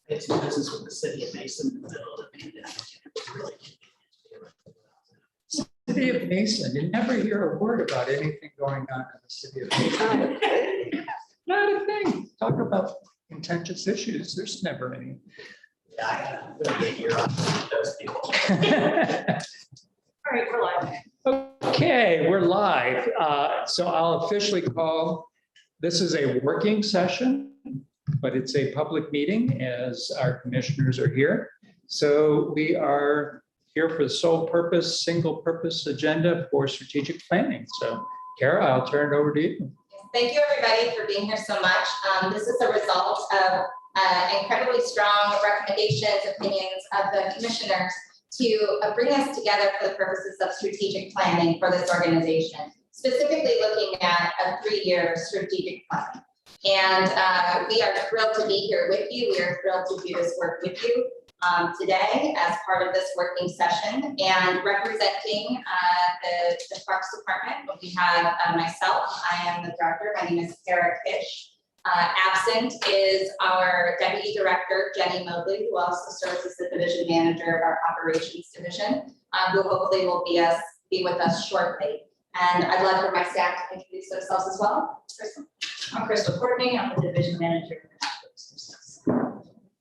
It's business with the city of Mason in the middle of the pandemic. It's really City of Mason, you never hear a word about anything going on in the city of Mason. Not a thing. Talk about contentious issues. There's never any. yeah, I gotta really get your on those people. All right, we're live. Okay, we're live. So I'll officially call, this is a working session, but it's a public meeting as our commissioners are here. So we are here for the sole purpose, single purpose agenda for strategic planning. So Kara, I'll turn it over to you. Thank you, everybody, for being here so much. This is the result of incredibly strong recommendations, opinions of the commissioners to bring us together for the purposes of strategic planning for this organization, specifically looking at a 3-year strategic plan. And we are thrilled to be here with you. We are thrilled to do this work with you today as part of this working session, and representing the Parks Department. We have myself, I am the director. My name is Kara Kish. Absent is our Deputy Director, Jenny Mobley, who also serves as the Division Manager of our Operations Division, who hopefully will be with us shortly. And I'd like for my staff to introduce themselves as well. Crystal. I'm Crystal Courtney. I'm the division manager for natural resources.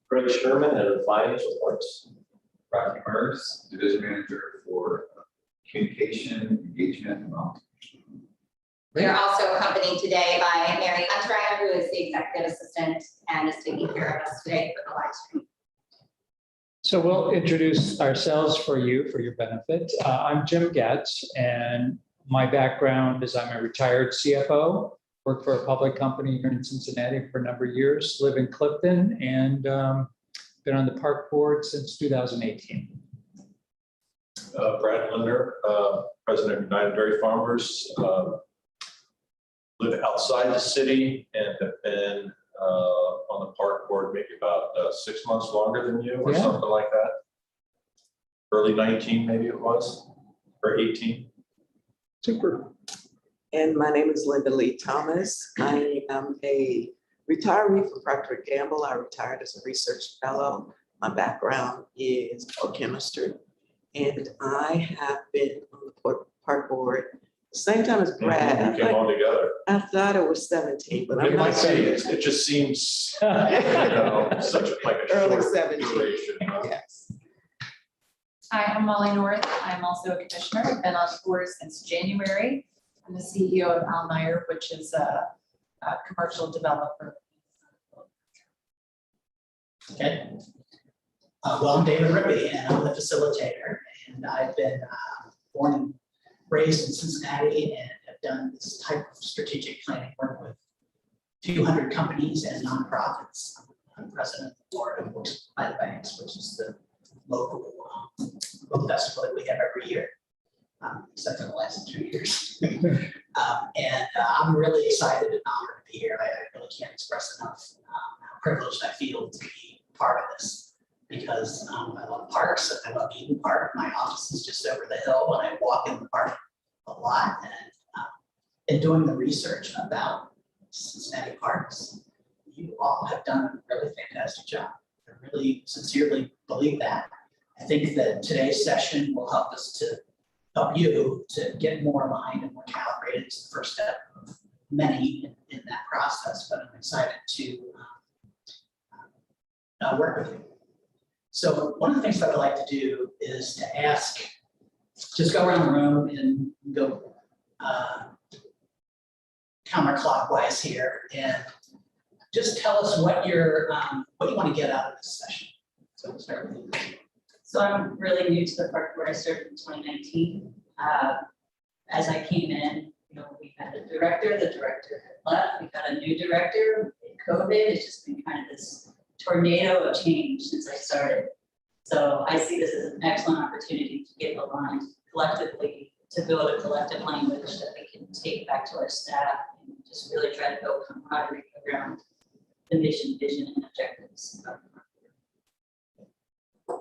Greg Sherman, Head of Finance Reports. Rocky Murs, Division Manager for Communication, Engagement, and Development. We are also accompanied today by Mary Huntrider, who is the Executive Assistant and is taking care of us today for the live stream. So we'll introduce ourselves for you, for your benefit. I'm Jim Getz, and my background is I'm a retired CFO, worked for a public company here in Cincinnati for a number of years, live in Clifton, and been on the park board since 2018. Brad Linder, President of United Dairy Farmers. Live outside the city and have been on the park board maybe about 6 months longer than you, or Yeah. something like that. Early 19, maybe it was, or 18. Super. And my name is Linda Lee Thomas. I am a retiree from Procter & Gamble. I retired as a research fellow. My background is biochemistry. And I have been on the park board the same time as Brad. We came all together. I thought it was 17, but I'm It might not be, sure. it just seems, you know, such a, like a Early short 17. duration. Yes. Hi, I'm Molly North. I'm also a commissioner. I've been on the board since January. I'm the CEO of Almeyer, which is a commercial developer. Okay. Well, I'm David Rippey, and I'm the facilitator, and I've been born and raised in Cincinnati and have done this type of strategic planning work with a few hundred companies and nonprofits. I'm president of the board of Works by the Banks, which is the local book festival that we have every year, except for the last 2 years. I'm really excited and honored to be here. I really can't express enough how privileged I feel to be part of this, because I love parks and I love Eden Park. My office is just over the hill, and I walk in the park a lot. And in doing the research about Cincinnati parks, you all have done a really fantastic job. I really sincerely believe that. I think that today's session will help us to help you to get more aligned and more calibrated. It's the first step of many in that process, but I'm excited to work with you. So one of the things that I like to do is to ask, just go around the room and go counterclockwise here, and just tell us what you want to get out of this session. So we'll start with you. So I'm really new to the park board. I started in 2019. As I came in, we had a director, the director had left, we got a new director. In COVID, it's just been kind of this tornado of change since I started. So I see this as an excellent opportunity to get aligned collectively, to build a collective language that we can take back to our staff and just really try to build camaraderie around the mission, vision, and objectives of the park board.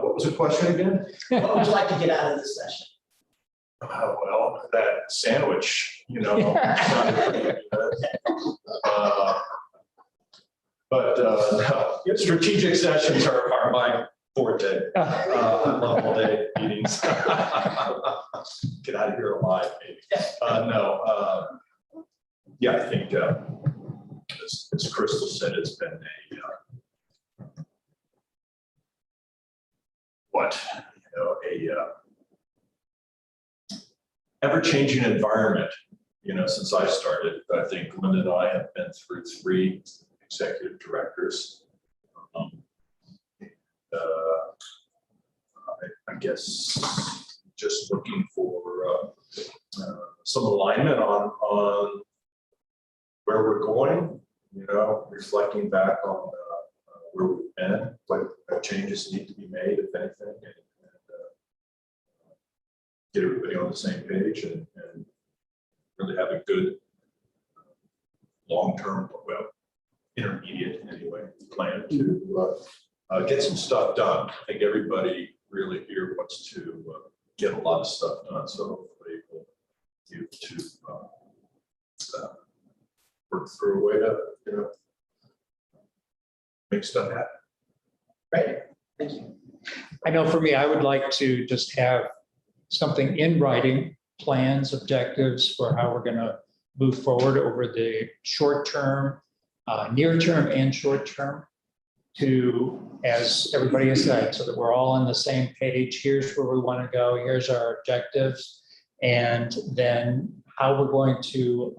What was the question again? What would you like to get out of this session? Well, that sandwich, sounded pretty good. But no, strategic sessions are my forte. I love all day meetings. Get out of here alive, maybe. No, yeah, I think as Crystal said, it's been a ever-changing environment, since I started. I think Linda and I have been through 3 executive directors. I guess just looking for some alignment on where we're going, reflecting back on where we've been, what changes need to be made, if anything, and get everybody on the same page and really have a good long-term, well, intermediate anyway, plan to get some stuff done. I think everybody really here wants to get a lot of stuff done, so hopefully we'll be able to work through a way to, make stuff happen. Right, thank you. I know for me, I would like to just have something in writing, plans, objectives for how we're going to move forward over the short term, near term and short term, to, as everybody has said, so that we're all on the same page. Here's where we want to go. Here's our objectives. And then how we're going to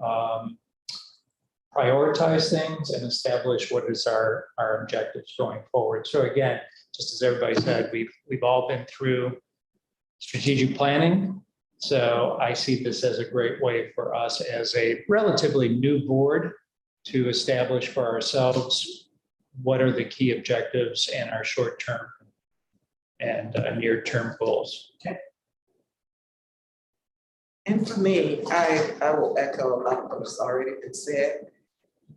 prioritize things and establish what is our objectives going forward. So again, just as everybody said, we've all been through strategic planning. So I see this as a great way for us as a relatively new board to establish for ourselves what are the key objectives and our short-term and near-term goals. Okay. And for me, I will echo a lot of what's already been said.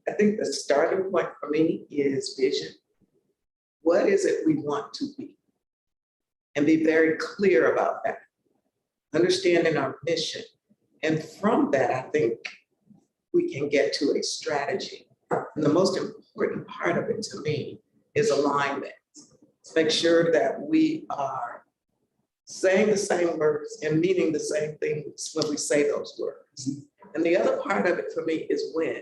I think the starting point for me is vision. What is it we want to be? And be very clear about that. Understanding our mission. And from that, I think we can get to a strategy. And the most important part of it to me is alignment. Make sure that we are saying the same words and meaning the same things when we say those words. And the other part of it for me is when.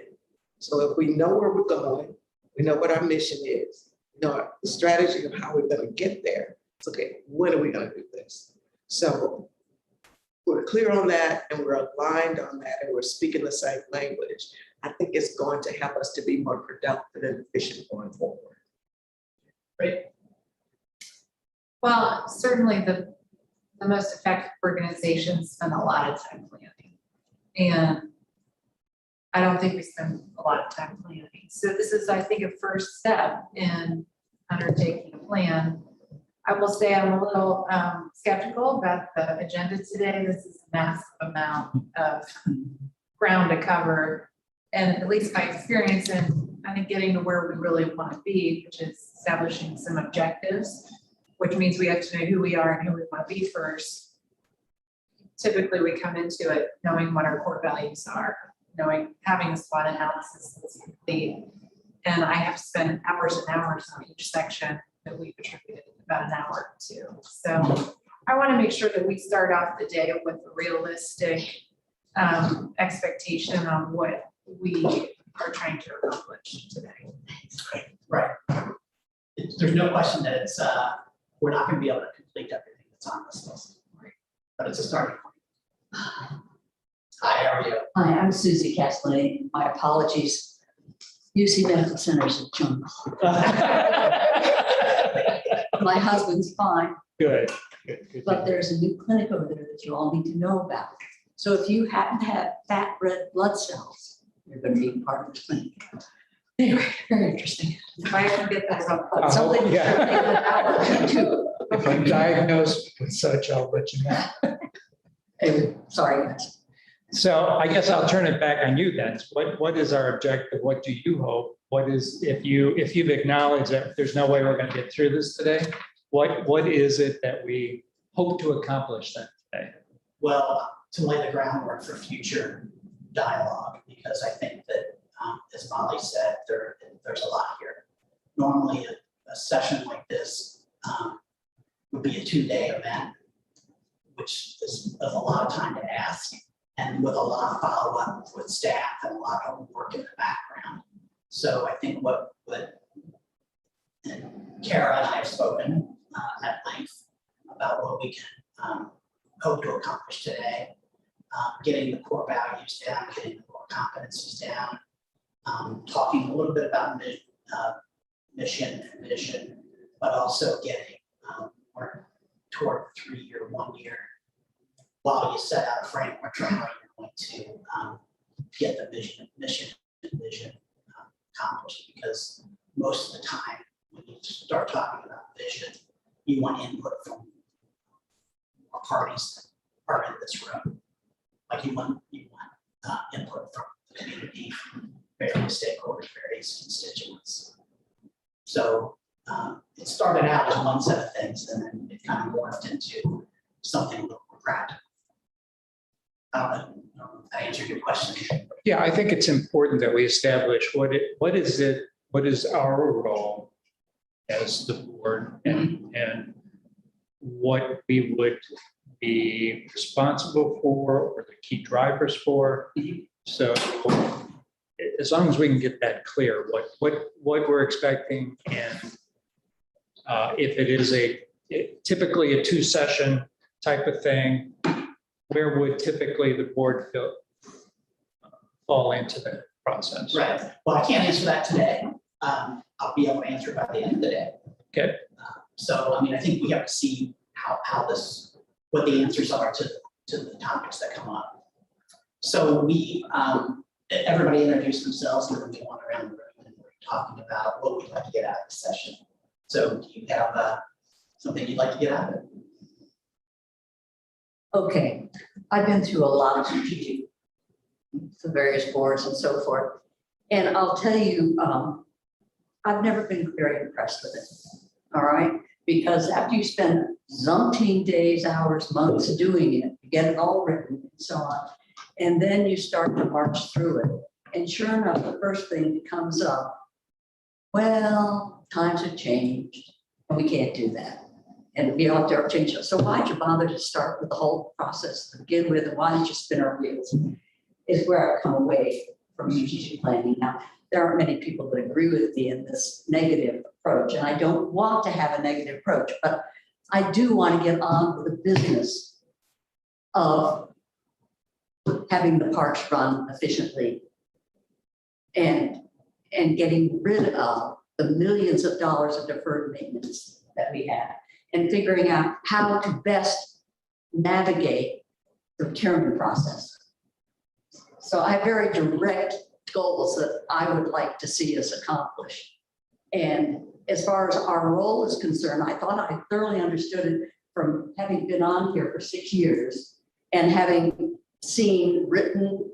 So if we know where we're going, we know what our mission is, we know the strategy of how we're going to get there. It's okay, when are we going to do this? So we're clear on that and we're aligned on that and we're speaking the same language. I think it's going to help us to be more productive and efficient going forward. Great. Well, certainly the most effective organizations spend a lot of time planning. And I don't think we spend a lot of time planning. So this is, I think, a first step in undertaking a plan. I will say I'm a little skeptical about the agenda today. This is a massive amount of ground to cover. And at least my experience in, I think, getting to where we really want to be, which is establishing some objectives, which means we have to know who we are and who we want to be first. Typically, we come into it knowing what our core values are, having a SWOT analysis that's complete. And I have spent hours and hours on each section that we've attributed about an hour to. So I want to make sure that we start off the day with a realistic expectation on what we are trying to accomplish today. Right. There's no question that it's, we're not going to be able to complete everything that's on this list, right? But it's a starting point. Hi, how are you? Hi, I'm Susie Castellani. My apologies. UC Medical Center is a jungle. My husband's fine, Good. Good. but there's a new clinic over there that you all need to know about. So if you happen to have fat red blood cells, you're going to be part of the clinic. Anyway, very interesting. If I ever get that up. I hope, Something yeah. too. If I'm diagnosed with such, I'll let you know. Anyway, sorry, guys. So I guess I'll turn it back on you then. What is our objective? What do you hope? What is, if you've acknowledged that there's no way we're going to get through this today, what is it that we hope to accomplish then today? Well, to lay the groundwork for future dialogue, because I think that, as Molly said, there's a lot here. normally a session like this would be a 2-day event, which is a lot of time to ask, and with a lot of follow-up with staff and a lot of work in the background. So I think what and Kara and I have spoken at length about what we can hope to accomplish today. Getting the core values down, getting the core competencies down, talking a little bit about mission and vision, but also getting more toward 3-year, 1-year. While you set out a framework for how you're going to get the mission and vision accomplished, because most of the time when you start talking about vision, you want input from more parties that are in this room. Like you want input from the community, from various stakeholders, various constituents. So it started out as one set of things, and then it kind of morphed into something a little more practical. I don't know if that answered your question. Yeah, I think it's important that we establish what is our role as the board, and what we would be responsible for, or the key drivers for. So as long as we can get that clear, what we're expecting, and if it is typically a 2-session type of thing, where would typically the board fall into the process? Right. Well, I can't answer that today. I'll be able to answer it by the end of the day. Okay. So, I mean, I think we have to see what the answers are to the topics that come up. So everybody introduced themselves, and then we went around the room and we're talking about what we'd like to get out of the session. So do you have something you'd like to get out of it? Okay, I've been through a lot of strategic, the various boards and so forth. And I'll tell you, I've never been very impressed with it, all right? Because after you spend umpteen days, hours, months doing it, you get it all written and so on, and then you start to march through it. And sure enough, the first thing that comes up, well, times have changed and we can't do that. And we don't dare change it. So why'd you bother to start with the whole process to begin with? And why did you spin our wheels? Is where I've come away from strategic planning. Now, there aren't many people that agree with me in this negative approach, and I don't want to have a negative approach, but I do want to get on with the business of having the parks run efficiently and getting rid of the millions of dollars of deferred maintenance that we have, and figuring out how to best navigate the procurement process. So I have very direct goals that I would like to see us accomplish. And as far as our role is concerned, I thought I thoroughly understood it from having been on here for 6 years and having seen written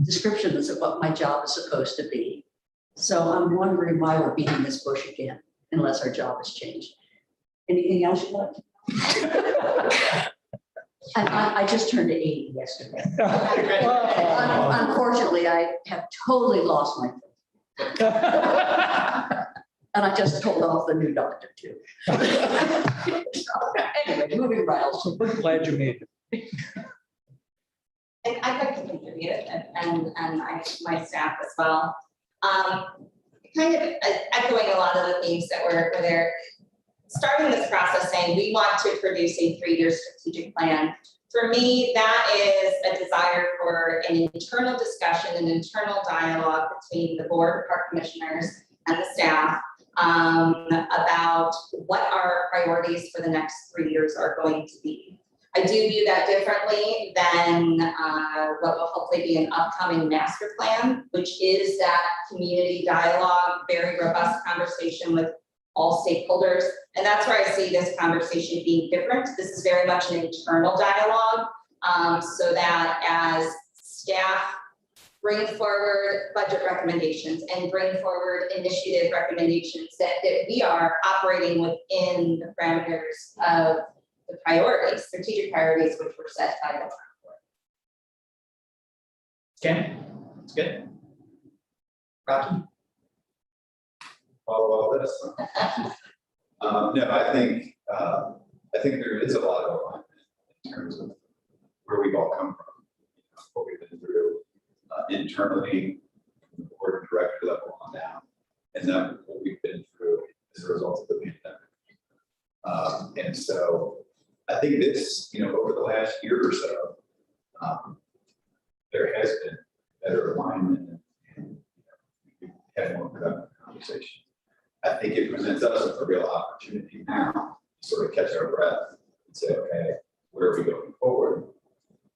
descriptions of what my job is supposed to be. So I'm wondering why we're beating this bush again, unless our job has changed. Anything else you'd like to? And I just turned 80 yesterday. Unfortunately, I have totally lost my faith. And I just told off the new doctor too. Anyway, moving right on. So we're glad you made it. And I'd like to contribute, and my staff as well. Kind of echoing a lot of the themes that were there. Starting this process saying we want to produce a 3-year strategic plan. For me, that is a desire for an internal discussion, an internal dialogue between the board, park commissioners, and the staff about what our priorities for the next 3 years are going to be. I do view that differently than what will hopefully be an upcoming master plan, which is that community dialogue, very robust conversation with all stakeholders. And that's where I see this conversation being different. This is very much an internal dialogue, so that as staff bring forward budget recommendations and bring forward initiative recommendations, that we are operating within the parameters of the priorities, strategic priorities, which were set by the board. Okay, that's good. Rocky? follow all this. No, I think there is a lot of alignment in terms of where we've all come from, what we've been through internally, from the board of director level on down, and then what we've been through as a result of the pandemic. And so I think this, over the last year or so, there has been better alignment and we've had more productive conversation. I think it presents us with a real opportunity now to sort of catch our breath and say, okay, where are we going forward?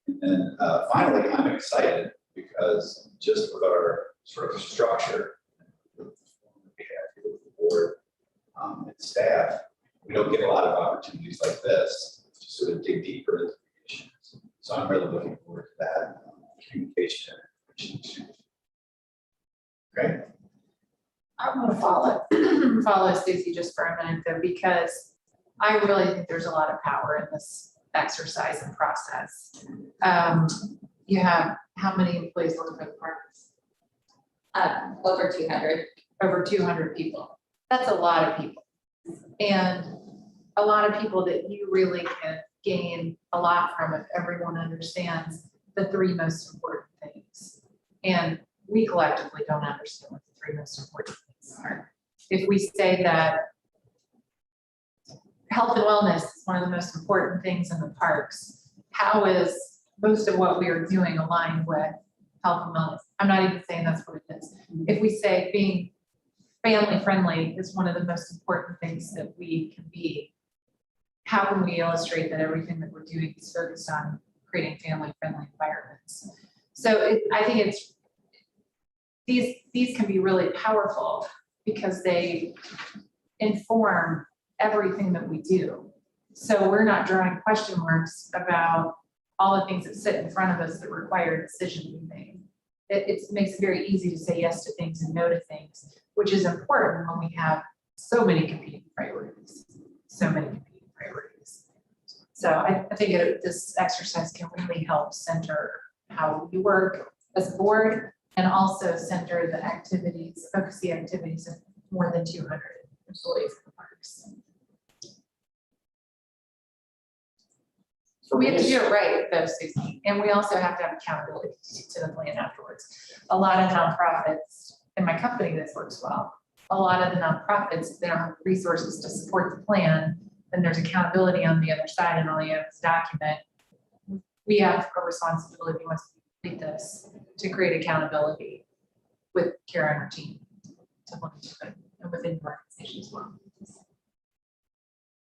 And then finally, I'm excited because just with our sort of structure we have here with the board and staff, we don't get a lot of opportunities like this to sort of dig deeper into the issues. So I'm really looking forward to that communication. Great. I want to follow Stacy just for a minute though, because I really think there's a lot of power in this exercise and process. You have how many employees working for the parks? Over 200. Over 200 people. That's a lot of people. And a lot of people that you really can gain a lot from if everyone understands the three most important things. And we collectively don't understand what the three most important things are. If we say that health and wellness is one of the most important things in the parks, how is most of what we are doing aligned with health and wellness? I'm not even saying that's what it is. If we say being family friendly is one of the most important things that we can be, how can we illustrate that everything that we're doing is focused on creating family friendly environments? So I think it's, these can be really powerful because they inform everything that we do. So we're not drawing question marks about all the things that sit in front of us that require a decision to be made. It makes it very easy to say yes to things and no to things, which is important when we have so many competing priorities, So I think this exercise can really help center how we work as a board and also center the activities, focus the activities of more than 200 employees in the parks. We have to do it right though, Susie, and we also have to have accountability to the plan afterwards. A lot of nonprofits, in my company this works well, a lot of the nonprofits, if they don't have resources to support the plan, then there's accountability on the other side and all you have is document. We have a responsibility once we complete this to create accountability with Kara and her team to look into it and within the organization as well.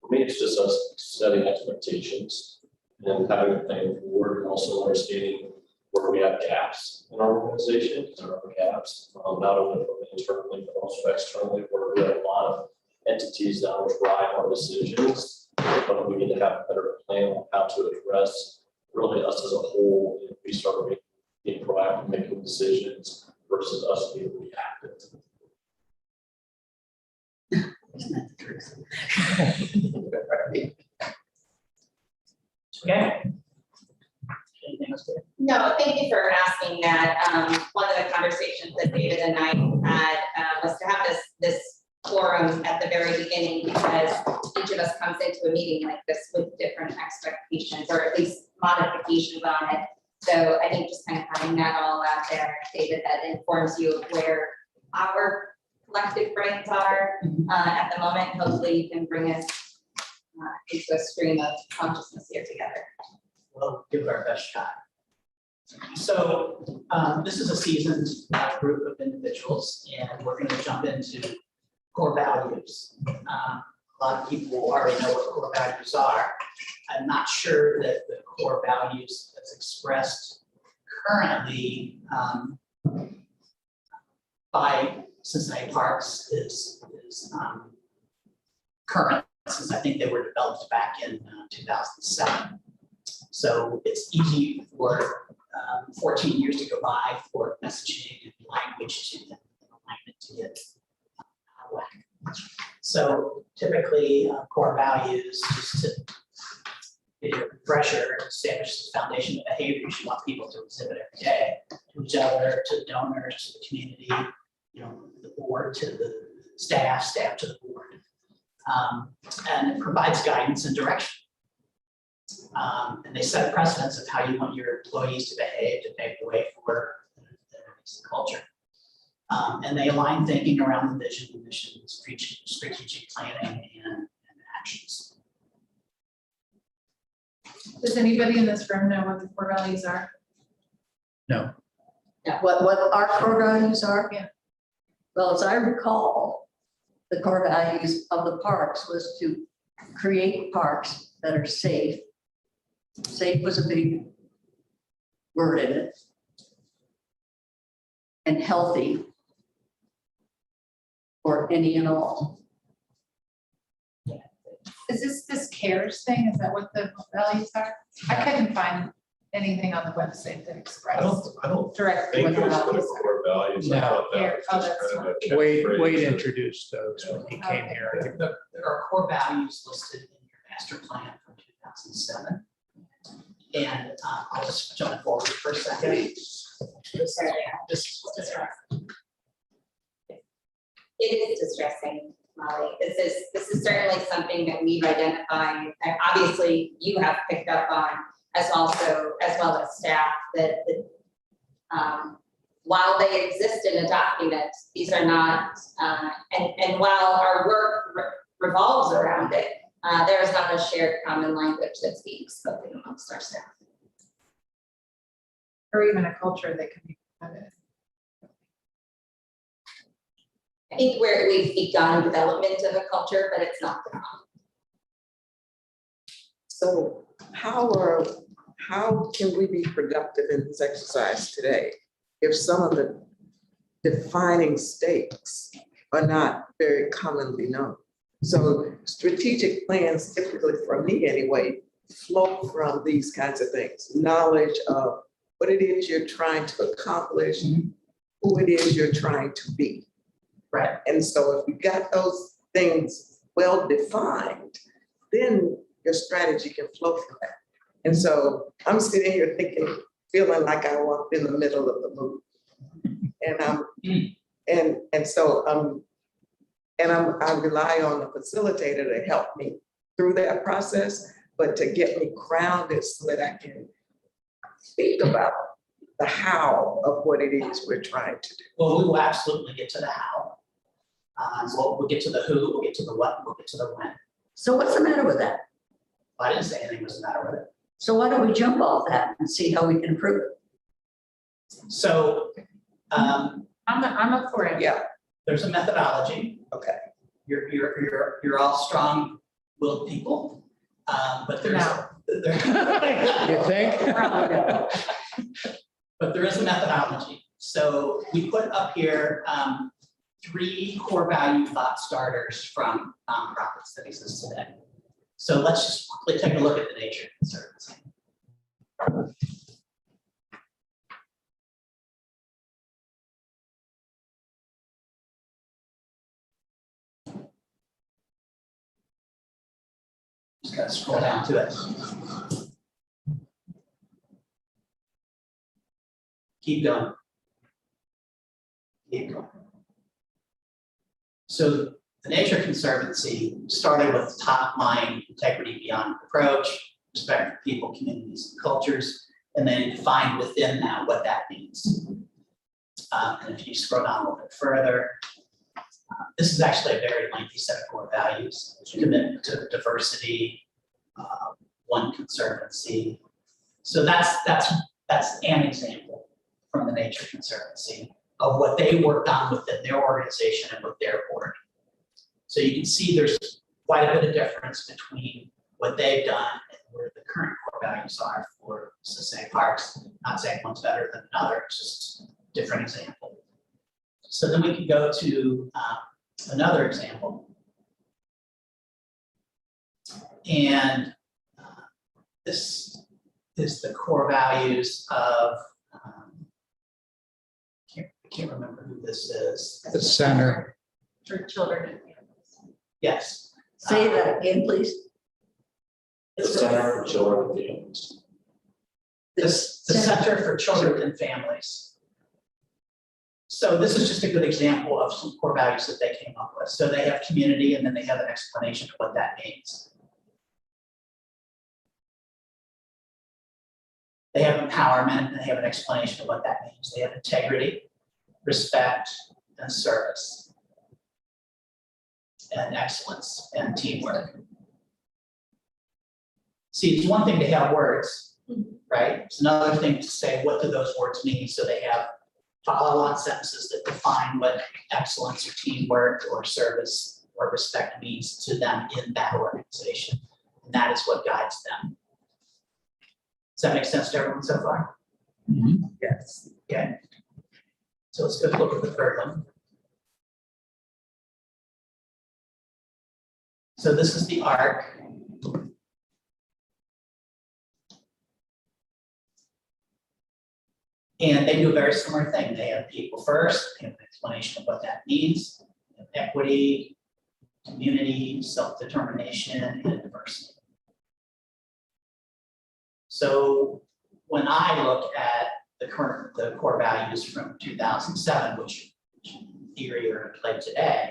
For me, it's just us setting expectations and having a plan forward and also understanding where we have gaps in our organization. There are gaps, not only internally, but also externally, where we have a lot of entities that will drive our decisions, but we need to have a better plan on how to address really us as a whole. If we start being proactive, making decisions versus us being reactive. Isn't that the truth? Okay. Anything else there? No, thank you for asking that. One of the conversations that David and I had was to have this forum at the very beginning, because each of us comes into a meeting like this with different expectations or at least modifications on it. So I think just kind of having that all out there, David, that informs you of where our collective brains are at the moment. Hopefully you can bring us into a stream of consciousness here together. We'll give it our best shot. So this is a seasoned group of individuals, and we're going to jump into core values. A lot of people already know what core values are. I'm not sure that the core values as expressed currently by Cincinnati Parks is current, since I think they were developed back in 2007. So it's easy for 14 years to go by for messaging and language to alignment to get out of whack. So typically core values, just to get a refresher, establish the foundation of behaviors you want people to exhibit every day to each other, to donors, to the community, the board, to the staff to the board. And it provides guidance and direction. And they set precedents of how you want your employees to behave to pave the way for the culture. And they align thinking around the vision, mission, strategic planning, and actions. Does anybody in this room know what the core values are? No. What our core values are? Yeah. Well, as I recall, the core values of the parks was to create parks that are safe. Safe was a big word in it. And healthy for any and all. Is this CARES thing? Is that what the values are? I couldn't find anything on the website that I expressed don't directly what think the those were values the are. core values. I No. thought that Here, was oh, just that's kind of a Wade catchphrase. introduced those when he came here. I think. There are core values listed in your master plan from 2007. And I'll just jump forward for a second. This is It is distressing, Molly. This is certainly something that we've identified, and obviously you have picked up on as well as staff, that while they exist in a document, these are not, and while our work revolves around it, there is not a shared common language that's being spoken amongst our staff. Or even a culture that can be promoted. I think we've begun development of a culture, but it's not done. So how can we be productive in this exercise today if some of the defining stakes are not very commonly known? So strategic plans, typically for me anyway, flow from these kinds of things. Knowledge of what it is you're trying to accomplish, who it is you're trying to be. right. And so if you got those things well defined, then your strategy can flow from that. And so I'm sitting here thinking, feeling like I walked in the middle of the movie. And so I rely on the facilitator to help me through that process, but to get me grounded so that I can speak about the how of what it is we're trying to do. Well, we will absolutely get to the how. We'll get to the who, we'll get to the what, we'll get to the when. So what's the matter with that? I didn't say anything was the matter with it. So why don't we jump off that and see how we can improve it? So I'm up for it. Yeah, there's a methodology. okay. You're all strong-willed people, but there's No. You think? But there is a methodology. So we put up here 3 core value thought starters from nonprofits that exist today. So let's just quickly take a look at the Nature Conservancy. Just gotta scroll down to it. Keep going. Keep going. So the Nature Conservancy started with top line integrity beyond approach, respect for people, communities, and cultures, and then defined within that what that means. And if you scroll down a little bit further, this is actually a very lengthy set of core values: commitment to diversity, one conservancy. So that's an example from the Nature Conservancy of what they worked on within their organization and with their board. So you can see there's quite a bit of difference between what they've done and where the current core values are for, so say, parks. Not saying one's better than another, it's just a different example. So then we can go to another example. And this is the core values of, I can't remember who this is. The center. For children and families. Yes. Say that again, please. The Center for Children and Families. The Center for Children and Families. So this is just a good example of some core values that they came up with. So they have community and then they have an explanation of what that means. They have empowerment and they have an explanation of what that means. They have integrity, respect, and service, and excellence and teamwork. See, it's one thing to have words, right? It's another thing to say, what do those words mean? So they have follow-on sentences that define what excellence or teamwork or service or respect means to them in that organization. And that is what guides them. Does that make sense to everyone so far? Yes. Okay. So let's go look at the third one. So this is the arc. And they do a very similar thing. They have people first, they have an explanation of what that means, they have equity, community, self-determination, and diversity. So when I look at the core values from 2007, which in theory are in play today,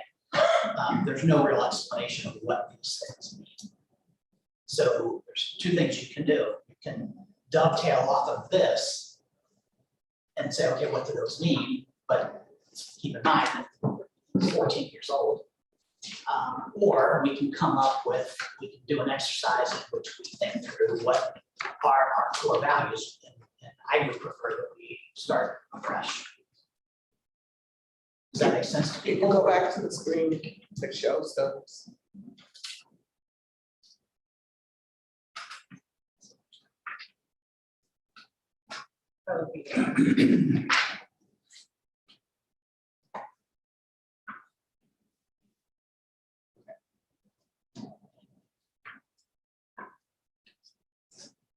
there's no real explanation of what these things mean. So there's two things you can do. You can dovetail off of this and say, okay, what do those mean? But keep in mind that we're 14 years old. Or we can come up with, we can do an exercise in which we think through what are our core values. And I would prefer that we start afresh. Does that make sense to You people? can go back to the screen that shows those.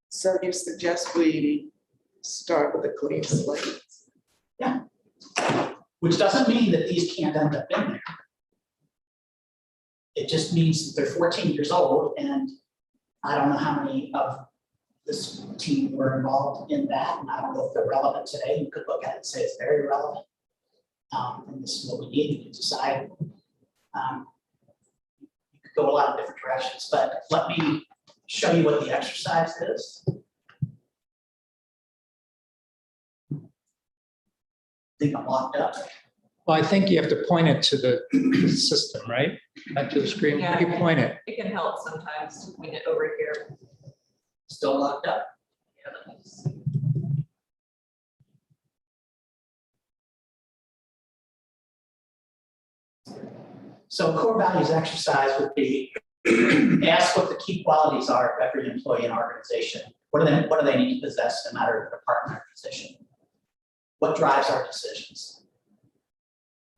So you suggest we start with a clean slate? Which doesn't mean that these can't end up in there. It just means that they're 14 years old, and I don't know how many of this team were involved in that, and I don't know if they're relevant today. You could look at it and say it's very relevant. And this is what we need. You can decide. You could go a lot of different directions, but let me show you what the exercise is. I think I'm locked up. Well, I think you have to point it to the system, right? Not to the screen. Yeah. You point it. It can help sometimes to point it over here. Still locked up. Yeah, let me see. So core values exercise would be ask what the key qualities are of every employee in our organization. What do they need to possess no matter the department or position? What drives our decisions?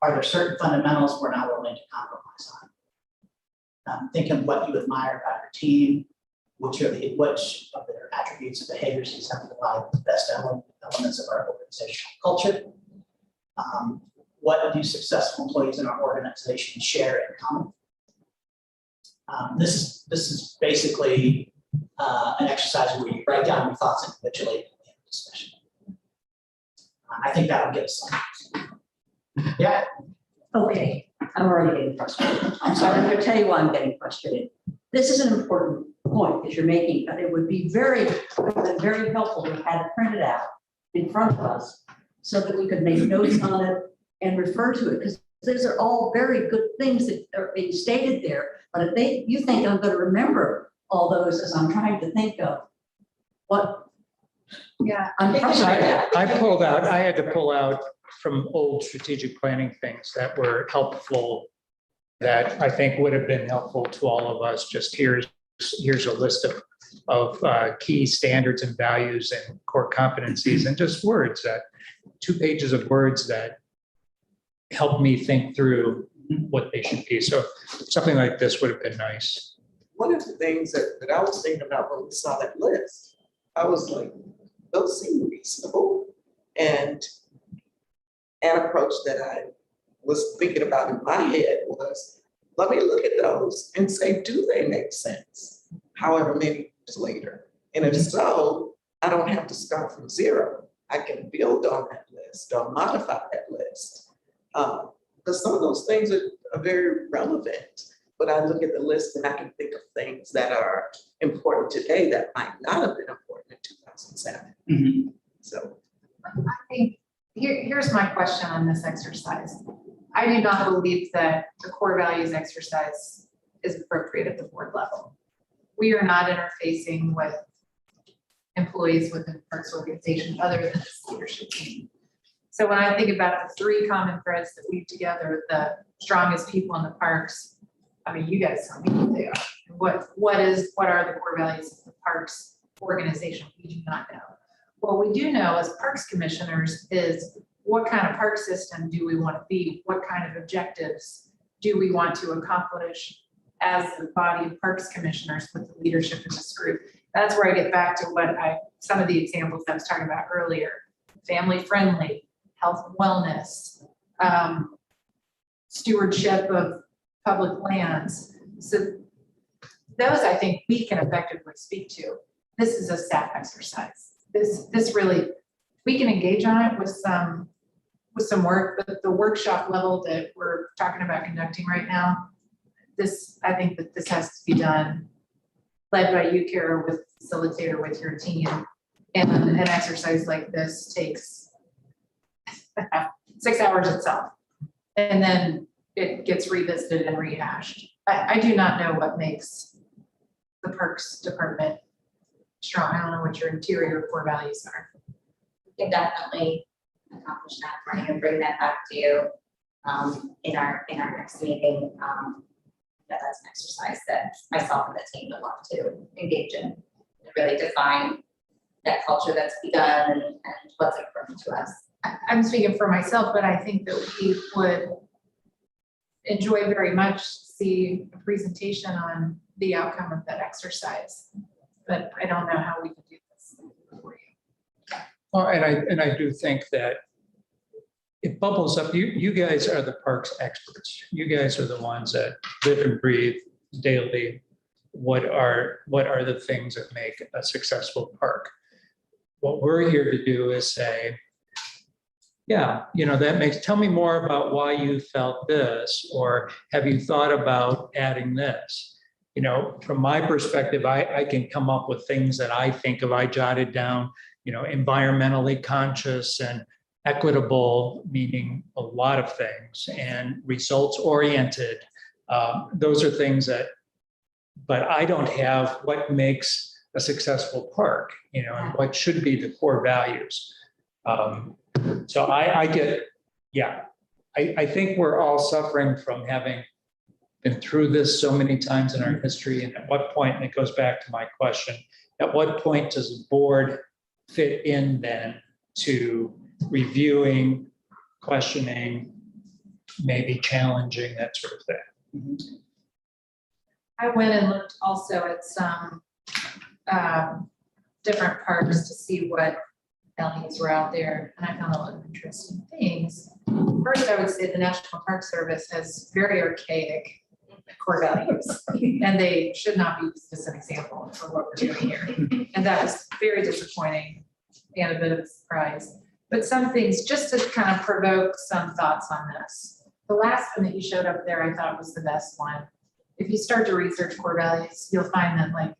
Are there certain fundamentals we're not willing to compromise on? Think of what you admire about your team, which of their attributes and behaviors you have to provide the best elements of our organizational culture. What do successful employees in our organization share in common? This is basically an exercise where you write down your thoughts individually in the discussion. I think that would get us some. Yeah. Okay, I'm already getting frustrated. I'm sorry, I'm going to tell you why I'm getting frustrated. This is an important point that you're making, but it would be very helpful to have it printed out in front of us so that we could make notes on it and refer to it, because these are all very good things that are being stated there. But if you think I'm going to remember all those as I'm trying to think of what. Yeah. I'm frustrated. I had to pull out from old strategic planning things that were helpful, that I think would have been helpful to all of us. Just here's a list of key standards and values and core competencies, and just words, that 2 pages of words that help me think through what they should be. So something like this would have been nice. One of the things that I was thinking about when we saw that list, I was like, those seem reasonable. And an approach that I was thinking about in my head was, let me look at those and say, do they make sense? However many years later. And if so, I don't have to start from zero. I can build on that list or modify that list. Because some of those things are very relevant, but I look at the list and I can think of things that are important today that might not have been important in 2007. Mhm. So. I think, here's my question on this exercise. I do not believe that the core values exercise is appropriate at the board level. We are not interfacing with employees within Parks organization other than this leadership team. So when I think about the 3 common threads that weave together the strongest people in the parks, I mean, you guys tell me what they are. What are the core values of the Parks organization? We do not know. What we do know as Parks commissioners is what kind of park system do we want to be? What kind of objectives do we want to accomplish as the body of Parks commissioners with the leadership in this group? That's where I get back to some of the examples I was talking about earlier. Family friendly, health and wellness, stewardship of public lands. So those I think we can effectively speak to. This is a staff exercise. This really, we can engage on it with some work, but the workshop level that we're talking about conducting right now, I think that this has to be done led by you, Kara, with facilitator with your team. And an exercise like this takes 6 hours itself. And then it gets revisited and rehashed. I do not know what makes the Parks Department strong. I don't know what your interior core values are. We can definitely accomplish that for you and bring that back to you in our next meeting. That's an exercise that myself and the team would love to engage in and really define that culture that's begun and what's important to us. I'm speaking for myself, but I think that we would enjoy very much see a presentation on the outcome of that exercise. But I don't know how we can do this for you. Well, and I do think that it bubbles up. You guys are the parks experts. You guys are the ones that live and breathe daily. What are the things that make a successful park? What we're here to do is say, yeah, tell me more about why you felt this, or have you thought about adding this? From my perspective, I can come up with things that I think of. I jotted down, environmentally conscious and equitable, meaning a lot of things, and results oriented. Those are things but I don't have what makes a successful park, and what should be the core values. So I think we're all suffering from having been through this so many times in our history. And at what point, and it goes back to my question, at what point does the board fit in then to reviewing, questioning, maybe challenging, that sort of thing? Mhm. I went and looked also at some different parks to see what values were out there, and I found a lot of interesting things. First, I would say the National Park Service has very archaic core values, and they should not be used as an example for what we're doing here. And that was very disappointing and a bit of a surprise. But some things, just to kind of provoke some thoughts on this. The last one that you showed up there, I thought was the best one. If you start to research core values, you'll find that like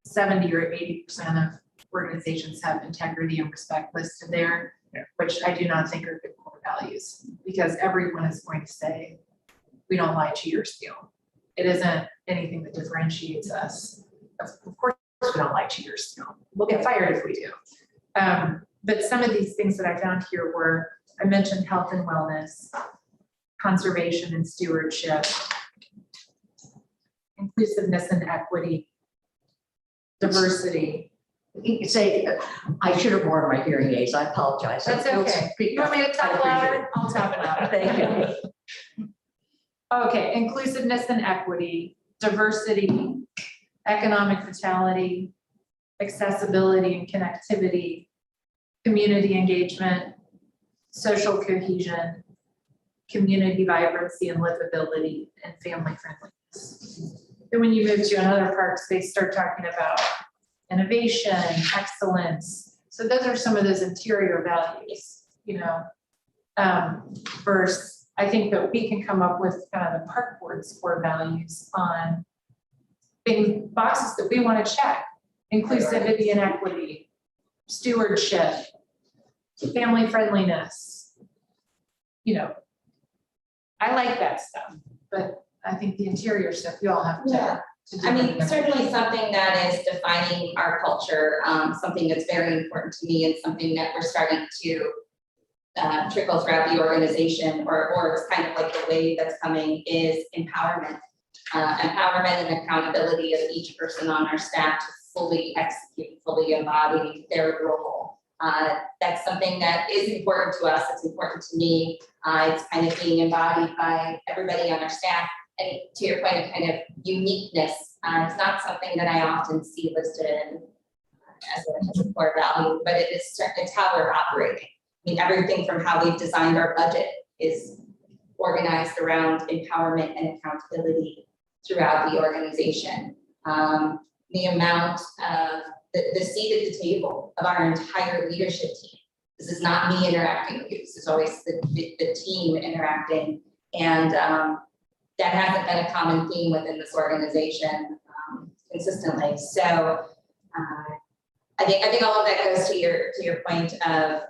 70 or 80% of organizations have integrity and respect listed there, which I do not think are good core values, because everyone is going to say, we don't lie, cheat, or steal. It isn't anything that differentiates us. Of course, we don't lie, cheat, or steal. We'll get fired if we do. But some of these things that I found here were, I mentioned health and wellness, conservation and stewardship, inclusiveness and equity, diversity. You say, I should have worn my hearing aids. I apologize. That's okay. You want me to talk louder? I'll talk louder. Thank you. Okay, inclusiveness and equity, diversity, economic vitality, accessibility and connectivity, community engagement, social cohesion, community vibrancy and livability, and family friendliness. Then when you move to another parks, they start talking about innovation, excellence, So those are some of those interior values, you know. Versus, I think that we can come up with kind of the park board's core values on things, boxes that we want to check. Inclusivity and equity, stewardship, family friendliness. You know, I like that stuff, but I think the interior stuff, we all have Yeah. to do. I mean, certainly something that is defining our culture, something that's very important to me and something that we're starting to trickle throughout the organization, or it's kind of like the wave that's coming, is empowerment. Empowerment and accountability of each person on our staff to fully execute, fully embody their role. That's something that is important to us. It's important to me. It's kind of being embodied by everybody on our staff. And to your point of kind of uniqueness, it's not something that I often see listed as a core value, but it's how we're operating. I mean, everything from how we've designed our budget is organized around empowerment and accountability throughout the organization. The amount of the seat at the table of our entire leadership team. This is not me interacting with you. This is always the team interacting. And that hasn't been a common theme within this organization consistently. So I think all of that goes to your point of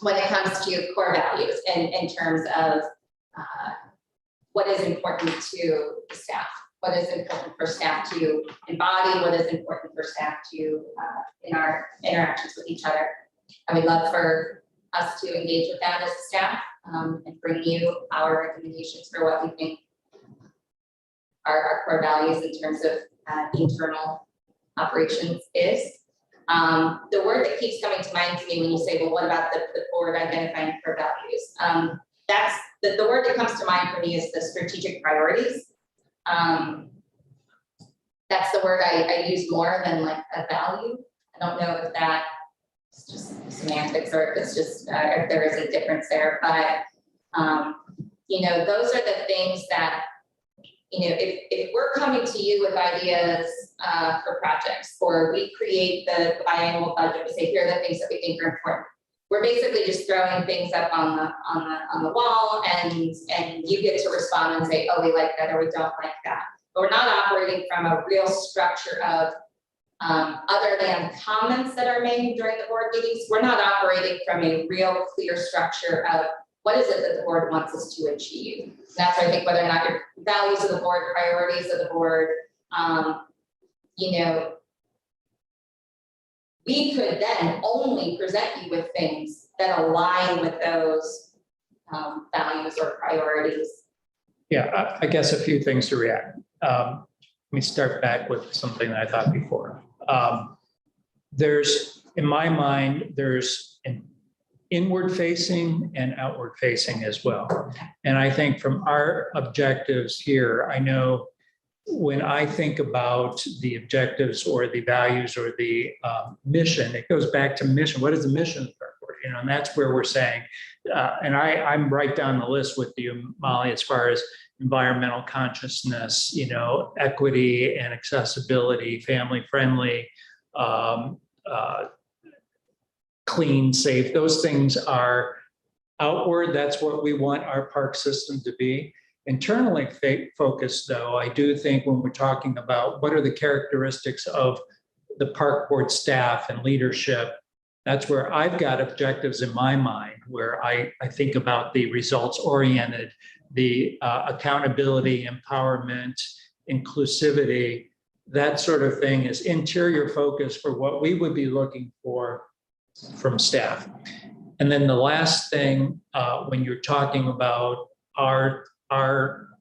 when it comes to core values and in terms of what is important to the staff, what is important for staff to embody, what is important for staff to in our interactions with each other. I would love for us to engage with that as a staff and bring you our recommendations for what we think are our core values in terms of internal operations is. The word that keeps coming to mind to me when you say, well, what about the board identifying core values? That's the word that comes to mind for me is the strategic priorities. That's the word I use more than like a value. I don't know if that's just semantics or if it's just if there is a difference there, but you know, those are the things that, you know, if we're coming to you with ideas for projects, or we create the biannual budget, we say here are the things that we think are important. We're basically just throwing things up on the wall, and you get to respond and say, oh, we like that or we don't like that. But we're not operating from a real structure of other than comments that are made during the board meetings. We're not operating from a real clear structure of what is it that the board wants us to achieve. And that's why I think whether or not your values of the board, priorities of the board, you know, we could then only present you with things that align with those values or priorities. Yeah, I guess a few things to react. Let me start back with something that I thought before. There's, in my mind, there's an inward facing and outward facing as well. And I think from our objectives here, I know when I think about the objectives or the values or the mission, it goes back to mission. What is the mission of the park board? You know, and that's where we're saying, and I'm right down the list with you, Molly, as far as environmental consciousness, you know, equity and accessibility, family friendly, clean, safe. Those things are outward. That's what we want our park system to be. Internally focused, though, I do think when we're talking about what are the characteristics of the park board staff and leadership, that's where I've got objectives in my mind, where I think about the results oriented, the accountability, empowerment, inclusivity, that sort of thing is interior focus for what we would be looking for from staff. And then the last thing, when you're talking about our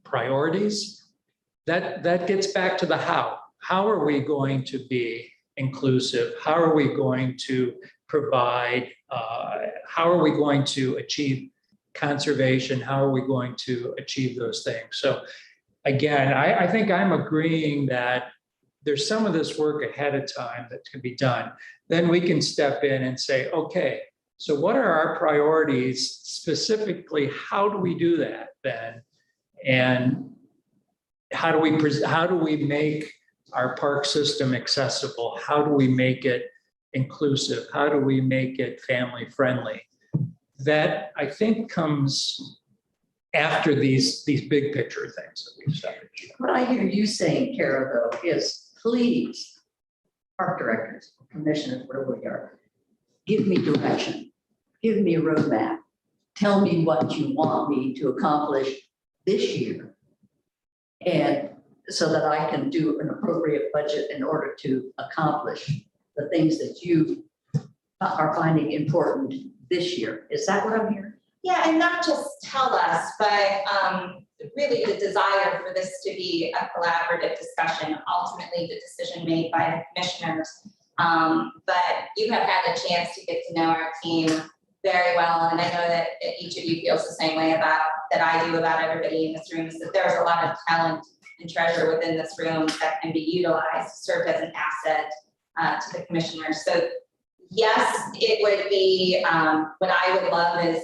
priorities, that gets back to the how. How are we going to be inclusive? How are we going to provide? How are we going to achieve conservation? How are we going to achieve those things? So again, I think I'm agreeing that there's some of this work ahead of time that can be done. Then we can step in and say, okay, so what are our priorities specifically? How do we do that then? And how do we make our park system accessible? How do we make it inclusive? How do we make it family friendly? That I think comes after these big picture things that we've started. What I hear you saying, Kara, though, is please, park directors, commissioners, whatever we are, give me direction, give me a roadmap. Tell me what you want me to accomplish this year. And so that I can do an appropriate budget in order to accomplish the things that you are finding important this year. Is that what I'm hearing? Yeah, and not just tell us, but really the desire for this to be a collaborative discussion, ultimately the decision made by the commissioners. But you have had a chance to get to know our team very well, and I know that each of you feels the same way about that I do about everybody in this room, is that there's a lot of talent and treasure within this room that can be utilized, served as an asset to the commissioners. So yes, it would be, what I would love is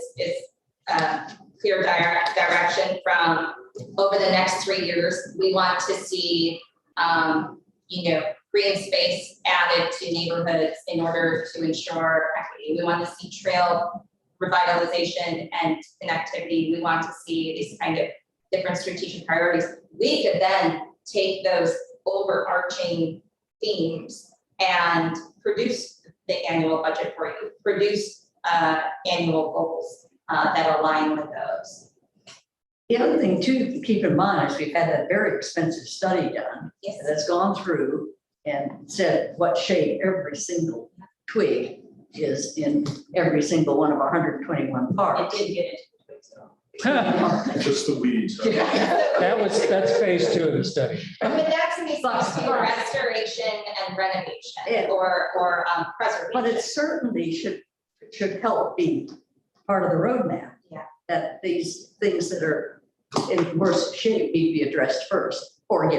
clear direction from over the next 3 years. We want to see, green space added to neighborhoods in order to ensure equity. We want to see trail revitalization and connectivity. We want to see these kind of different strategic priorities. We could then take those overarching themes and produce the annual budget for you, produce annual goals that align with those. The other thing too, to keep in mind is we've had that very expensive study done Yes. that's gone through and said what shape every single twig is in every single one of our 121 It parks. did get into the quiz, though. Just the weeds. huh? That's phase 2 of the study. But that to me speaks to restoration and renovation Yeah. or preservation. But it certainly should help be part of the roadmap. Yeah. That these things that are in worse shape need to be addressed first or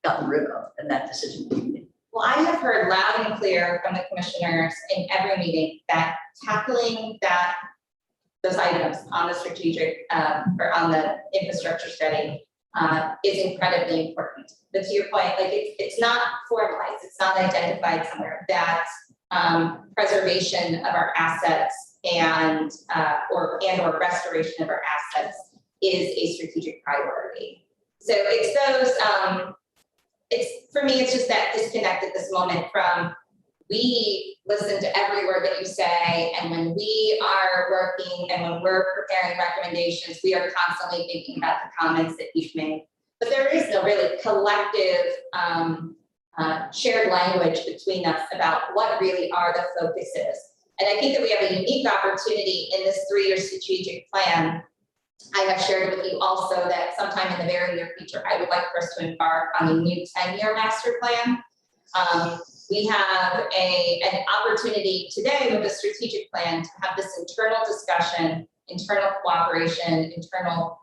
gotten rid of, and that decision can be made. Well, I have heard loud and clear from the commissioners in every meeting that tackling those items on the strategic or on the infrastructure study is incredibly important. But to your point, like it's not formalized, it's not identified somewhere. That preservation of our assets and or restoration of our assets is a strategic priority. So it's those. For me, it's just that disconnect at this moment from we listen to every word that you say, and when we are working and when we're preparing recommendations, we are constantly thinking about the comments that you've made. But there is no really collective shared language between us about what really are the focuses. And I think that we have a unique opportunity in this 3-year strategic plan. I have shared with you also that sometime in the very near future, I would like for us to embark on a new 10-year master plan. We have an opportunity today with the strategic plan to have this internal discussion, internal cooperation, internal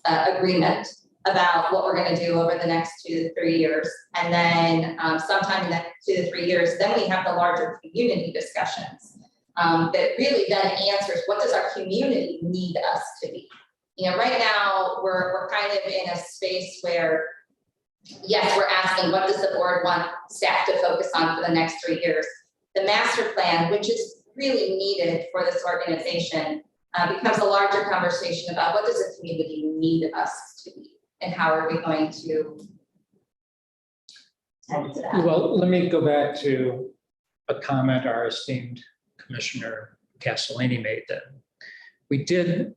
agreement about what we're going to do over the next 2 to 3 years. And then sometime in that 2 to 3 years, then we have the larger community discussions. That really then answers what does our community need us to be. Right now we're kind of in a space where, yes, we're asking what does the board want staff to focus on for the next 3 years. The master plan, which is really needed for this organization, becomes a larger conversation about what does the community need us to be and how are we going to tend to that. Well, let me go back to a comment our esteemed Commissioner Castellini made then. We did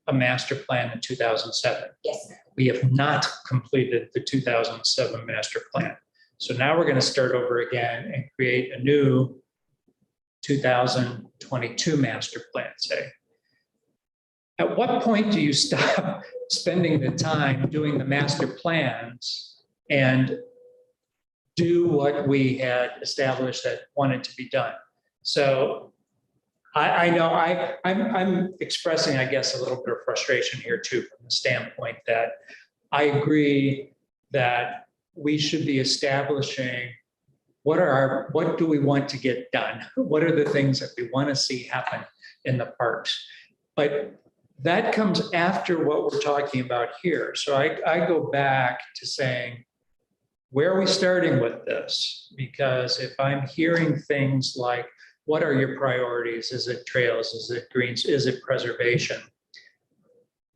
a master plan in 2007. Yes. We have not completed the 2007 master plan. So now we're going to start over again and create a new 2022 master plan, say. At what point do you stop spending the time doing the master plans and do what we had established that wanted to be done? So I know I'm expressing, I guess, a little bit of frustration here too, from the standpoint that I agree that we should be establishing what do we want to get done? What are the things that we want to see happen in the parks? But that comes after what we're talking about here. So I go back to saying, where are we starting with this? Because if I'm hearing things like, what are your priorities? Is it trails? Is it greens? Is it preservation?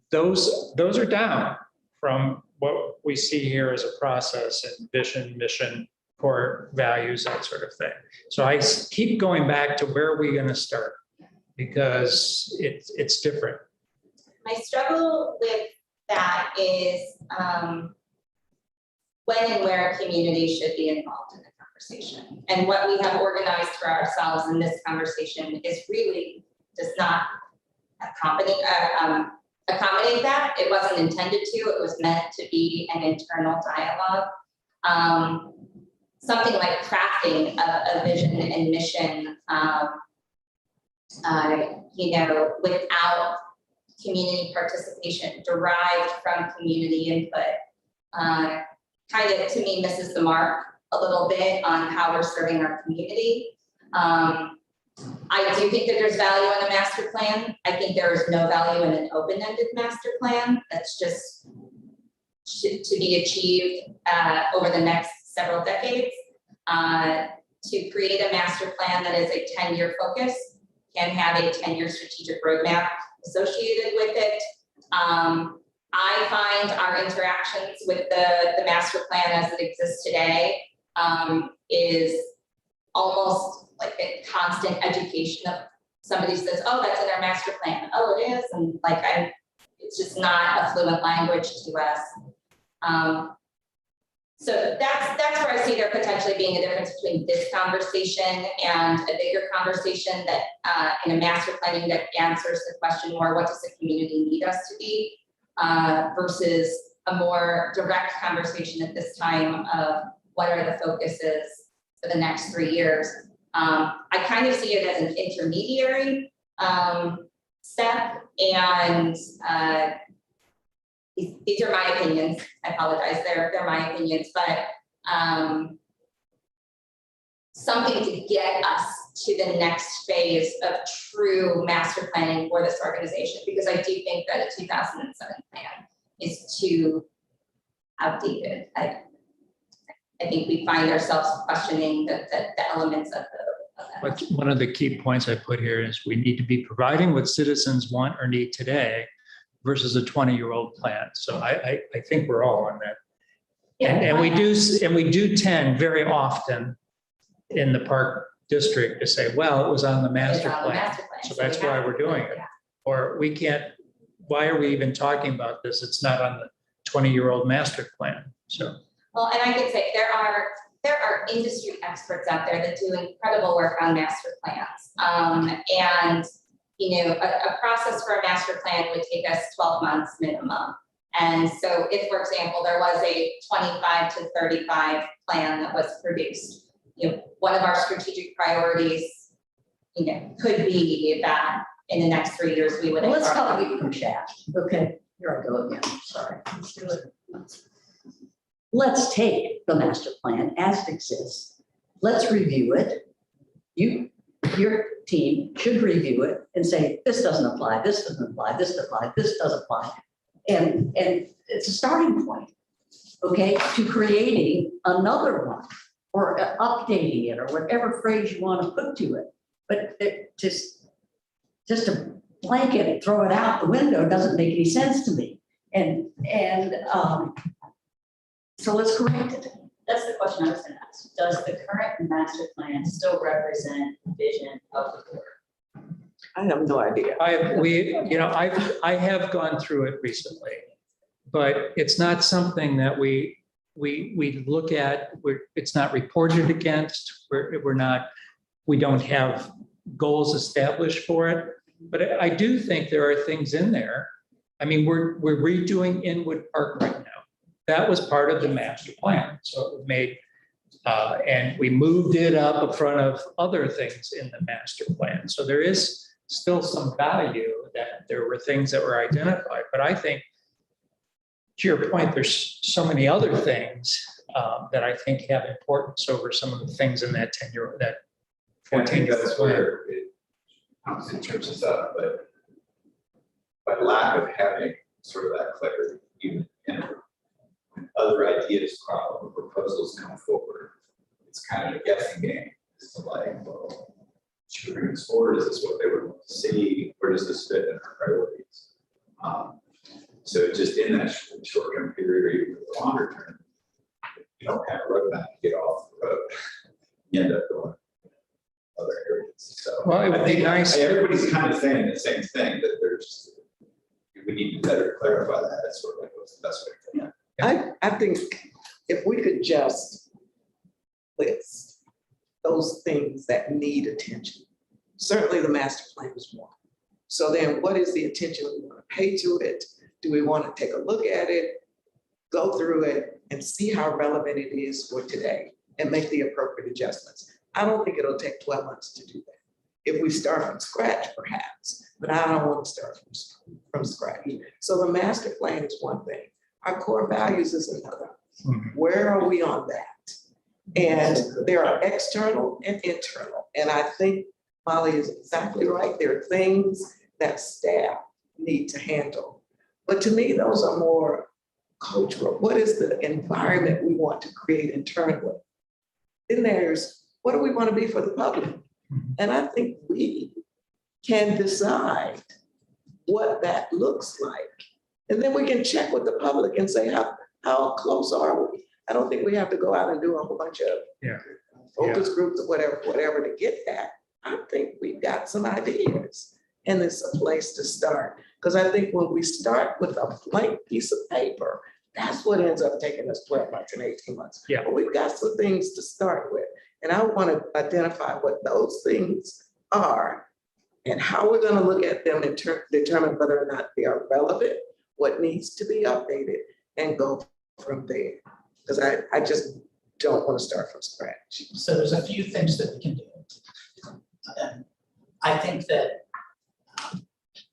Those are down from what we see here as a process and vision, mission, core values, that sort of thing. So I keep going back to where are we going to start? Because it's different. My struggle with that is when and where a community should be involved in the conversation. And what we have organized for ourselves in this conversation is really does not accommodate that. It wasn't intended to, it was meant to be an internal dialogue. Something like crafting a vision and mission, without community participation derived from community input, kind of to me misses the mark a little bit on how we're serving our community. I do think that there's value in a master plan. I think there is no value in an open-ended master plan. That's just to be achieved over the next several decades. To create a master plan that is a 10-year focus, can have a 10-year strategic roadmap associated with it. I find our interactions with the master plan as it exists today is almost like a constant education of somebody says, oh, that's in our master plan. Oh, it is. And like, it's just not a fluent language to us. So that's where I see there potentially being a difference between this conversation and a bigger conversation that in a master planning that answers the question more, what does the community need us to be, versus a more direct conversation at this time of what are the focuses for the next 3 years. I kind of see it as an intermediary step, and these are my opinions. I apologize, they're my opinions, but something to get us to the next phase of true master planning for this organization, because I do think that a 2007 plan is too outdated. I think we find ourselves questioning the elements of that. But one of the key points I put here is we need to be providing what citizens want or need today versus a 20-year-old plan. So I think we're all on that. And we do tend very often in the park district to say, well, it was on the master plan. So that's why we're doing it. Or we can't, why are we even talking about this? It's not on the 20-year-old master plan. So. Well, and I can say there are industry experts out there that do incredible work on master plans. And a process for a master plan would take us 12 months minimum. And so if, for example, there was a 25 to 35 plan that was produced, one of our strategic priorities, could be that in the next 3 years, we would. Well, let's call it from shaft. Okay, here I go again. Sorry. Let's do it. Let's take the master plan as it exists. Let's review it. Your team should review it and say, this doesn't apply, this doesn't apply, this doesn't apply, this doesn't apply. And it's a starting point, okay, to creating another one or updating it or whatever phrase you want to put to it. But just to blanket and throw it out the window doesn't make any sense to me. So let's correct it. That's the question I was going to ask. Does the current master plan still represent the vision of the board? I have no idea. I have gone through it recently, but it's not something that we look at. It's not reported against. We don't have goals established for it. But I do think there are things in there. I mean, we're redoing Inwood Park right now. That was part of the master plan. So it was made, and we moved it up in front of other things in the master plan. So there is still some value that there were things that were identified. But I think, to your point, there's so many other things that I think have importance over some of the things in that 10-year, that 14-year. That's where it comes in terms of stuff, but lack of having sort of that clarity, even in other ideas crop up, or proposals come forward, it's kind of a guessing game. It's like, well, should we bring this forward? Is this what they would want to see? Where does this fit in our priorities? So just in that short-term period, or even the longer term, you don't have a roadmap to get off the road. You end up going other areas. So Well, it would I be think nice. everybody's kind of saying the same thing, that there's, we need to better clarify that. That's sort of like what's the best way to do it. I think if we could just list those things that need attention. Certainly the master plan is one. So then what is the attention we want to pay to it? Do we want to take a look at it, go through it and see how relevant it is for today and make the appropriate adjustments? I don't think it'll take 12 months to do that. If we start from scratch, perhaps, but I don't want to start from scratch. So the master plan is one thing. Our core values is another. Where are we on that? And there are external and internal. And I think Molly is exactly right. There are things that staff need to handle. But to me, those are more cultural. What is the environment we want to create internally? Then there's, what do we want to be for the public? And I think we can decide what that looks like. And then we can check with the public and say, how close are we? I don't think we have to go out and do a whole bunch of focus groups or whatever to get that. I think we've got some ideas and it's a place to start. Because I think when we start with a blank piece of paper, that's what ends up taking us 12 months and 18 months. Yeah. But we've got some things to start with. And I want to identify what those things are and how we're going to look at them and determine whether or not they are relevant, what needs to be updated, and go from there. Because I just don't want to start from scratch. So there's a few things that we can do. And I think that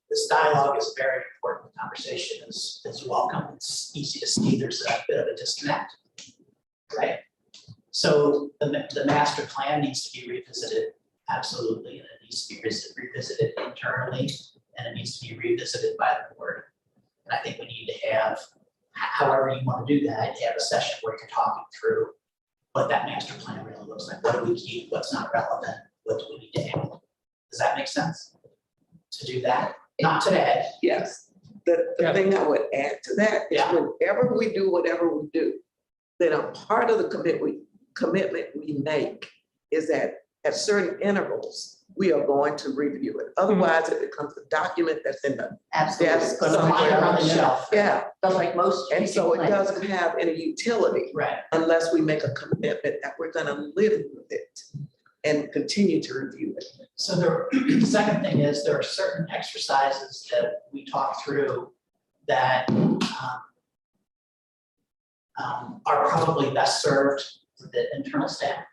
this dialogue is very important. The conversation is welcome. It's easy to see there's a bit of a disconnect, right? So the master plan needs to be revisited, absolutely, and it needs to be revisited internally, and it needs to be revisited by the board. And I think we need to have, however you want to do that, have a session where you're talking through what that master plan really looks like. What do we keep? What's not relevant? What do we need to add? Does that make sense? To do that? Not today. Yes. The thing I would add to that is whenever we do whatever we do, then a part of the commitment we make is that at certain intervals, we are going to review it. Otherwise, it becomes a document that's in the desk somewhere on the shelf. Yeah. But like most. And so it strategic plans. doesn't have any utility Right. unless we make a commitment that we're going to live with it and continue to review it. So the second thing is there are certain exercises that we talk through that are probably best served with the internal staff,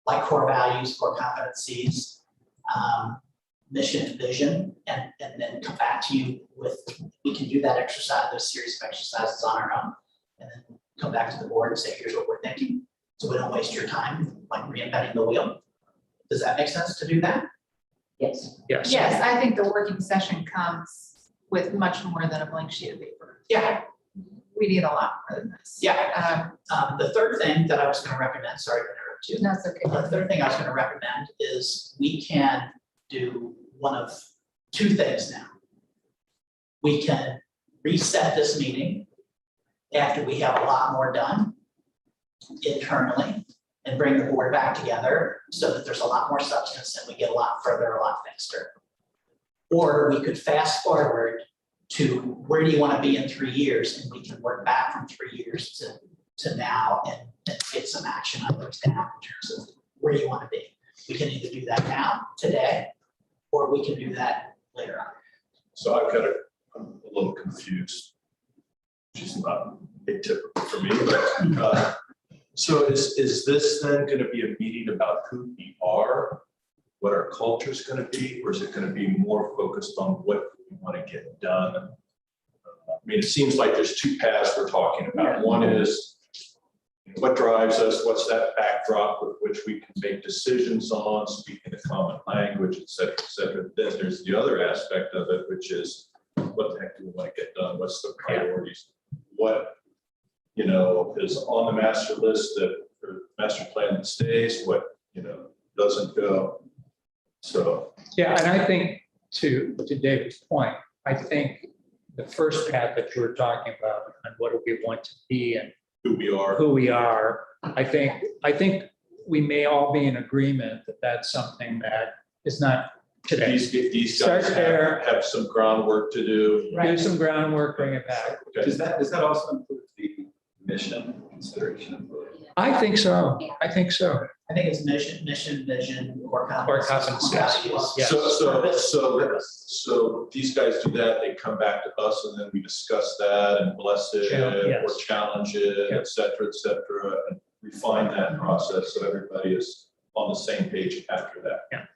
like core values, core competencies, mission and vision, and then come back to you with, we can do that exercise, those series of exercises on our own, and then come back to the board and say, here's what we're thinking. So we don't waste your time, like reinventing the wheel. Does that make sense to do that? Yes. Yes. Yes, I think the working session comes with much more than a blank sheet of paper. Yeah. We need a lot more than this. Yeah. The third thing that I was going to recommend, sorry to interrupt you. No, it's okay. The third thing I was going to recommend is we can do one of two things now. We can reset this meeting after we have a lot more done internally and bring the board back together so that there's a lot more substance and we get a lot further, a lot faster. Or we could fast forward to where do you want to be in 3 years, and we can work back from 3 years to now and get some action items down in terms of where you want to be. We can either do that now, today, or we can do that later on. So I'm a little confused. Just not atypical for me, but so is this then going to be a meeting about who we are, what our culture is going to be, or is it going to be more focused on what we want to get done? I mean, it seems like there's two paths we're talking about. One is what drives us, what's that backdrop with which we can make decisions on, speaking a common language, et cetera, et cetera. Then there's the other aspect of it, which is what the heck do we want to get done? What's the priorities? What is on the master list that, or master plan that stays, what, doesn't go. So, Yeah, and I think to David's point, I think the first path that you were talking about and what do we want to be and who we are, I think we may all be in agreement that that's something that is not today. these Start guys there. have some groundwork to do. Do some groundwork, bring it back. Okay. Does that also include the mission consideration of the? I think so. I think so. I think it's mission, vision, core Core competencies. competencies, values. yeah. So these guys do that, they come back to us and then we discuss that and bless it or Yes. challenge it, Yeah. et cetera, and refine that process so everybody is on the same page after that.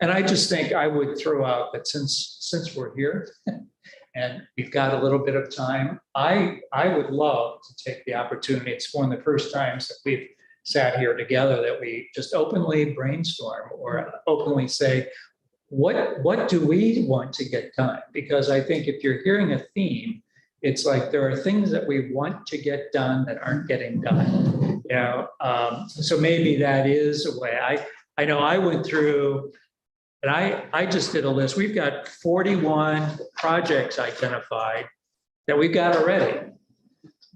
And I just think I would throw out that since we're here and we've got a little bit of time, I would love to take the opportunity. It's one of the first times that we've sat here together that we just openly brainstorm or openly say, what do we want to get done? Because I think if you're hearing a theme, it's like there are things that we want to get done that aren't getting done. So maybe that is a way. I know I went through, and I just did a list. We've got 41 projects identified that we've got already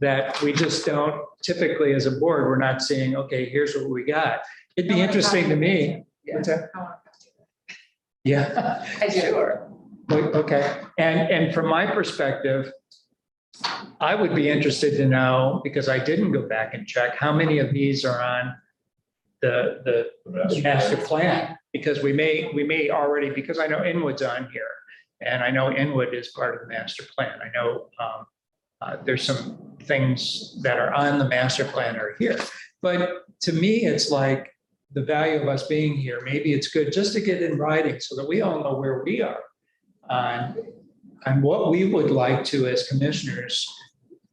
that we just don't typically as a board, we're not seeing, okay, here's what we got. It'd be interesting to me. What's that? Yeah. Sure. Okay. And from my perspective, I would be interested to know, because I didn't go back and check, how many of these are on the master plan? Because we may already, because I know Inwood's on here, and I know Inwood is part of the master plan. I know there's some things that are on the master plan are here. But to me, it's like the value of us being here, maybe it's good just to get in writing so that we all know where we are on what we would like to, as commissioners,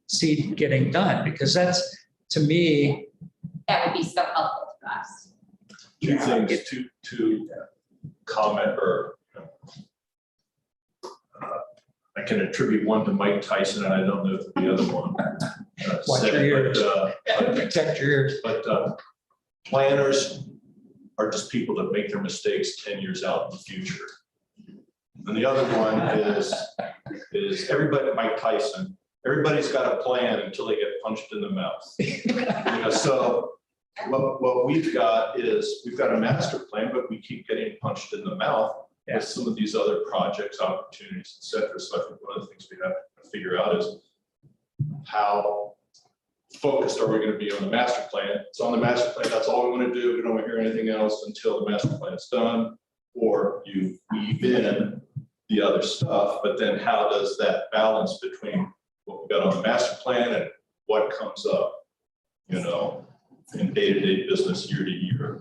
see getting done, because that's, to me, That would be so helpful to us. Two things to comment or I can attribute one to Mike Tyson and I don't know the other one. Watch said, your ears. but, protect your ears. But planners are just people that make their mistakes 10 years out in the future. And the other one is everybody, Mike Tyson, everybody's got a plan until they get punched in the mouth. So what we've got is, we've got a master plan, but we keep getting punched in the mouth with some of these other projects, opportunities, et cetera. So I think one of the things we have to figure out is how focused are we going to be on the master plan? It's on the master plan, that's all we want to do. We don't want to hear anything else until the master plan is done, or you weave in the other stuff, but then how does that balance between what we've got on the master plan and what comes up, in day-to-day business, year to year?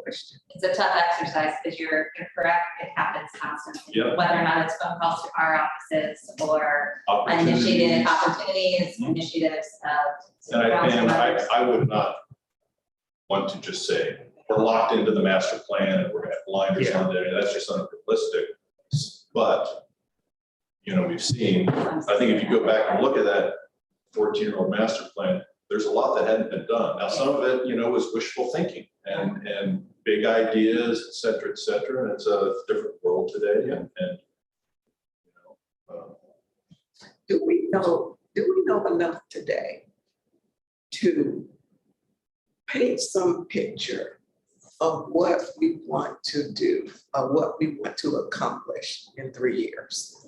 It's a tough exercise because you're correct, it happens constantly. Yeah. Whether or not it's phone calls to our offices or initiated opportunities, initiatives of. And I would not want to just say, we're locked into the master plan and we're gonna have blinders on there. That's just unrealistic. But, we've seen, I think if you go back and look at that 14-year-old master plan, there's a lot that hadn't been done. Now, some of it, was wishful thinking and big ideas, et cetera, and it's a different world today. Do we know enough today to paint some picture of what we want to do, or what we want to accomplish in 3 years?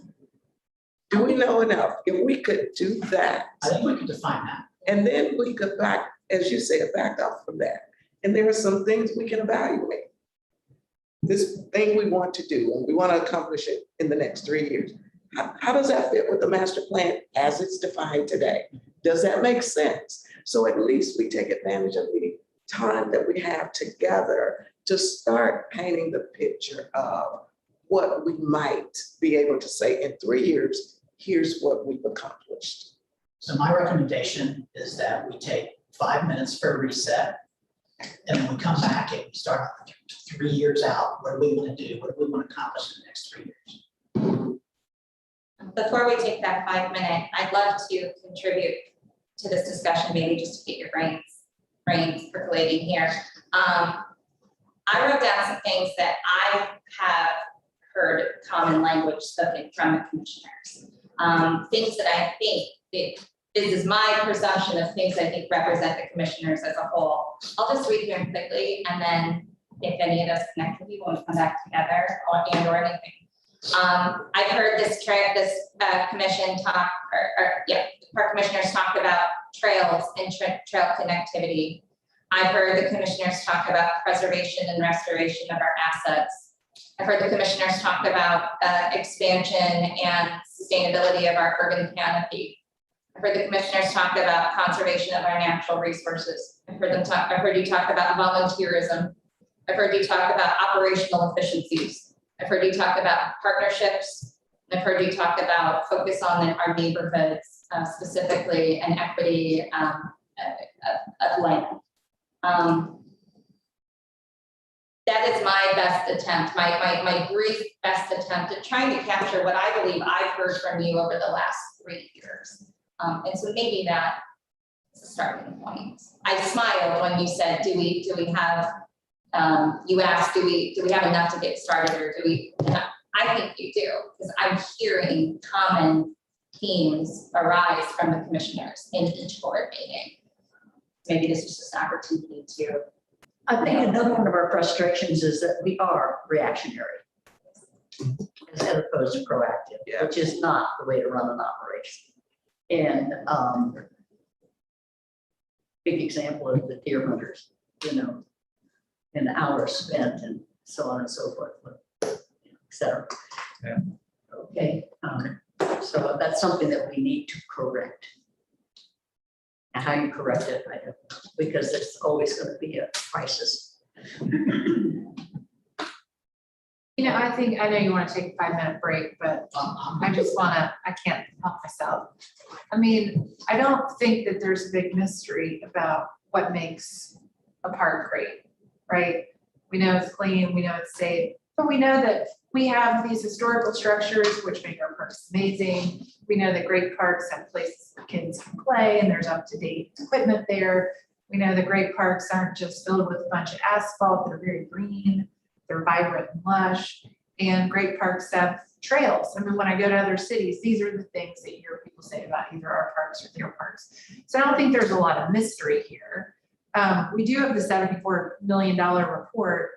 Do we know enough? If we could do that, I think we can define that. and then we could back, as you said, back up from that. And there are some things we can evaluate. This thing we want to do, and we want to accomplish it in the next 3 years. How does that fit with the master plan as it's defined today? Does that make sense? So at least we take advantage of the time that we have together to start painting the picture of what we might be able to say in 3 years, here's what we've accomplished. So my recommendation is that we take 5 minutes for a reset. And then we come back and we start 3 years out. What do we want to do? What do we want to accomplish in the next 3 years? Before we take that 5 minute, I'd love to contribute to this discussion, maybe just to get your brains percolating here. I wrote down some things that I have heard common language spoken from the commissioners. Things that I think this is my presumption of things I think represent the commissioners as a whole. I'll just read them quickly, and then if any of us connect with you when we come back together or anything. I've heard this commission talk, the park commissioners talk about trails and trail connectivity. I've heard the commissioners talk about preservation and restoration of our assets. I've heard the commissioners talk about expansion and sustainability of our urban canopy. I've heard the commissioners talk about conservation of our natural resources. I've heard you talk about volunteerism. I've heard you talk about operational efficiencies. I've heard you talk about partnerships. I've heard you talk about focus on our neighborhoods specifically and equity of land. That is my best attempt, my brief best attempt at trying to capture what I believe I've heard from you over the last 3 years. And so maybe that is a starting point. I smiled when you said, do we have, you asked, do we have enough to get started, or do we? I think you do, because I'm hearing common themes arise from the commissioners in each board meeting. Maybe this is just an opportunity to. I think another one of our frustrations is that we are reactionary as opposed to proactive, which is not the way to run an operation. And big example of the deer hunters, and hours spent and so on and so forth, et cetera. Yeah. Okay, so that's something that we need to correct. And how you correct it, I don't know, because it's always going to be a crisis. I know you want to take a 5-minute break, but I can't help myself. I mean, I don't think that there's a big mystery about what makes a park great, right? We know it's clean, we know it's safe, but we know that we have these historical structures which make our parks amazing. We know that great parks have places where kids can play and there's up-to-date equipment there. We know that great parks aren't just filled with a bunch of asphalt, they're very green, they're vibrant and lush, and great parks have trails. I mean, when I go to other cities, these are the things that you hear people say about either our parks or their parks. So I don't think there's a lot of mystery here. We do have the $74 million report.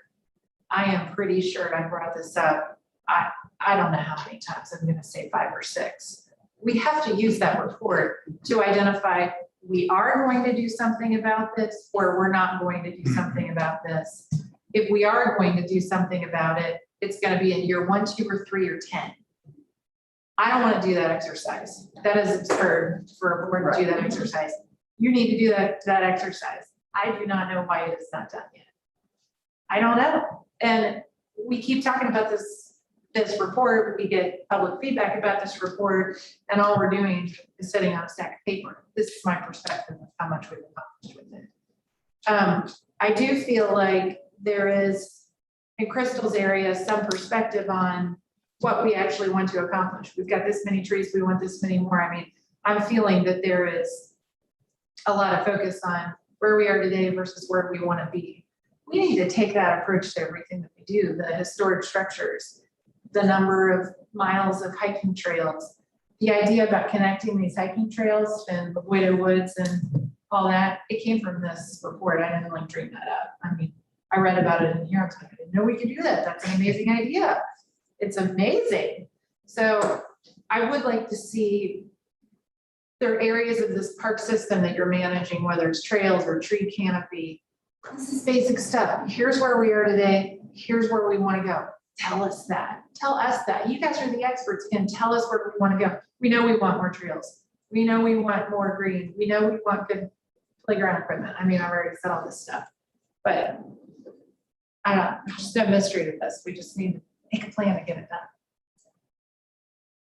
I am pretty sure I brought this up. I don't know how many times, I'm gonna say 5 or 6. We have to use that report to identify we are going to do something about this, or we're not going to do something about this. If we are going to do something about it, it's gonna be in year 1, 2, or 3, or 10. I don't wanna do that exercise. That is absurd for a board to do that exercise. You need to do that exercise. I do not know why it is not done yet. I don't know. And we keep talking about this report, we get public feedback about this report, and all we're doing is sitting on a stack of paper. This is my perspective of how much we've accomplished with it. I do feel like there is, in Crystal's area, some perspective on what we actually want to accomplish. We've got this many trees, we want this many more. I mean, I'm feeling that there is a lot of focus on where we are today versus where we want to be. We need to take that approach to everything that we do, the historic structures, the number of miles of hiking trails, the idea about connecting these hiking trails and the Widow Woods and all that. It came from this report. I didn't like dream that up. I mean, I read about it in here. I was like, I didn't know we could do that. That's an amazing idea. It's amazing. So I would like to see there are areas of this park system that you're managing, whether it's trails or tree canopy. This is basic stuff. Here's where we are today. Here's where we want to go. Tell us that. Tell us that. You guys are the experts and tell us where we want to go. We know we want more trails. We know we want more green. We know we want good playground equipment. I mean, I've already said all this stuff, but I don't know, there's no mystery to this. We just need to make a plan to get it done.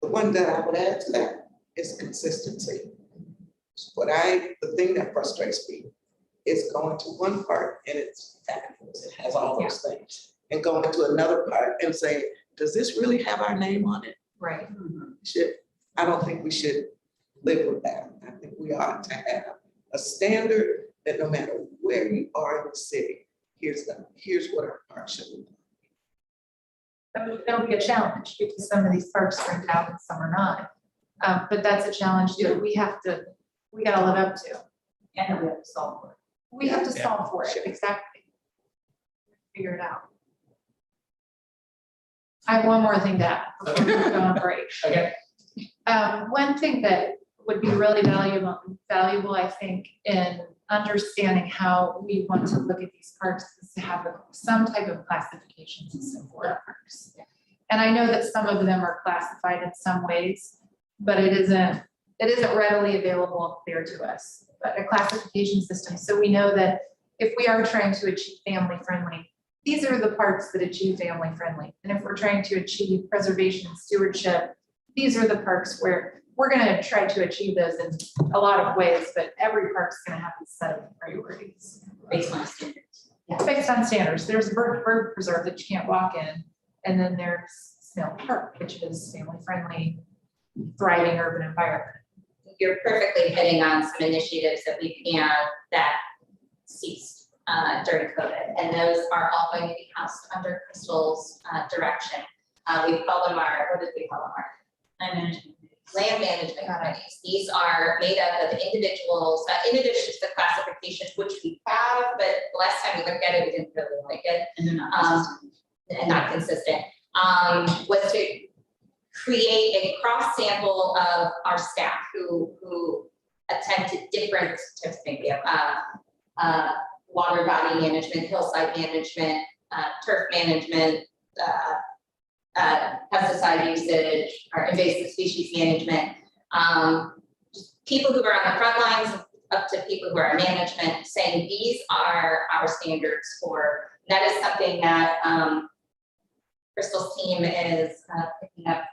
The one that I would add to that is consistency. The thing that frustrates me is going to one part and it's fabulous, it has all those things. And going to another part and say, does this really have our name on it? Right. I don't think we should live with that. I think we ought to have a standard that no matter where you are in the city, here's what our park should look like. That'll be a challenge because some of these parks are endowed and some are not. But that's a challenge that we gotta live up to. And we have to solve for it. We have to Yeah. solve for it, exactly. Figure it out. I have one more thing to add before we go on break. Okay. One thing that would be really valuable, I think, in understanding how we want to look at these parks is to have some type of classification system for our parks. And I know that some of them are classified in some ways, but it isn't readily available and clear to us. But a classification system, so we know that if we are trying to achieve family friendly, these are the parks that achieve family friendly. And if we're trying to achieve preservation and stewardship, these are the parks where we're gonna try to achieve those in a lot of ways, but every park's gonna have a set of priorities. Based on standards. Based on standards, there's a bird preserve that you can't walk in, and then there's Snail Park, which is family friendly, thriving urban environment. You're perfectly hitting on some initiatives that we began that ceased during COVID. And those are all going to be housed under Crystal's direction. We call them what did we call them? Land management. Land management committees. These are made up of individuals, in addition to the classifications, which we have, but the last time we looked at it, we didn't really like it. And they're not consistent. And not consistent, was to create a cross sample of our staff who attend to different types of things. We have water body management, hillside management, turf management, pesticide usage, or invasive species management. Just people who are on the front lines up to people who are in management, saying these are our standards for. That is something that Crystal's team is picking up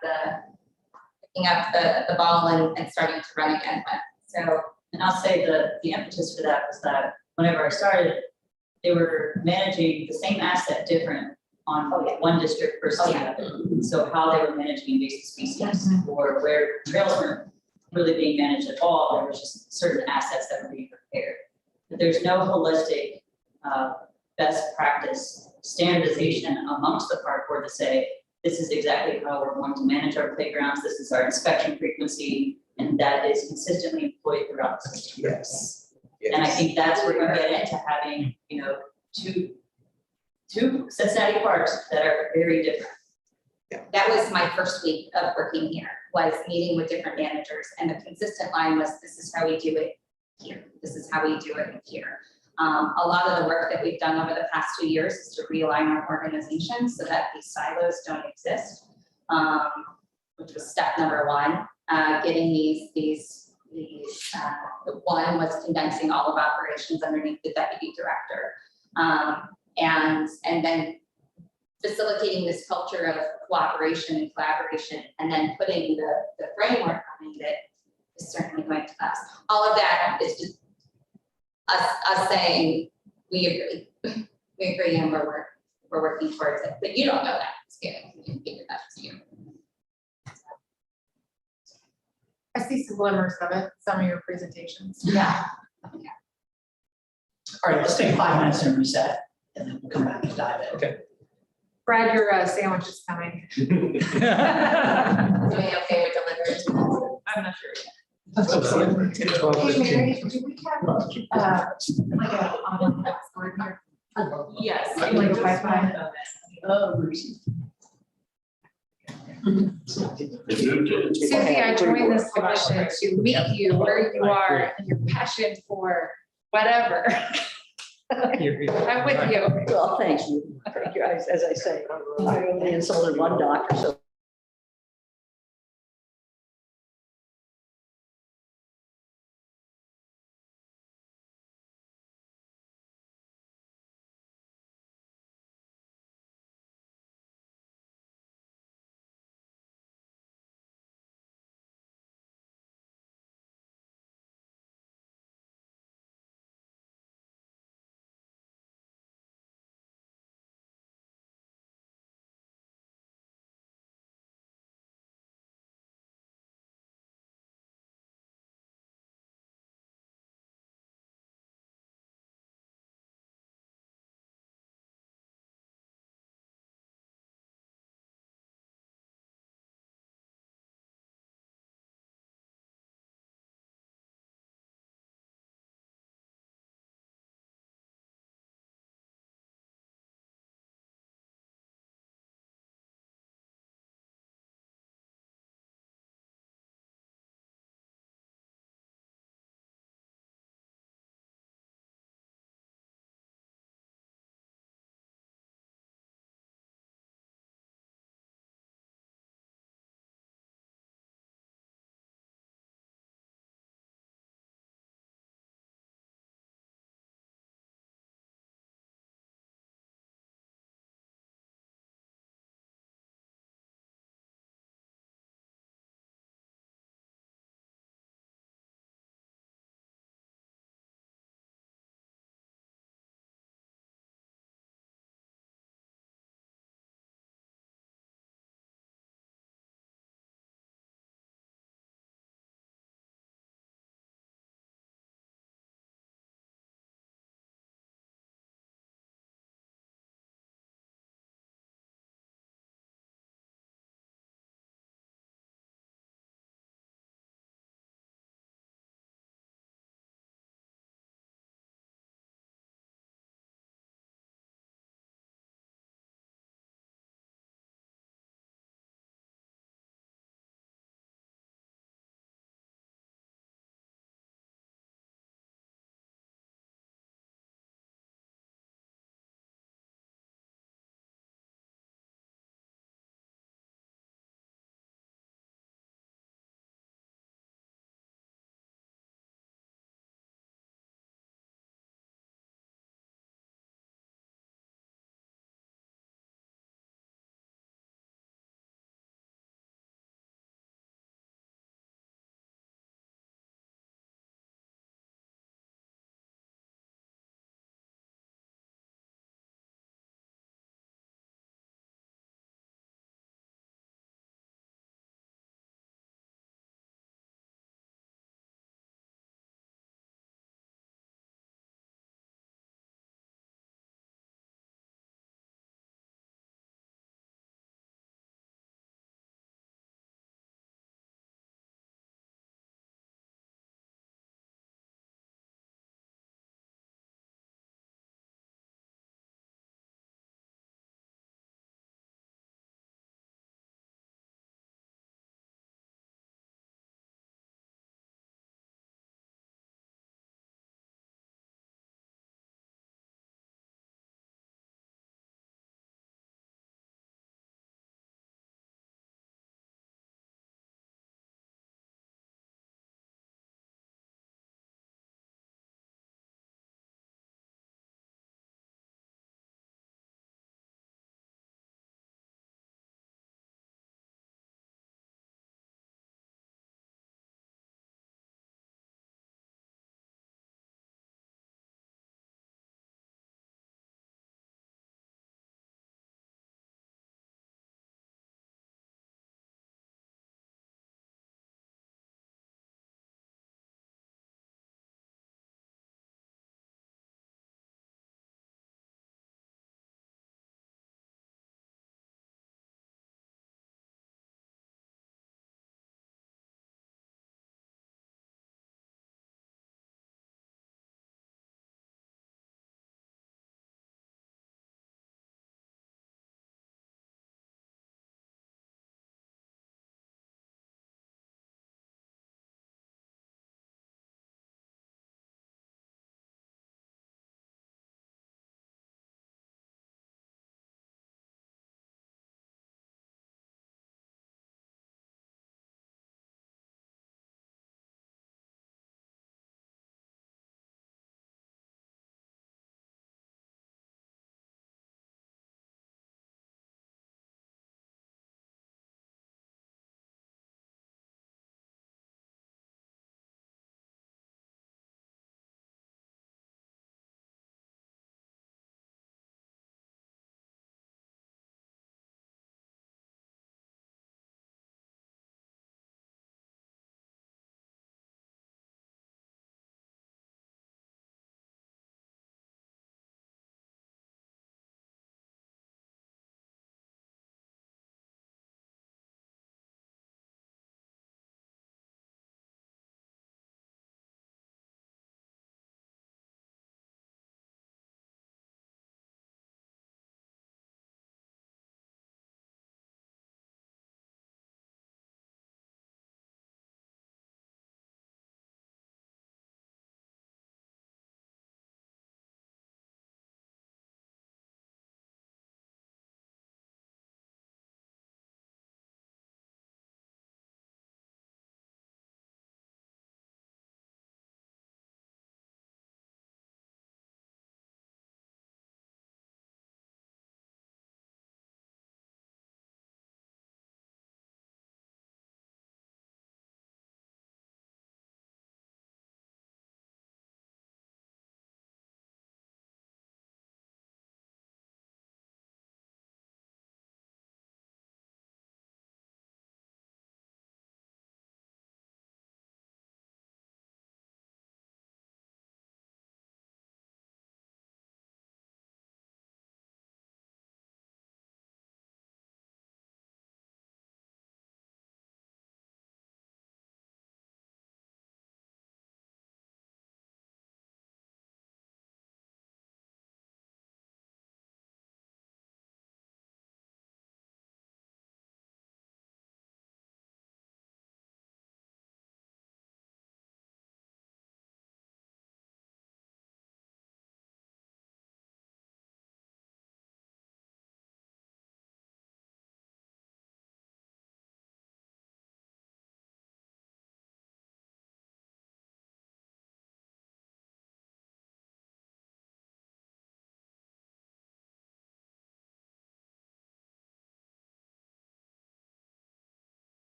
the ball and starting to run again with. So, And I'll say the impetus for that was that whenever I started, they were managing the same asset different on one district versus the other. So how they were managing invasive species or where trails weren't really being managed at all, there was just certain assets that were being prepared. But there's no holistic best practice standardization amongst the park board to say, this is exactly how we're going to manage our playgrounds, this is our inspection frequency, and that is consistently employed throughout the system. Yes. And I think that's where we get into having, two Cincinnati parks that are very different. that was my first week of working here, was meeting with different managers, and the consistent line was, this is how we do it here. This is how we do it here. A lot of the work that we've done over the past 2 years is to realign our organization so that these silos don't exist, which was step number one. Getting these one was condensing all of operations underneath the deputy director, and then facilitating this culture of cooperation and collaboration, and then putting the framework behind it is certainly going to last. All of that is just us saying, we agree and we're working towards it, but you don't know that, it's good, we can figure that to you. I see some glimmers of it, some of your presentations. Yeah. All right, let's take 5 minutes and reset, and then we'll come back and dive in. Okay. Brad, your sandwich is coming. Doing okay with delivery? I'm not sure yet. 12, Hey, 15. Mary, do we have, like a online password here? Yes. Like a Wi-Fi? Susie, I joined this commission to meet you where you are and your passion for whatever. I'm with you. Well, thank you. Thank you. As I say, I only insulted one doctor, so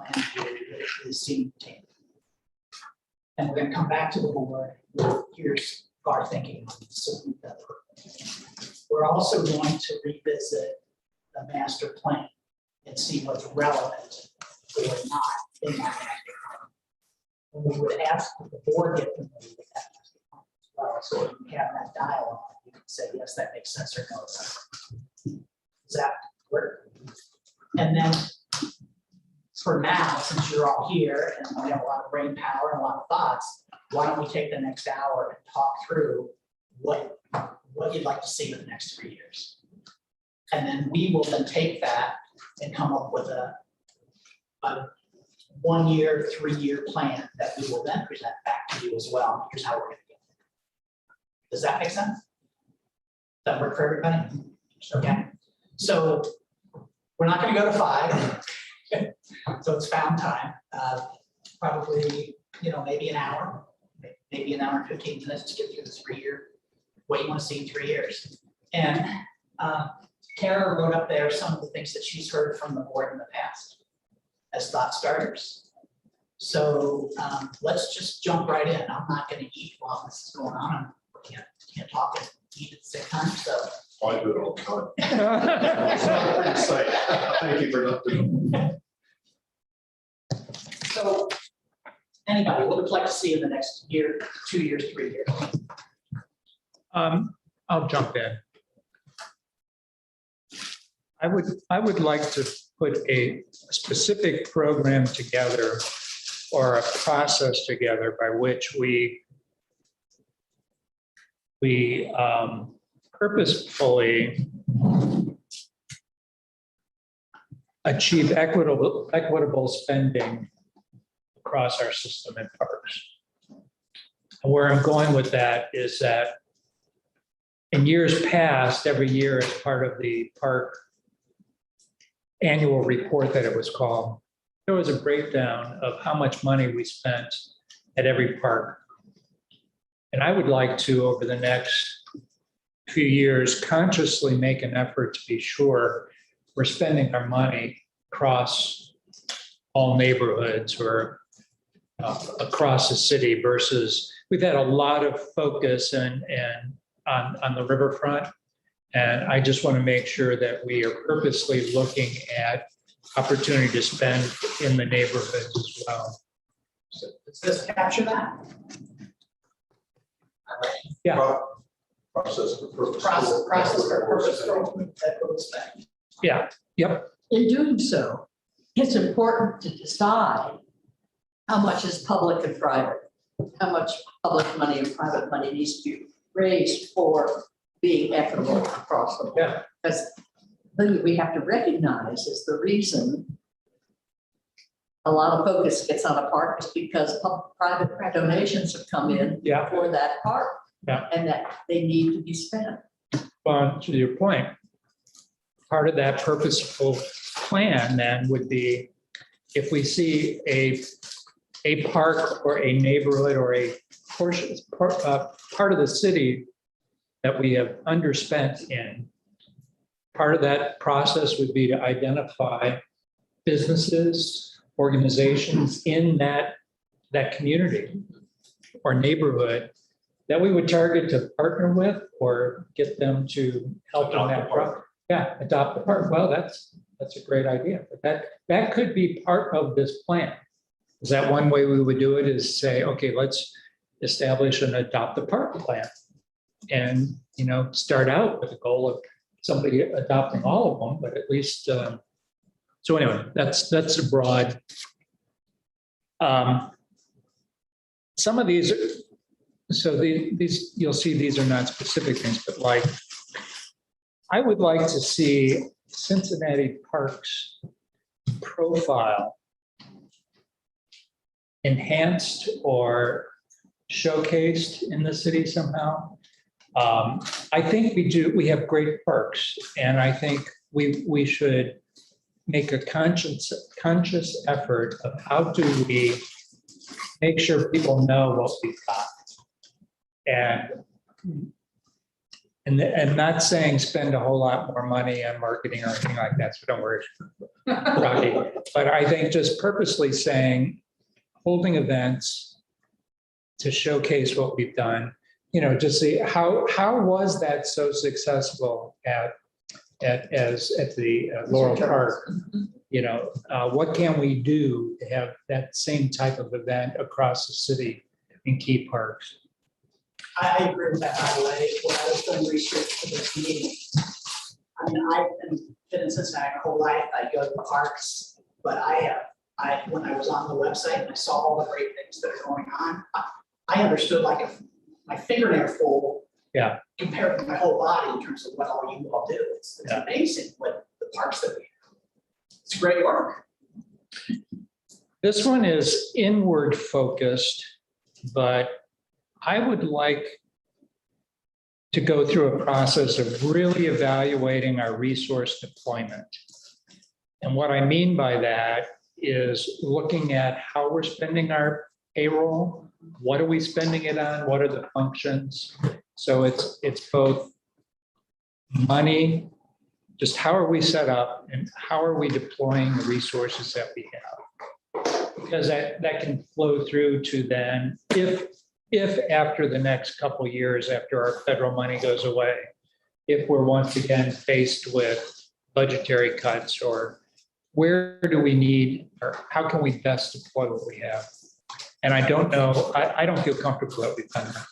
plan is seen tape. And we're gonna come back to the board with, here's our thinking on this. We're also going to revisit the master plan and see what's relevant or not in that master plan. And we would ask the board get familiar with that master plan as well, so we can have that dialogue. You can say, yes, that makes sense, or no, it doesn't. Does that work? And then for now, since you're all here and we have a lot of brain power and a lot of thoughts, why don't we take the next hour and talk through what you'd like to see in the next 3 years? And then we will then take that and come up with a 1 year, 3 year plan that we will then present back to you as well. Here's how we're gonna get there. Does that make sense? Does that work for everybody? Okay, so we're not gonna go to 5. So it's found time, probably, maybe an hour, maybe an hour and 15 minutes to get through the 3 year, what you want to see in 3 years. And Kara wrote up there some of the things that she's heard from the board in the past as thought starters. So let's just jump right in. I'm not going to eat while this is going on. I can't talk and eat at the same time, so. I do it all the time. It's not a pretty sight. Thank you for not doing it. So anybody, what would you like to see in the next year, 2 years, 3 years? I'll jump in. I would like to put a specific program together or a process together by which we purposefully achieve equitable spending across our system in parks. And where I'm going with that is that in years past, every year as part of the park annual report that it was called, there was a breakdown of how much money we spent at every park. And I would like to, over the next few years, consciously make an effort to be sure we're spending our money across all neighborhoods or across the city versus we've had a lot of focus and on the riverfront. And I just want to make sure that we are purposely looking at opportunity to spend in the neighborhoods as well. So does this capture that? Yeah. Process for purpose. Process for purpose, equitable spending. Yeah, yep. In doing so, it's important to decide how much is public and private, how much public money and private money needs to be raised for being equitable across the board. Yeah. Because the thing that we have to recognize is the reason a lot of focus gets on a park is because private donations have come in Yeah. for that park. Yeah. And that they need to be spent. Well, to your point, part of that purposeful plan then would be if we see a park or a neighborhood or a portion, part of the city that we have underspent in, part of that process would be to identify businesses, organizations in that community or neighborhood that we would target to partner with or get them to help in that park. Yeah, adopt the park. Well, that's a great idea. But that could be part of this plan. Is that one way we would do it is say, okay, let's establish an adopt the park plan. And, start out with the goal of somebody adopting all of them, but at least, so anyway, that's a broad. Some of these, so these, you'll see these are not specific things, but like, I would like to see Cincinnati Parks profile enhanced or showcased in the city somehow. I think we have great parks, and I think we should make a conscious effort of how do we make sure people know what we've got. And not saying spend a whole lot more money on marketing or anything like that, so don't worry. Rocky. But I think just purposely saying, holding events to showcase what we've done, just see how was that so successful at the Laurel Park? What can we do to have that same type of event across the city in key parks? I agree with that, by the way, when I was doing research for this meeting. I mean, I've been in Cincinnati my whole life, I go to the parks, but when I was on the website and I saw all the great things that are going on, I understood like if my fingernail full. Yeah. Compared to my whole body in terms of what all you all do, it's Yeah. amazing what the parks that we have. It's great work. This one is inward focused, but I would like to go through a process of really evaluating our resource deployment. And what I mean by that is looking at how we're spending our payroll, what are we spending it on, what are the functions? So it's both money, just how are we set up and how are we deploying the resources that we have? Because that can flow through to then, if after the next couple of years, after our federal money goes away, if we're once again faced with budgetary cuts, or where do we need, or how can we best deploy what we have? And I don't know, I don't feel comfortable that we've done that.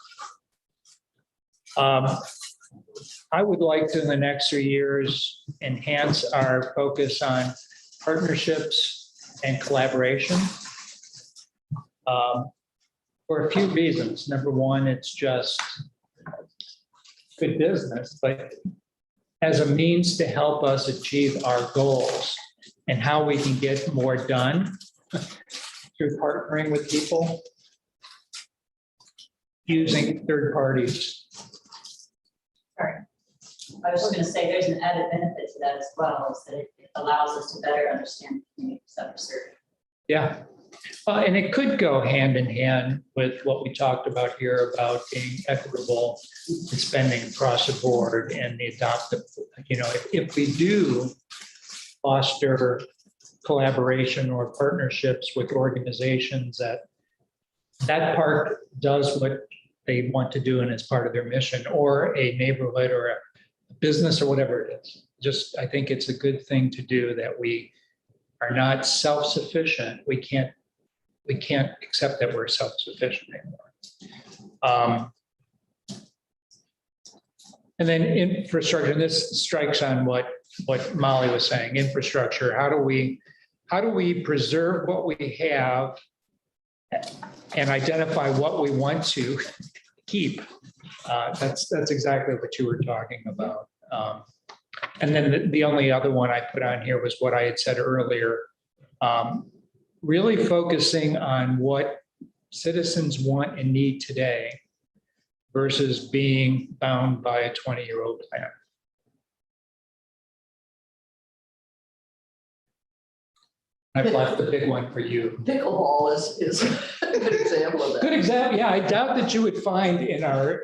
I would like to, in the next 3 years, enhance our focus on partnerships and collaboration. For a few reasons. Number one, it's just good business, but as a means to help us achieve our goals and how we can get more done through partnering with people, using third parties. I was just gonna say, there's an added benefit to that as well, is that it allows us to better understand the communities that we're serving. Yeah. And it could go hand in hand with what we talked about here about being equitable and spending across the board and the adoptive, if we do foster collaboration or partnerships with organizations that park does what they want to do and as part of their mission, or a neighborhood or a business or whatever it is. Just, I think it's a good thing to do, that we are not self-sufficient. We can't accept that we're self-sufficient anymore. And then infrastructure, and this strikes on what Molly was saying, infrastructure. How do we preserve what we have and identify what we want to keep? That's exactly what you were talking about. And then the only other one I put on here was what I had said earlier. Really focusing on what citizens want and need today versus being bound by a 20-year-old plan. I've left the big one for you. Pickleball is a good example of that. Good example. Yeah, I doubt that you would find in our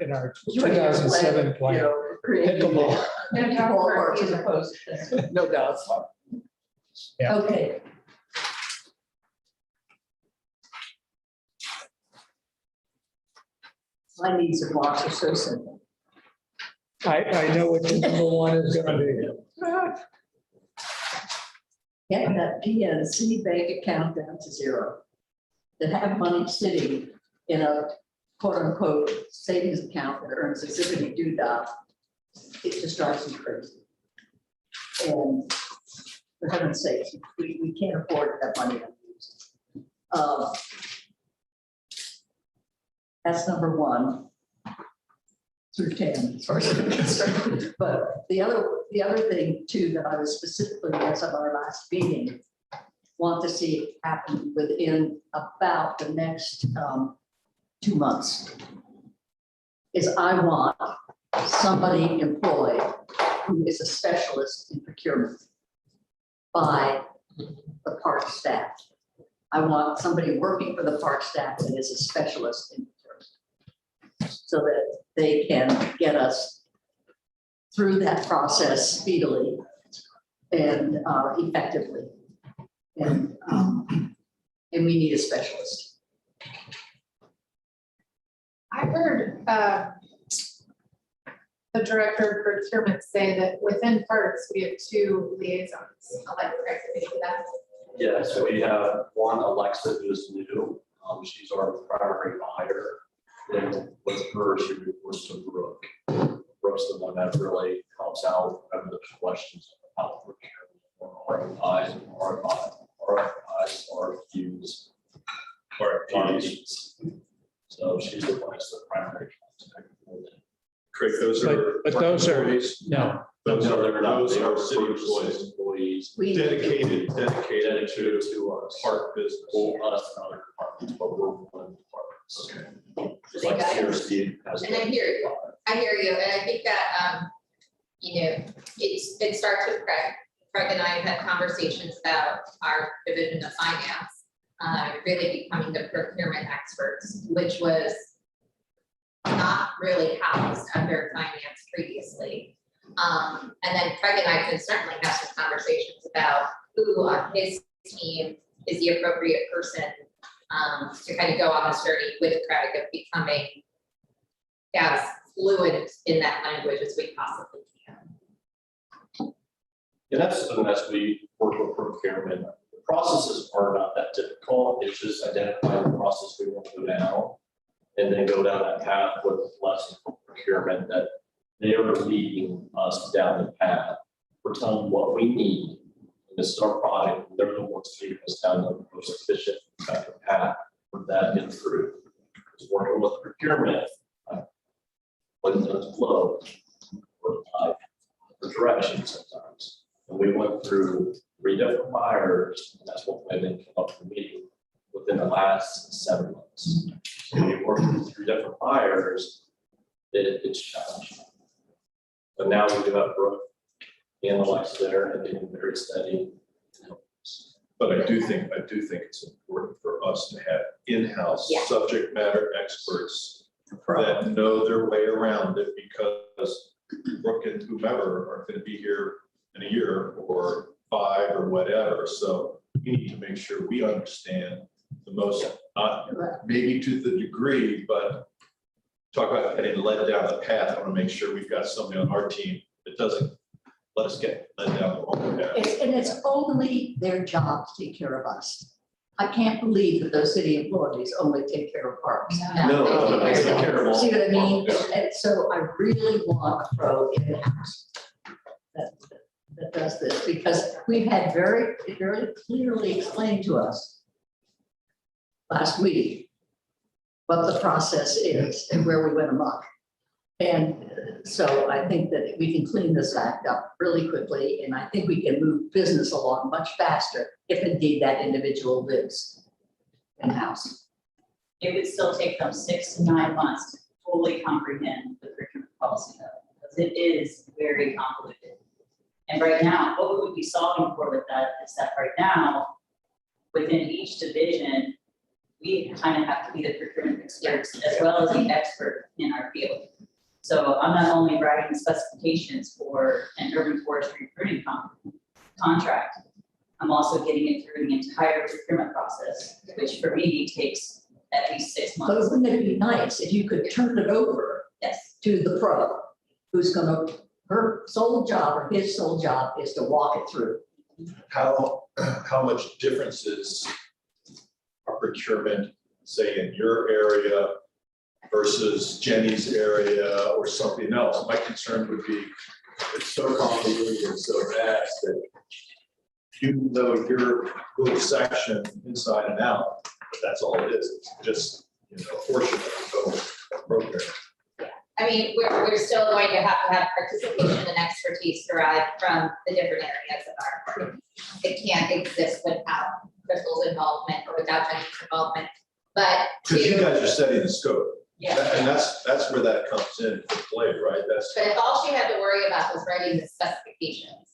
2007 plan pickleball. Pickleball courts as opposed to. No doubt. Yeah. Okay. My needs and wants are so simple. I know what your number one is going to be. Get that PNC bank account down to zero. That have money sitting in a quote unquote savings account that earns a zippity doo dah. It just drives me crazy. And for heaven's sake, we can't afford to have money unused. That's number one. Through 10, as far as I'm concerned. But the other thing too that I was specifically, as of our last meeting, want to see happen within about the next 2 months is I want somebody employed who is a specialist in procurement by the park staff. I want somebody working for the park staff that is a specialist in procurement, so that they can get us through that process speedily and effectively. and we need a specialist. I heard the director of procurement say that within parks, we have 2 liaisons. I'll let Craig speak to that. Yeah, so we have one, Alexa, who's new. She's our primary buyer. Then with her, she reports to Brooke. Brooke's the one that really helps out with the questions about procurement, RFIs, RFQs, RFPs. So she's the one that's the primary contact for them. Craig, those are. But those are, employees. no, Those are city employees. employees, We, dedicated to To us. park business. For us and other departments, but we're one department. Okay. Just like here, Steve has. And I hear you, and I think that, it starts with Craig. Craig and I have had conversations about our division of finance, really becoming the procurement experts, which was not really housed under finance previously. And then Craig and I can certainly have some conversations about who on his team is the appropriate person to kind of go on this journey with Craig of becoming as fluent in that language as we possibly can. And that's something as we work with procurement, the processes are not that difficult. It's just identifying the process we want to go down. And then go down that path with less procurement that they are leading us down the path. We're telling them what we need. And this is our product. They're the ones leading us down the most efficient, effective path for that get through. Because working with procurement, when those flow, or the direction sometimes. And we went through 3 different buyers, and that's what I then came up with the meeting within the last 7 months. So when you work with 3 different buyers, it's challenging. But now we do have Brooke and Alexa there and being very steady. But I do think it's important for us to have in-house Yeah. subject matter experts that know their way around it, because Brooke and whomever are going to be here in a year or 5 or whatever. So we need to make sure we understand the most, not maybe to the degree, but talk about getting led down the path. I want to make sure we've got somebody on our team that doesn't let us get led down the wrong path. it's only their job to take care of us. I can't believe that those city employees only take care of parks. No, they take care of all. See what I mean? Yeah. And so I really want a pro in the house that does this, because we've had very clearly explained to us last week what the process is and where we went amok. And so I think that we can clean this act up really quickly, and I think we can move business along much faster if indeed that individual lives in-house. It would still take them 6 to 9 months to fully comprehend the procurement policy though, because it is very convoluted. And right now, what we would be solving for with that is that right now, within each division, we kind of have to be the procurement experts as well as the expert in our field. So I'm not only writing the specifications for an urban forestry recruiting contract, I'm also getting it through the entire procurement process, which for me takes at least 6 But months. wouldn't it be nice if you could turn it over Yes, to the pro, who's gonna, her sole job or his sole job is to walk it through? How much differences are procurement, say in your area versus Jenny's area or something else? My concern would be, it's so complicated and so vast that you know your little section inside and out, but that's all it is. It's just, a portion of the total program. I mean, we're still going to have participation and expertise derived from the different areas of our, it can't exist without Crystal's involvement or without Jenny's involvement. But Because you guys are setting the scope. yeah. And that's where that comes into play, right? That's, But if all she had to worry about was writing the specifications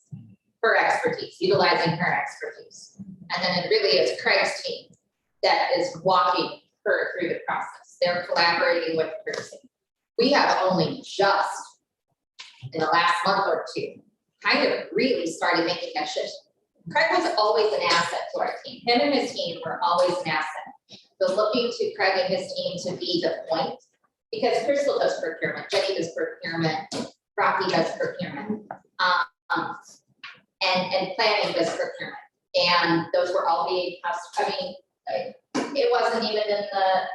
for expertise, utilizing her expertise. And then it really is Craig's team that is walking her through the process. They're collaborating with her team. We have only just, in the last month or 2, kind of really started making that shift Craig was always an asset to our team. Him and his team were always an asset. So looking to Craig and his team to be the point, because Crystal does procurement, Jenny does procurement, Rocky does procurement, and planning does procurement. And those were all being, it wasn't even in the,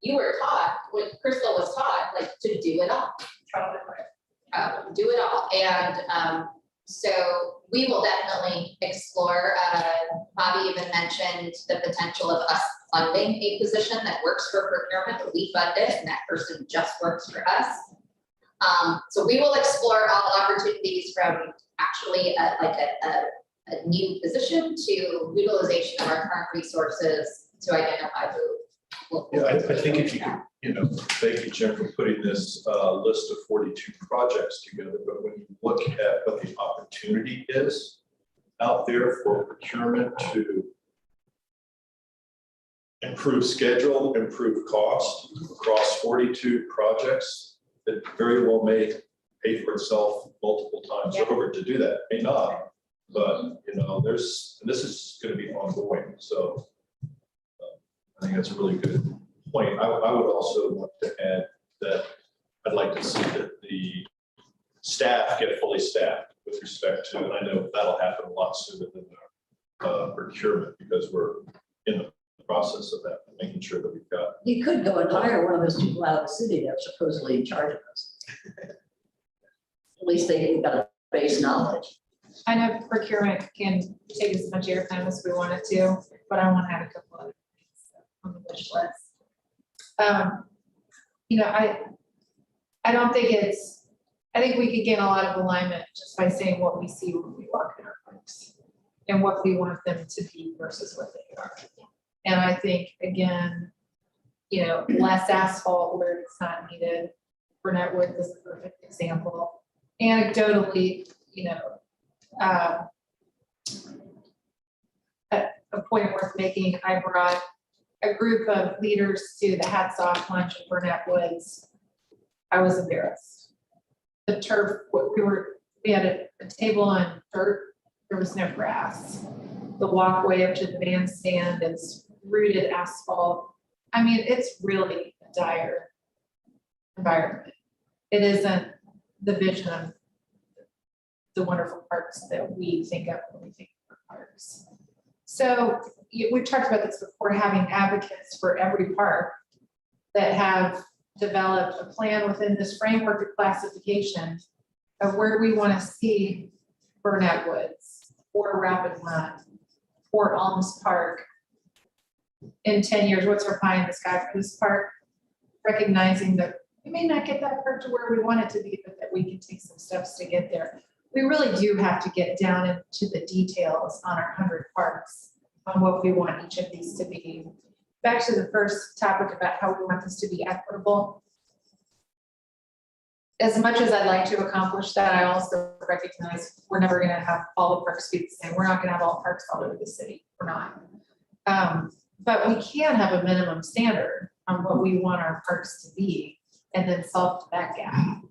you were taught, what Crystal was taught, like, to do it all. Do it all. And so we will definitely explore, Bobby even mentioned the potential of us funding a position that works for procurement. We fund it and that person just works for us. So we will explore all opportunities from actually a new position to utilization of our current resources to identify who. Yeah, I think if you could, thank you, Jim, for putting this list of 42 projects together, but when you look at what the opportunity is out there for procurement to improve schedule, improve cost across 42 projects, it very well may pay for itself multiple times over. To do that, may not, but this is going to be ongoing. So I think that's a really good point. I would also want to add that I'd like to see that the staff get fully staffed with respect to, and I know that'll happen a lot sooner than procurement, because we're in the process of that, making sure that we've got. You could go and hire one of those people out of the city that's supposedly in charge of us. At least they've got a base knowledge. I know procurement can take as much airtime as we want it to, but I want to have a couple other things on the wish list. I don't think I think we could gain a lot of alignment just by saying what we see when we walk in our parks and what we want them to be versus what they are. And I think, again, less asphalt where it's not needed. Burnett Woods is a perfect example. Anecdotally, a point worth making, I brought a group of leaders to the Hats Off lunch at Burnett Woods. I was embarrassed. The turf, we had a table on dirt, there was no grass. The walkway up to the bandstand is rooted asphalt. It's really a dire environment. It isn't the vision of the wonderful parks that we think of when we think of parks. So we've talked about this before, having advocates for every park that have developed a plan within this framework of classification of where we want to see Burnett Woods or Rapid Run or Alms Park in 10 years. What's our pie in the sky for this park? Recognizing that we may not get that park to where we want it to be, but that we can take some steps to get there. We really do have to get down into the details on our 100 parks on what we want each of these to be. Back to the first topic about how we want this to be equitable. As much as I'd like to accomplish that, I also recognize we're never going to have all the parks be the same. We're not going to have all parks all over the city. We're not. But we can have a minimum standard on what we want our parks to be and then solve that gap.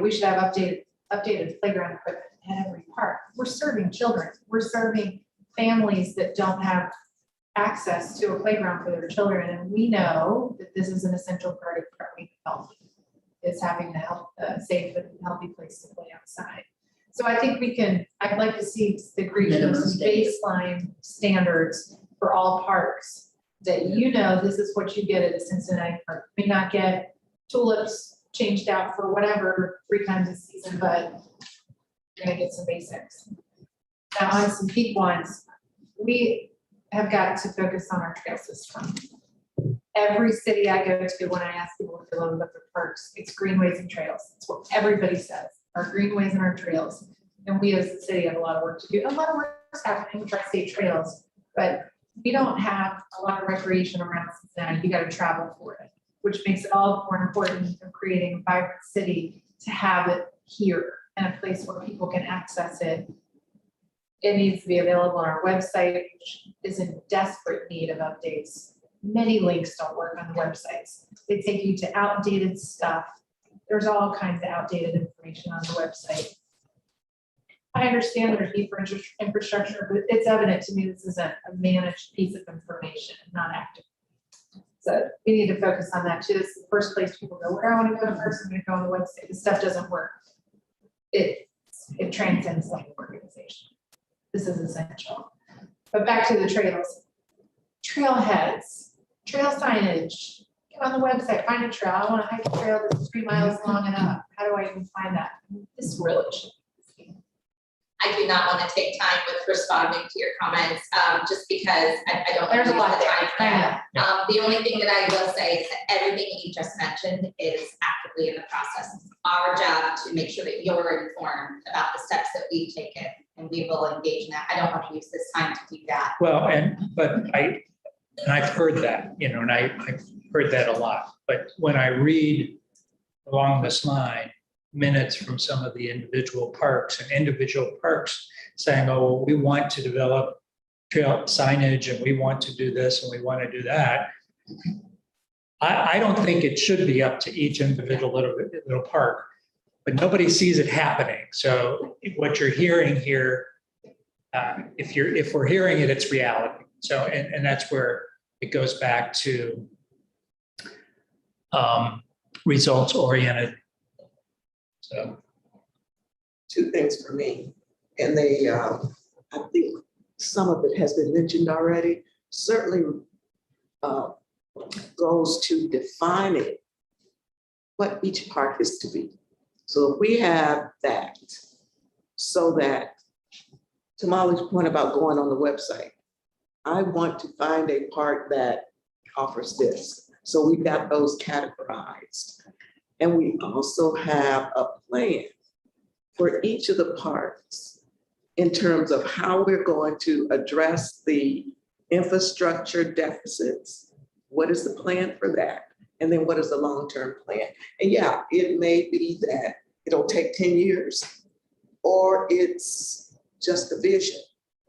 We should have updated playground equipment at every park. We're serving children. We're serving families that don't have access to a playground for their children. And we know that this is an essential part of growing health, is having a safe and healthy place to play outside. So I think I'd like to see the creation of some baseline standards for all parks that this is what you get at a Cincinnati park. You may not get tulips changed out for whatever 3 times a season, but you're gonna get some basics. Now on some peak ones, we have got to focus on our trail system. Every city I go to, when I ask people what they love about their parks, it's greenways and trails. It's what everybody says, our greenways and our trails. And we as a city have a lot of work to do. A lot of work is happening with tri-state trails, but we don't have a lot of recreation around Cincinnati. You got to travel for it, which makes it all more important for creating a vibrant city to have it here and a place where people can access it. It needs to be available on our website, which is in desperate need of updates. Many links don't work on the websites. They take you to outdated stuff. There's all kinds of outdated information on the website. I understand there's need for infrastructure, but it's evident to me this is a managed piece of information, not active. So we need to focus on that too. It's the first place people go, where I want to go first, I'm gonna go on the website. This stuff doesn't work. It transcends the whole organization. This is essential. But back to the trails. Trailheads, trail signage. Get on the website, find a trail. I want to hike a trail that's 3 miles long and up. How do I even find that? This really should. I do not want to take time with responding to your comments, just because I don't. There's a use lot the there. time for I that. know. The only thing that I will say is that everything you just mentioned is actively in the process. It's our job to make sure that you're informed about the steps that we've taken, and we will engage in that. I don't want to use this time to do that. Well, but I've heard that, and I've heard that a lot. But when I read along this line, minutes from some of the individual parks saying, oh, we want to develop trail signage and we want to do this and we want to do that. I don't think it should be up to each individual little park, but nobody sees it happening. So what you're hearing here, if we're hearing it, it's reality. So, and that's where it goes back to results oriented. So. 2 things for me, and they, I think some of it has been mentioned already, certainly goes to defining what each park is to be. So if we have that, so that, to Molly's point about going on the website, I want to find a park that offers this. So we've got those categorized. And we also have a plan for each of the parks in terms of how we're going to address the infrastructure deficits. What is the plan for that? And then what is the long-term plan? And yeah, it may be that it'll take 10 years, or it's just a vision.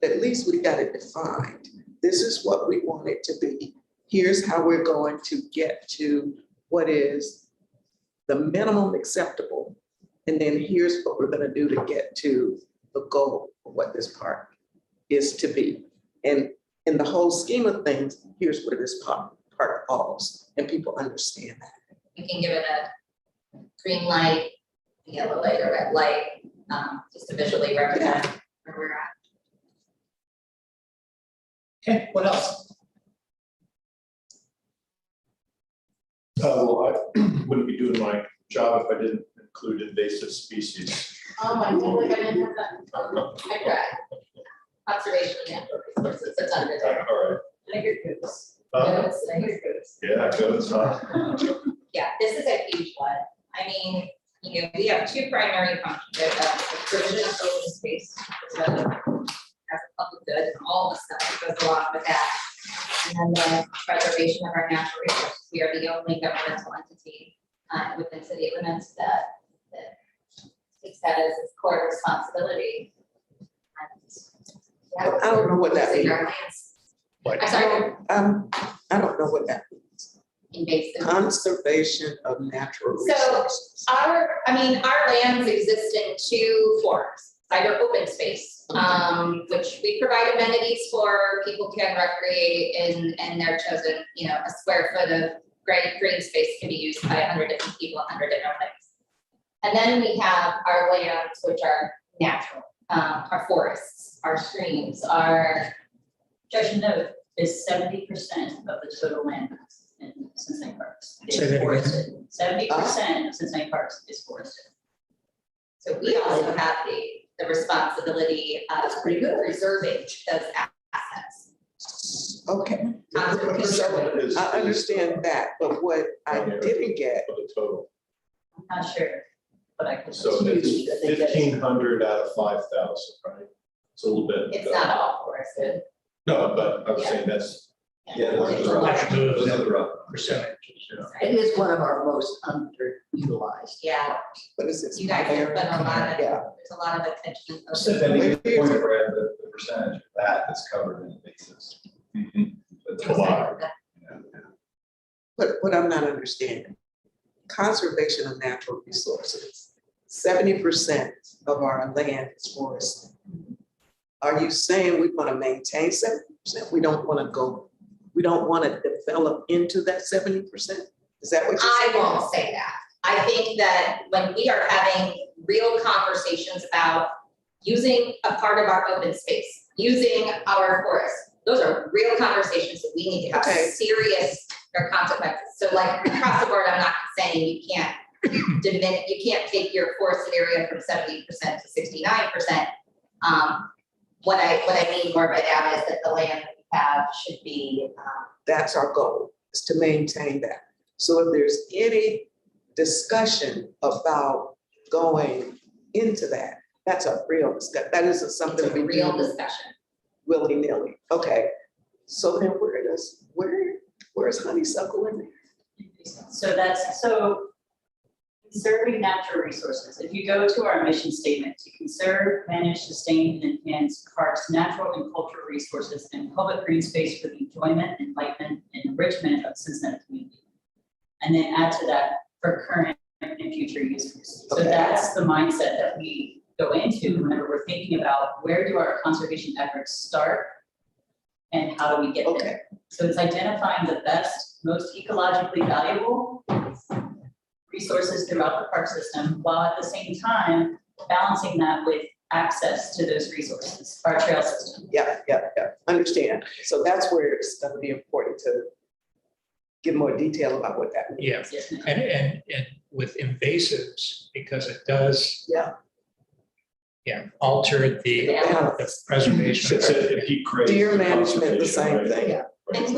At least we got it defined. This is what we want it to be. Here's how we're going to get to what is the minimum acceptable. And then here's what we're gonna do to get to the goal of what this park is to be. And in the whole scheme of things, here's where this park falls, and people understand that. We can give it a green light, a yellow light, or red light, just to visually represent where we're at. Okay, what else? Well, I wouldn't be doing my job if I didn't include invasive species. Oh, I feel like I didn't have that. I tried. Conservation and natural resources, it's under there. All right. Tiger goats. Goats, Tiger goats. Yeah, goats, huh? Yeah, this is a huge one. I mean, we have 2 primary functions. There's the provision of open space, so as a public good, and all the stuff that goes along with that. And then the preservation of our natural resources. We are the only governmental entity within city limits that takes that as its core responsibility. I don't know what that means. What? I'm sorry, I don't know what that means. invasive. Conservation of natural So, resources. our lands exist in 2 forms, either open space, which we provide amenities for, people can recreate in their chosen, a square foot of green space can be used by 100 different people, 100 different things. And then we have our lands, which are natural, our forests, our streams, our. Judge note is 70% of the total land mass in Cincinnati parks. Say that again. 70% of Cincinnati parks is forested. So we also have the responsibility of preserving those assets. Okay, What percent is- I understand that, but what I didn't get, Of the total. I'm not sure, but I can. So it's 1,500 out of 5,000, right? It's a little bit. It's not all forested. No, but I'm Yeah. saying that's. Yeah, those Let's are move those that are rough. percentages. It is one of our most underutilized. Yeah, what is this? you guys have put a lot of, Yeah. there's a lot of attention. So then you get the point, Brad, the percentage of that that's covered in the basis. But A lot. But what I'm not understanding, conservation of natural resources, 70% of our land is forested. Are you saying we want to maintain 70%? We don't want to go, we don't want to develop into that 70%? Is that what you're I saying? won't say that. I think that when we are having real conversations about using a part of our open space, using our forest, those are real conversations that we need to have Okay. serious consequences. So like across the board, I'm not saying you can't you can't take your forested area from 70% to 69%. What I mean more by that is that the land that we have should be, That's our goal, is to maintain that. So if there's any discussion about going into that, that's a real discussion. That isn't it's something a we real do discussion. willy-nilly. Okay, so then where's honeysuckle in there? So conserving natural resources. If you go to our mission statement, to conserve, manage, sustain, and enhance parks, natural and cultural resources, and public green space for the enjoyment, enlightenment, and enrichment of Cincinnati community. And then add to that for current and future users. So Okay. that's the mindset that we go into whenever we're thinking about where do our conservation efforts start and how do we get there. Okay, So it's identifying the best, most ecologically valuable resources throughout the park system, while at the same time balancing that with access to those resources, our trail system. yeah, understand. So that's where it's gonna be important to give more detail about what that means. Yeah, Yes, ma'am. and with invasives, because it does. Yeah. Yeah, alter the Balance. preservation. It's a peak craze. Deer management, the same thing. Yeah. And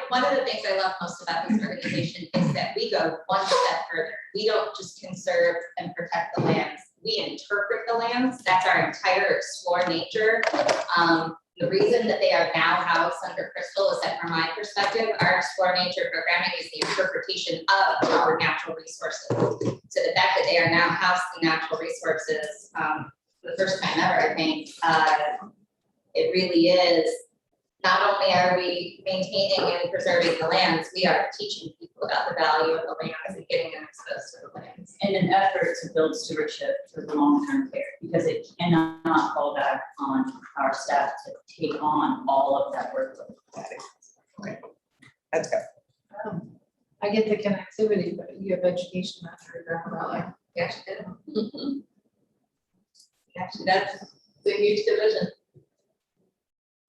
one of the things I love most about this organization is that we go one step further. We don't just conserve and protect the lands, we interpret the lands. That's our entire explore nature. The reason that they are now housed under Crystal is that from my perspective, our explore nature programming is the interpretation of our natural resources. So the fact that they are now housed in natural resources, for the first time ever, I think, it really is. Not only are we maintaining and preserving the lands, we are teaching people about the value of the lands and getting them exposed to the lands. And an effort to build stewardship for the long-term care, because it cannot fall back on our staff to take on all of that workload. Okay, that's good. I get the connectivity, but you have education after your umbrella. We actually did. Actually, that's a huge division.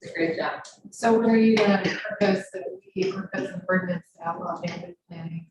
It's a great job. So when are you gonna propose that we propose improvements to outlaw abandoned planning?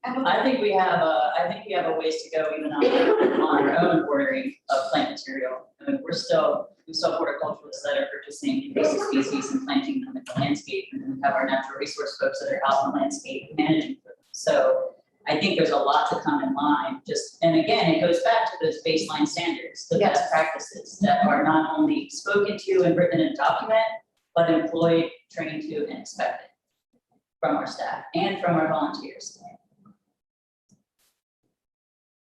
I think we have a ways to go even on our own ordering of plant material. I mean, we still horticulturalists that are purchasing invasive species and planting them in the landscape, and then we have our natural resource folks that are out in the landscape managing them. So I think there's a lot to come in line, and again, it goes back to those baseline standards, the best practices that are not only spoken to and written in a document, but employed, trained to, and expected from our staff and from our volunteers.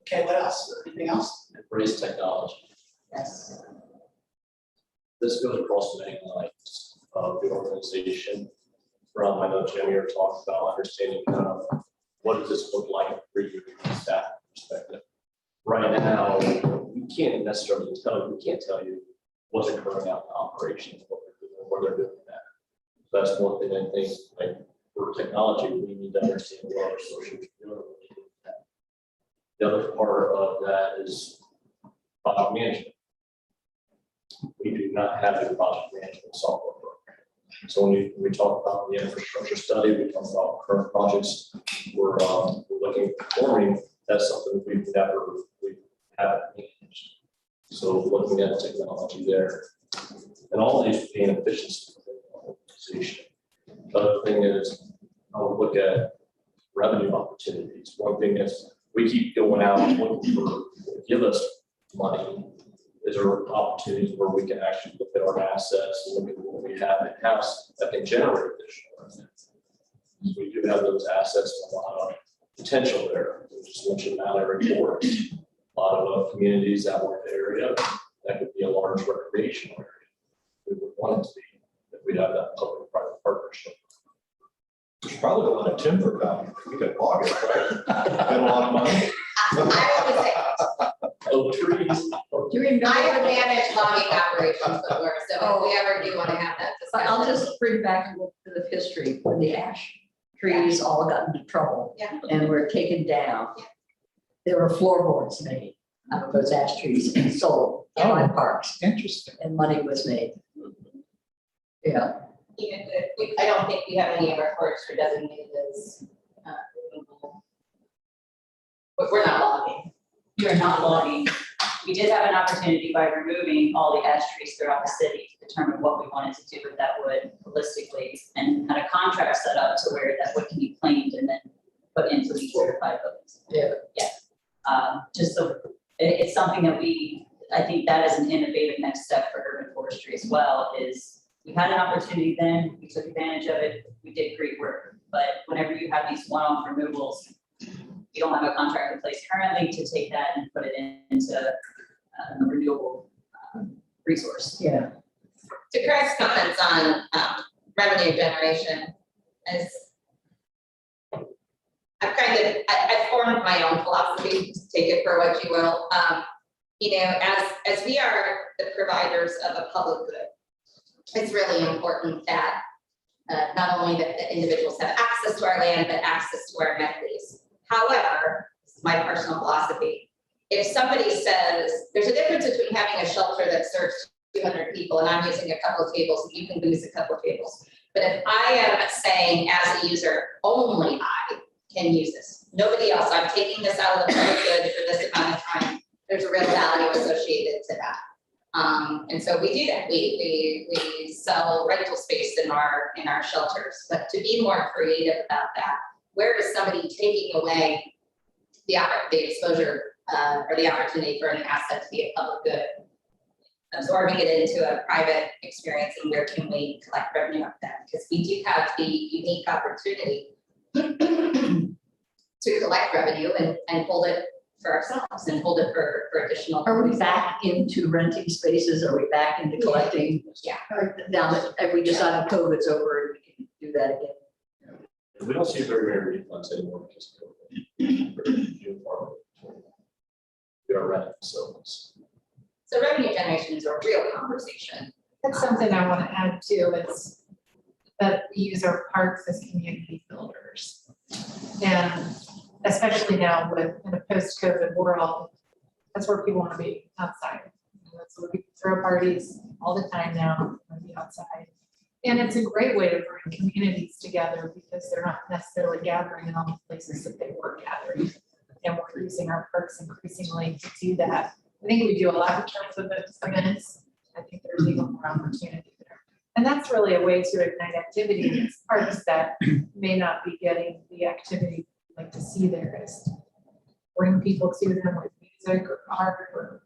Okay, what else? Anything else? Embrace technology. Yes. This goes across many lines of the organization. From, I know Jim, you talked about understanding kind of what does this look like for you from a staff perspective. Right now, we can't necessarily tell you what's occurring out in operations, what they're doing, where they're doing that. That's one thing I think, like for technology, we need to understand what our social doing. The other part of that is project management. We do not have a project management software program. So when we talk about the infrastructure study, we talk about current projects we're looking at performing, that's something we haven't managed. So looking at technology there, and all these being efficiency within the organization. The other thing is, I'll look at revenue opportunities. One thing is we keep going out and looking for, give us money. Is there opportunities where we can actually look at our assets and look at what we have in house that can generate additional revenue? We do have those assets, a lot of potential there. We just mentioned Mallory Forest, a lot of communities that were in the area that could be a large recreational area. We would want it to be if we have that public-private partnership. There's probably a lot of timber value. We could log it, right? Got a lot of money. I would say, Oak trees. Do you remember? I would manage logging operations before, so if we ever do want to have that But I'll discussion. just bring back a little bit of history when the ash trees all got into trouble. Yeah. And were taken down. Yeah. There were floorboards made out of those ash trees and sold by parks, Interesting. and money was made. Yeah, Even if I don't think we have any of our forests are designated as, removable. But we're not logging. You're not logging. We did have an opportunity by removing all the ash trees throughout the city to determine what we wanted to do with that wood holistically and had a contract set up to where that wood can be claimed and then put into the certified buildings. Yeah. Yeah. Just so, it's something that I think that is an innovative next step for urban forestry as well, is we had an opportunity then, we took advantage of it, we did great work. But whenever you have these one-off removals, we don't have a contract in place currently to take that and put it into a renewable resource. yeah. To Craig's comments on revenue generation, as I've formed my own philosophy, take it for what you will. You know, as we are the providers of a public good, it's really important that not only that the individuals have access to our land, but access to our amenities. However, this is my personal philosophy. If somebody says, there's a difference between having a shelter that serves 200 people and I'm using a couple of tables and you can use a couple of tables. But if I am saying as a user, only I can use this, nobody else, I'm taking this out of the public good for this amount of time, there's a real value associated to that. And so we do that. We sell rental space in our shelters, but to be more creative about that, where is somebody taking away the exposure or the opportunity for an asset to be a public good, absorbing it into a private experience, and where can we collect revenue of that? Because we do have the unique opportunity to collect revenue and hold it for ourselves and hold it for additional. Are we back into renting spaces? Are we back into collecting? Yeah. Now that if we decided COVID's over, we can do that again. We don't see very many refunds anymore, just. We are renting facilities. So revenue generation is a real conversation. That's something I want to add too, is that we use our parks as community builders. And especially now in a post-COVID world, that's where people want to be, outside. That's where we throw parties all the time now, want to be outside. And it's a great way to bring communities together because they're not necessarily gathering in all the places that they were gathering. And we're using our parks increasingly to do that. I think we do a lot in terms of events. I think there's even more opportunity there. And that's really a way to ignite activity in these parks that may not be getting the activity we'd like to see there, is bring people to them with music or art or.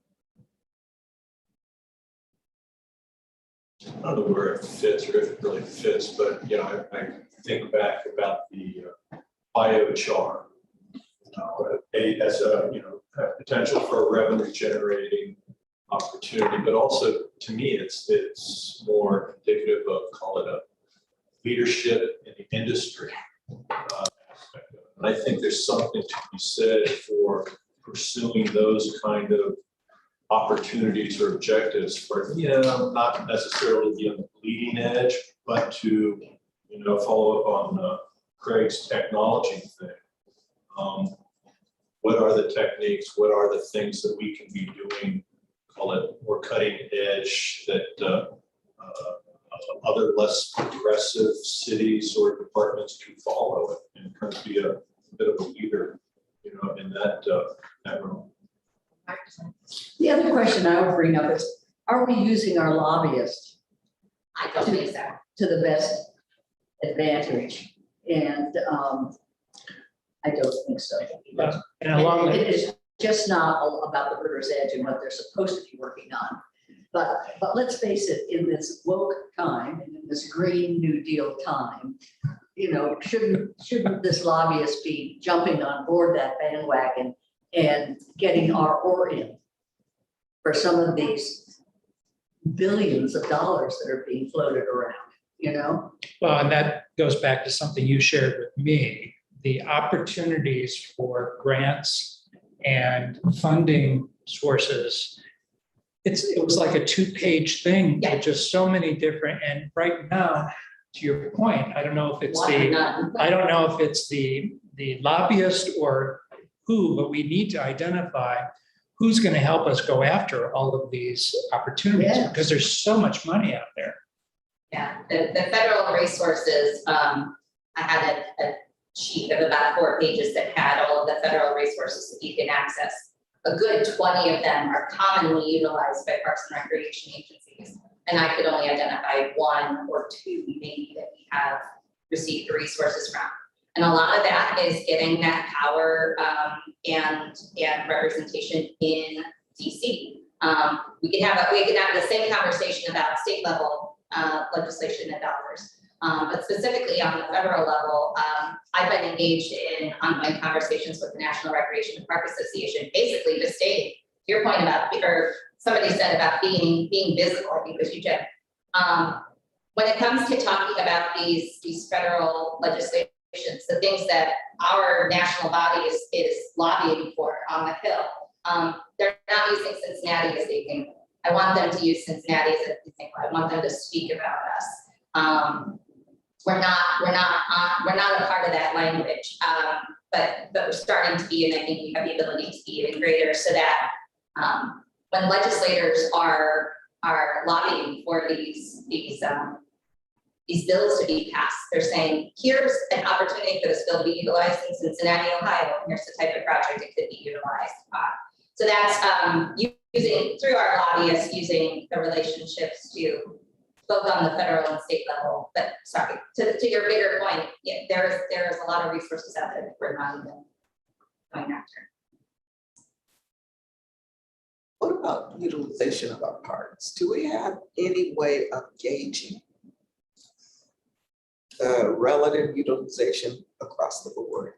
I don't know where it fits or if it really fits, but you know, I think back about the biochar. As a, you know, a potential for a revenue generating opportunity, but also to me, it's more indicative of, call it a leadership in the industry. And I think there's something to be said for pursuing those kind of opportunities or objectives for, you know, not necessarily be on the bleeding edge, but to, you know, follow up on Craig's technology thing. What are the techniques? What are the things that we can be doing, call it more cutting edge, that other less progressive cities or departments can follow and kind of be a bit of a leader, you know, in that realm. The other question I would bring up is, are we using our lobbyists I don't think so. to the best advantage? And I don't think so. And along It is just not all about the river's edge and what they're supposed to be working on. But let's face it, in this woke time, and in this Green New Deal time, you know, shouldn't this lobbyist be jumping on board that bandwagon and getting our oar in for some of these billions of dollars that are being floated around, you know? Well, and that goes back to something you shared with me, the opportunities for grants and funding sources. It was like a 2-page thing, with just so many different, and right now, to your point, I don't know if it's the lobbyist or who, but we need to identify who's going to help us go after all of these opportunities, Yeah. because there's so much money out there. Yeah, the federal resources, I had a sheet of about 4 pages that had all of the federal resources that you can access. A good 20 of them are commonly utilized by parks and recreation agencies. And I could only identify 1 or 2 maybe that we have received the resources from. And a lot of that is getting that power and representation in DC. We can have the same conversation about state level legislation and dollars. But specifically on the federal level, I've been engaged in ongoing conversations with the National Recreation and Park Association, basically to state your point about, or somebody said about being visible, I think it was you, Jim. When it comes to talking about these federal legislations, the things that our national body is lobbying for on the Hill, they're not using Cincinnati as the example. I want them to use Cincinnati as an example. I want them to speak about us. We're not a part of that language, but we're starting to be, and I think we have the ability to be even greater, so that when legislators are lobbying for these bills to be passed, they're saying, here's an opportunity for this bill to be utilized in Cincinnati, Ohio. And here's the type of project it could be utilized on. So that's using, through our lobbyists, using the relationships to both on the federal and state level. But sorry, to your bigger point, yeah, there is a lot of resources out there that we're not even going after. What about utilization of our parks? Do we have any way of gauging relative utilization across the board?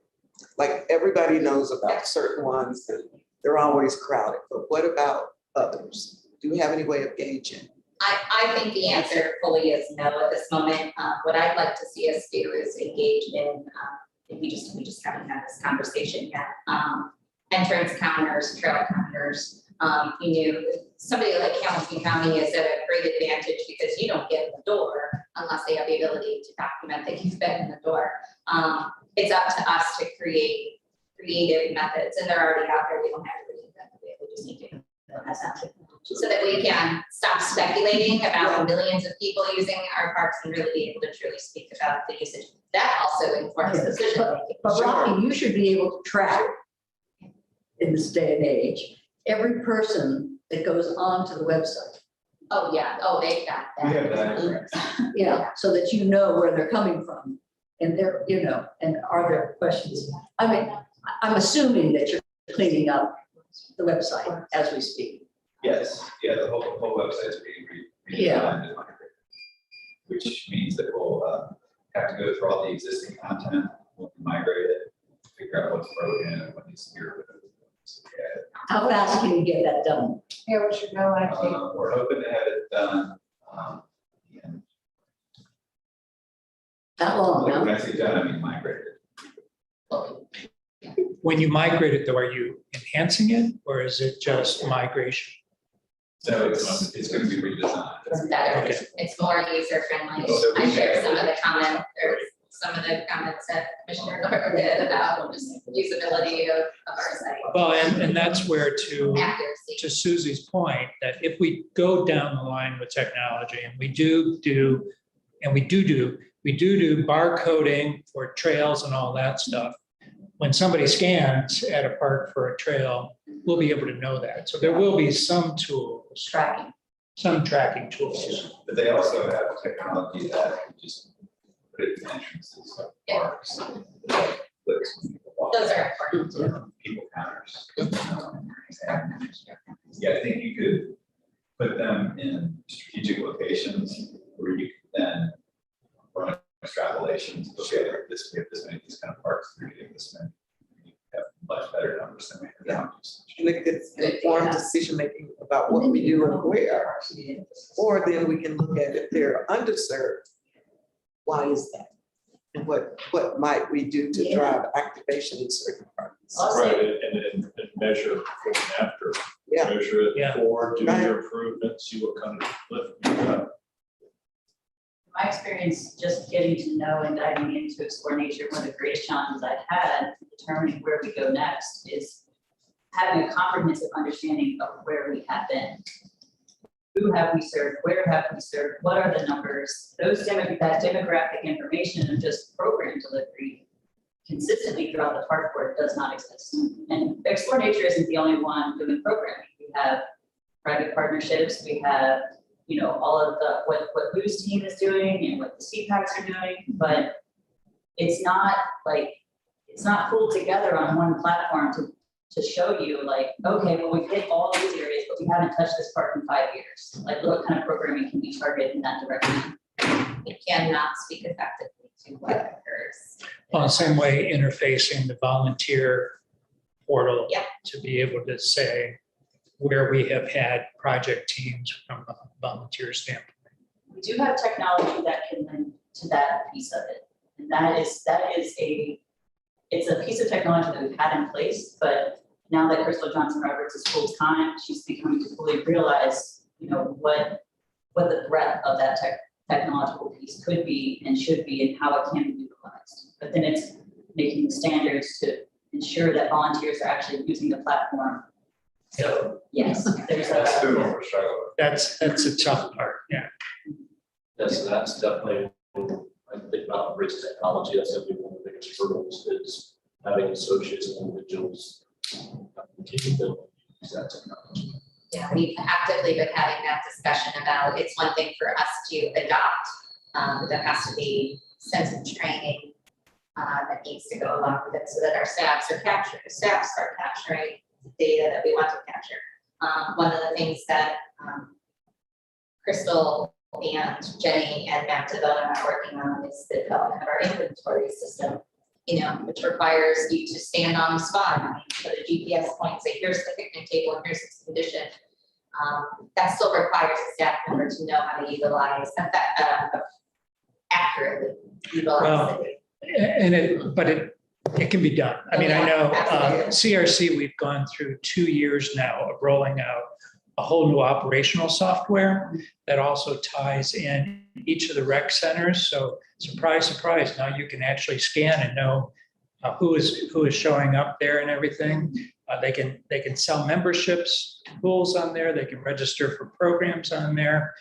Like everybody knows about certain ones that they're always crowded, but what about others? Do we have any way of gauging? I think the answer fully is no at this moment. What I'd like to see us do is engage in, we just haven't had this conversation yet. Entrance counters, trail counters. Somebody like Hamilton County is at a great advantage because you don't get in the door unless they have the ability to document that you've been in the door. It's up to us to create creative methods, and they're already out there. We don't have to read them. We just need to so that we can stop speculating about millions of people using our parks and really be able to truly speak about the usage. That also informs decision making. But Rocky, you should be able to track in this day and age, every person that goes onto the website. Oh, yeah. Oh, they've got We have that. that. Yeah, so that you know where they're coming from. And they're, and are there questions? I mean, I'm assuming that you're cleaning up the website as we speak. Yes, yeah, the whole website's being redesigned and migrated, which means that we'll have to go through all the existing content, we'll migrate it, figure out what's broken and what needs to be removed. So, yeah. How fast can you get that done? Yeah, we should go actually. We're hoping to have it done. That long, huh? When I say done, I mean migrated. When you migrate it though, are you enhancing it or is it just migration? So it's going to be redesigned. It's better. Okay. It's more user friendly. So we I shared have- some of the comments that Commissioner Nord did about just usability of our site. Well, and that's where to Accuracy. Susie's point, that if we go down the line with technology and we do barcoding for trails and all that stuff, when somebody scans at a park for a trail, we'll be able to know that. So there will be some tools, Tracking. some tracking tools. But they also have technology that can just put it in entrances of parks. Like clicks when people walk. Those are important. People counters. Yeah, I think you could put them in strategic locations where you could then run extrapolations. Okay, we have this many of these kind of parks, we're getting this many. You have much better numbers than we have now. And it gets informed decision-making about what we do and where. Or then we can look at if they're underserved. Why is that? And what might we do to drive activation in certain parts? Also- Right, and measure before and after. Yeah. Measure it Yeah. before, do Right. your improvement, see what kind of lift you got. My experience just getting to know and diving into Explore Nature, one of the greatest challenges I've had determining where we go next is having a comprehensive understanding of where we have been. Who have we served? Where have we served? What are the numbers? That demographic information and just program delivery consistently throughout the park board does not exist. And Explore Nature isn't the only one doing programming. We have private partnerships, we have, you know, all of the, what Lou's team is doing and what the CPACs are doing, but it's not pulled together on one platform to show you like, okay, well, we've hit all these areas, but we haven't touched this park in 5 years. Like, what kind of programming can we target in that direction? We cannot speak effectively to what occurs. Well, the same way interfacing the volunteer portal Yep. to be able to say where we have had project teams from a volunteer standpoint. We do have technology that can link to that piece of it. And it's a piece of technology that we've had in place, but now that Crystal Johnson Roberts is full time, she's becoming to fully realize, you know, what the breadth of that technological piece could be and should be and how it can be utilized. But then it's making the standards to ensure that volunteers are actually using the platform. So yes, there's That's been a, what we're struggling with. That's a tough part, yeah. Yes, and that's definitely, I think about embracing technology, that's gonna be one of the biggest hurdles is having associates and individuals capable of using that technology. Yeah, we've actively been having that discussion about, it's one thing for us to adopt, but there has to be sense of training that needs to go along with it so that our staffs are capturing the data that we want to capture. One of the things that Crystal and Jenny and Matt Devona are working on is the development of our inventory system, you know, which requires you to stand on the spot, put a GPS point, say, here's the picnic table and here's its condition. That still requires a staff member to know how to utilize, accurately utilize Well, it. But it can be done. I mean, I know Absolutely. CRC, we've gone through 2 years now of rolling out a whole new operational software that also ties in each of the rec centers. So surprise, surprise, now you can actually scan and know who is showing up there and everything. They can sell memberships, tools on there. They can register for programs on there.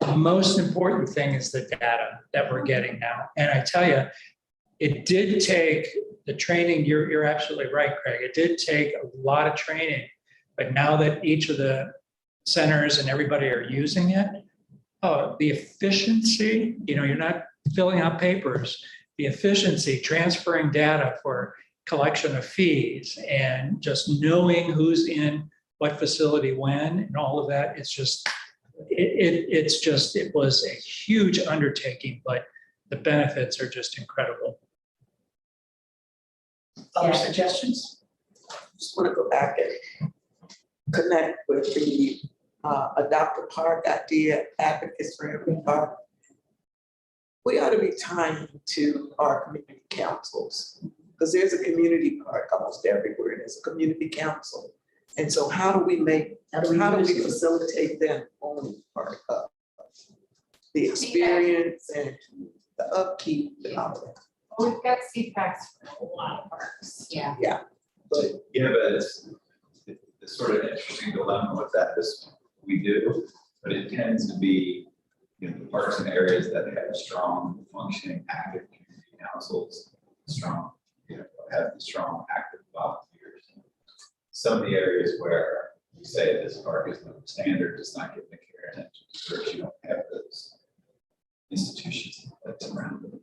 The most important thing is the data that we're getting now. And I tell you, it did take the training. You're absolutely right, Craig. It did take a lot of training, but now that each of the centers and everybody are using it, the efficiency, you know, you're not filling out papers, the efficiency, transferring data for collection of fees and just knowing who's in what facility when and all of that. It's just, it was a huge undertaking, but the benefits are just incredible. Other Yeah. suggestions? Just want to go back and connect with the adopt a park idea, advocates for every park. We ought to be tying to our community councils, because there's a community park almost everywhere, and there's a community council. And so how do we facilitate them owning part of the experience and the upkeep and all of that? We've got CPACs for a lot of parks. Yeah. But Yeah, but it's sort of interesting dilemma with that, this we do, but it tends to be, you know, the parks and areas that have strong functioning active community councils, strong, you know, have strong active volunteers. Some of the areas where you say this park is no standard, does not get the care and attention, you don't have those institutions that's around it.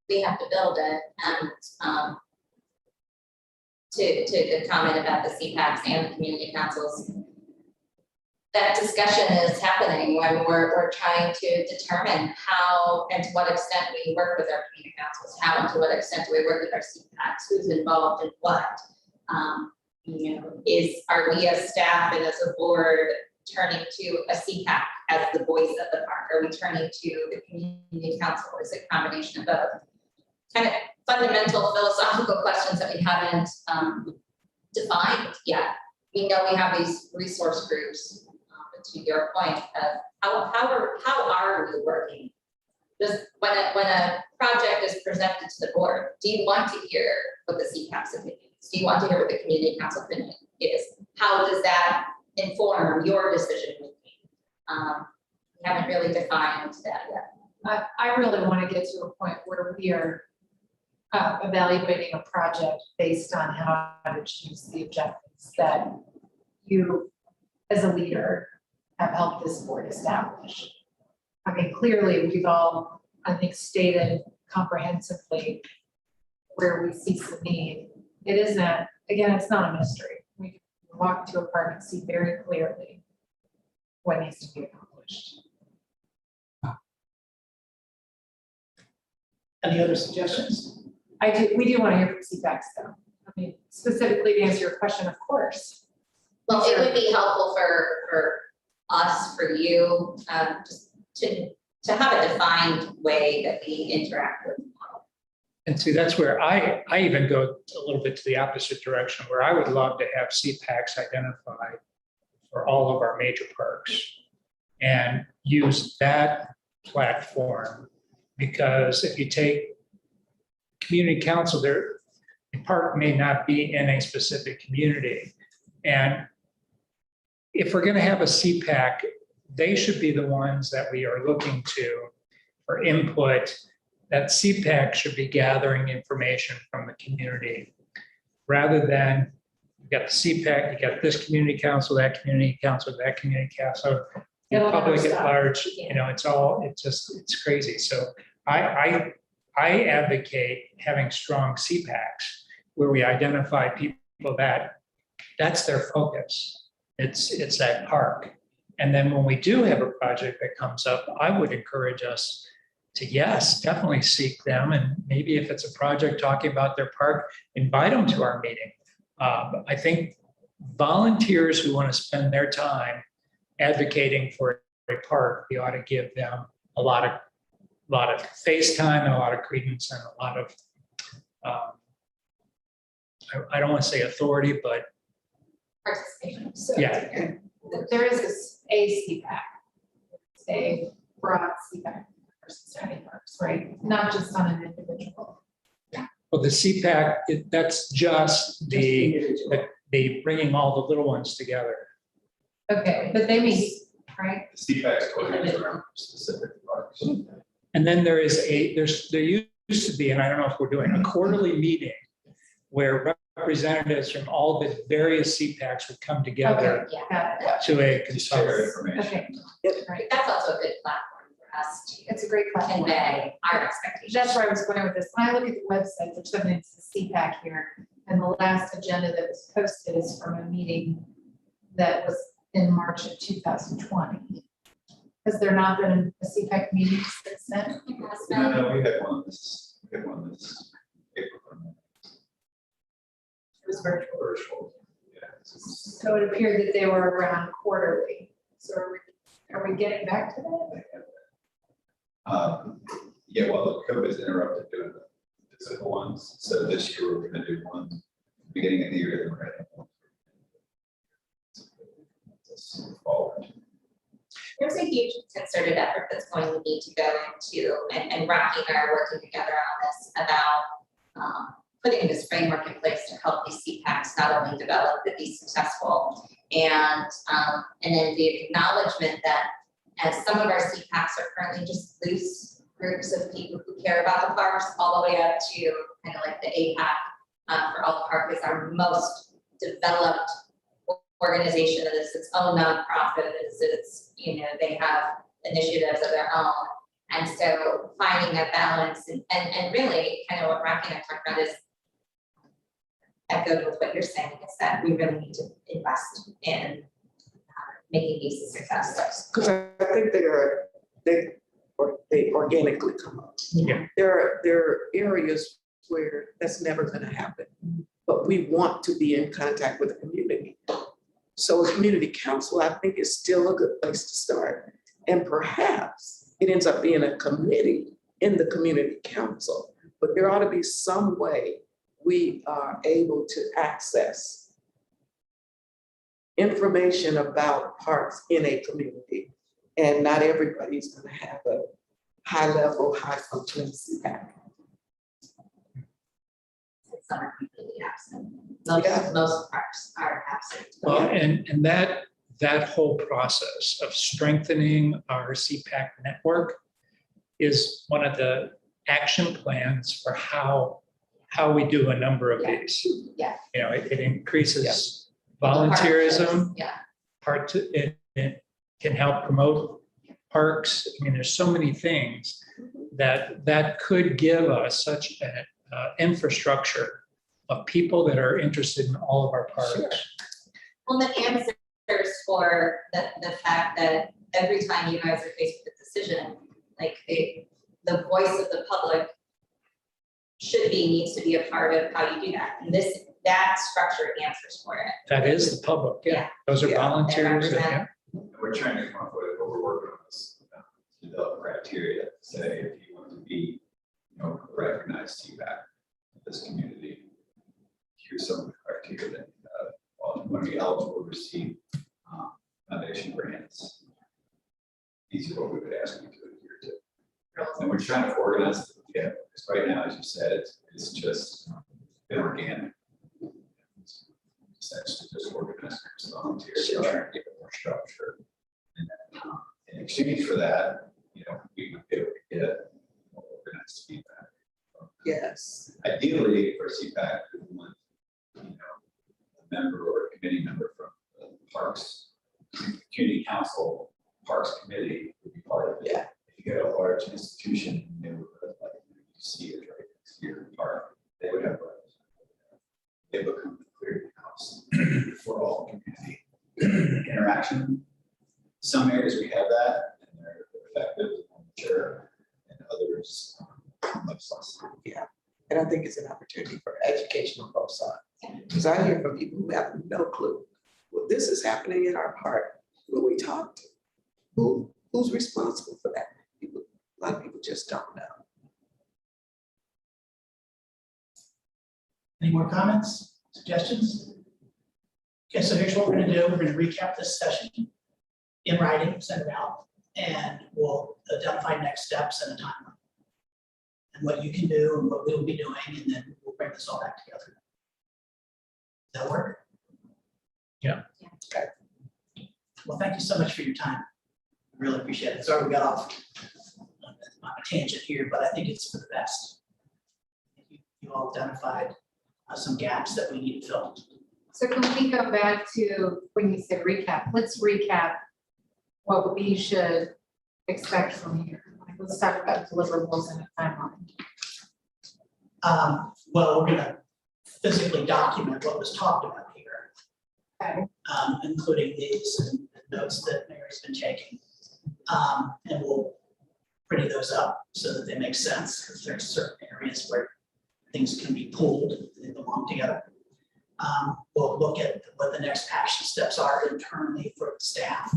We have to build it, and to the comment about the CPACs and the community councils, that discussion is happening when we're trying to determine how and to what extent we work with our community councils, how and to what extent do we work with our CPACs, who's involved in what. You know, are we as staff and as a board turning to a CPAC as the voice of the park? Are we turning to the community council? Is it a combination of both? kind of fundamental philosophical questions that we haven't defined yet. We know we have these resource groups, but to your point of how are we working? Just when a project is presented to the board, do you want to hear what the CCAP's opinion is? Do you want to hear what the community council opinion is? How does that inform your decision making? We haven't really defined that yet. I really want to get to a point where we are evaluating a project based on how to choose the objectives that you, as a leader, have helped this board establish. I mean, clearly, we've all, I think, stated comprehensively where we see some need. It isn't, again, it's not a mystery. We can walk to a park and see very clearly what needs to be accomplished. Any other suggestions? We do want to hear from CPACs though. I mean, specifically to answer your question, of course. Well, it would be helpful for us, for you, just to have a defined way that we interact with. And see, that's where I even go a little bit to the opposite direction, where I would love to have CPACs identified for all of our major parks and use that platform. Because if you take community council, the park may not be in a specific community. And if we're going to have a CPAC, they should be the ones that we are looking to for input. That CPAC should be gathering information from the community rather than you got the CPAC, you got this community council, that community council, that community council. The public at large, you know, it's crazy. So I advocate having strong CPACs where we identify people that's their focus. It's that park. And then when we do have a project that comes up, I would encourage us to, yes, definitely seek them. And maybe if it's a project talking about their park, invite them to our meeting. I think volunteers who want to spend their time advocating for a park, we ought to give them a lot of face time, a lot of credence, and a lot of, I don't want to say authority, but Participation. So yeah. there is a CPAC, it's a broad CPAC for society parks, right? Not just on an individual. Well, the CPAC, that's just the bringing all the little ones together. Okay, but they meet, right? The CPAC's coordinates around specific parks. And then there used to be, and I don't know if we're doing a quarterly meeting where representatives from all the various CPACs would come together Yeah, Got to a To share consultant. information. Okay, right. that's also a good platform for us to It's a great platform. convey our expectations. That's where I was going with this. When I look at the website, there's something that says CPAC here, and the last agenda that was posted is from a meeting that was in March of 2020. Has there not been a CPAC meeting since then? No, we had one this April. It was virtual. Virtual. Yeah. So it appeared that they were around quarterly. So are we getting back to that? Yeah, well, COVID's interrupted doing the physical ones. So this year we're gonna do one beginning of the year. Then we're gonna have one. This fall. There's a huge concerted effort that's going to need to go into, and Rocky and I are working together on this about putting this framework in place to help these CPACs not only develop but be successful. And then the acknowledgement that as some of our CPACs are currently just loose groups of people who care about the parks, all the way up to kind of like the APAC for all the park is our most developed organization that is its own nonprofit, it's, you know, they have initiatives of their own. And so finding that balance and really kind of what Rocky and I talked about is echoed with what you're saying is that we really need to invest in making these a success. Because I think they organically come up. Yeah. There are areas where that's never gonna happen, but we want to be in contact with the community. So a community council, I think, is still a good place to start. And perhaps it ends up being a committee in the community council but there ought to be some way we are able to access information about parks in a community. And not everybody's gonna have a high level, high functioning CPAC. Some are completely absent. Yeah. Most parks are absent. Well, and that whole process of strengthening our CPAC network is one of the action plans for how we do a number of Yeah. these. Yeah. You know, it increases volunteerism, Yeah. it can help promote parks. I mean, there's so many things that could give us such an infrastructure of people that are interested in all of our parks. Well, the answers for the fact that every time you guys are faced with a decision, like the voice of the public needs to be a part of how you do that. And that structure answers for it. That is the public, yeah. Yeah. Those are Yeah. volunteers. They yeah. And we're trying to come up with what we're working on is develop criteria, to say if you want to be, recognized CPAC in this community, here's some of the criteria that you want to be eligible to receive foundation grants. These are what we would ask you to adhere to. And we're trying to organize it, because right now, as you said, it's just been organic. Sense to just organize volunteers, try and give it more structure. And then, in exchange for that, we would be able to get more organized feedback. Yes. Ideally, for CPAC, we want, a member or a committee member from the Parks Community Council, Parks Committee would be part of it. Yeah. If you get a large institution, neighborhood, like you see it right next to your park, they would have rights. They become the clearinghouse for all community interaction. Some areas we have that, and they're effective, mature, and others much less. Yeah, and I think it's an opportunity for education on both sides. Because I hear from people who have no clue. Well, this is happening in our park. Who we talk to? Who's responsible for that? A lot of people just don't know. Any more comments, suggestions? Okay, so here's what we're gonna do. We're gonna recap this session in writing, send it out, and we'll identify next steps and a timeline. And what you can do and what we'll be doing, and then we'll bring this all back together. Does that work? Yeah. Okay. Well, thank you so much for your time. Really appreciate it. Sorry we got off on a tangent here, but I think it's for the best. You all identified some gaps that we need to fill. So can we go back to when you said recap? Let's recap what we should expect from here. Like, let's talk about deliverables and a timeline. Well, we're gonna physically document what was talked about here, Okay. including these and notes that Mary's been taking. And we'll pretty those up so that they make sense, because there's certain areas where things can be pulled, they belong together. We'll look at what the next action steps are internally for the staff.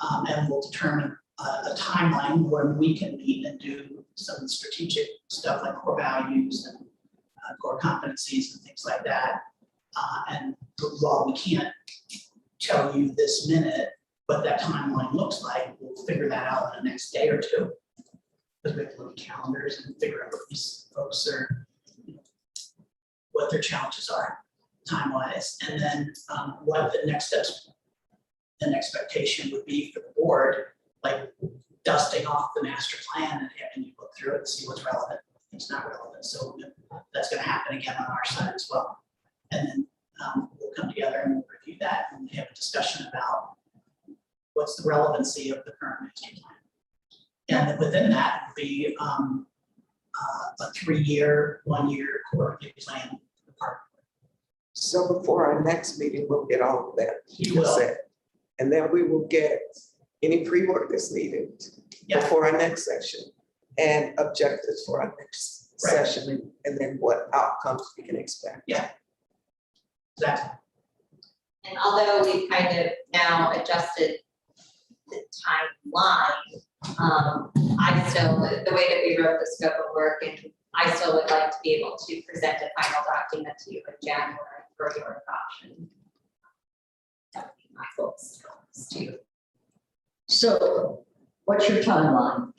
And we'll determine a timeline when we can meet and do some strategic stuff like core values and core competencies and things like that. And while we can't tell you this minute what that timeline looks like, we'll figure that out in the next day or two. Because we have to look at calendars and figure out what these folks are, what their challenges are time-wise, and then what the next steps and expectation would be for the board, like dusting off the master plan and having you look through it and see what's relevant, what's not relevant. So that's gonna happen again on our side as well. And then we'll come together and we'll review that and have a discussion about what's the relevancy of the current master plan. And then within that would be a 3-year, 1-year core plan for the park. So before our next meeting, we'll get all of that. You will. said. And then we will get any pre-work that's needed Yeah. before our next session and objectives for our next Right. session, and then what outcomes we can expect. Exactly. And although we've kind of now adjusted the timeline, I still, the way that we wrote the scope of work, and I still would like to be able to present a final document to you in January for your adoption. That would be my goals to you. So what's your timeline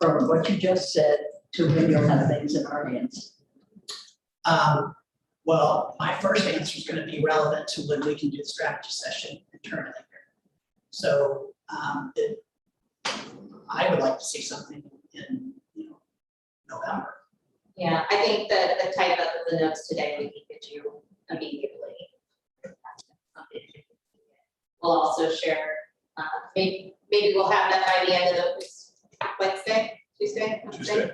from what you just said to when you'll have things in our hands? Well, my first answer is going to be relevant to when we can do the strategy session internally. So I would like to see something in, November. Yeah, I think that the type of the notes today we can get you immediately. We'll also share, maybe we'll have that by the end of the Wednesday, Tuesday?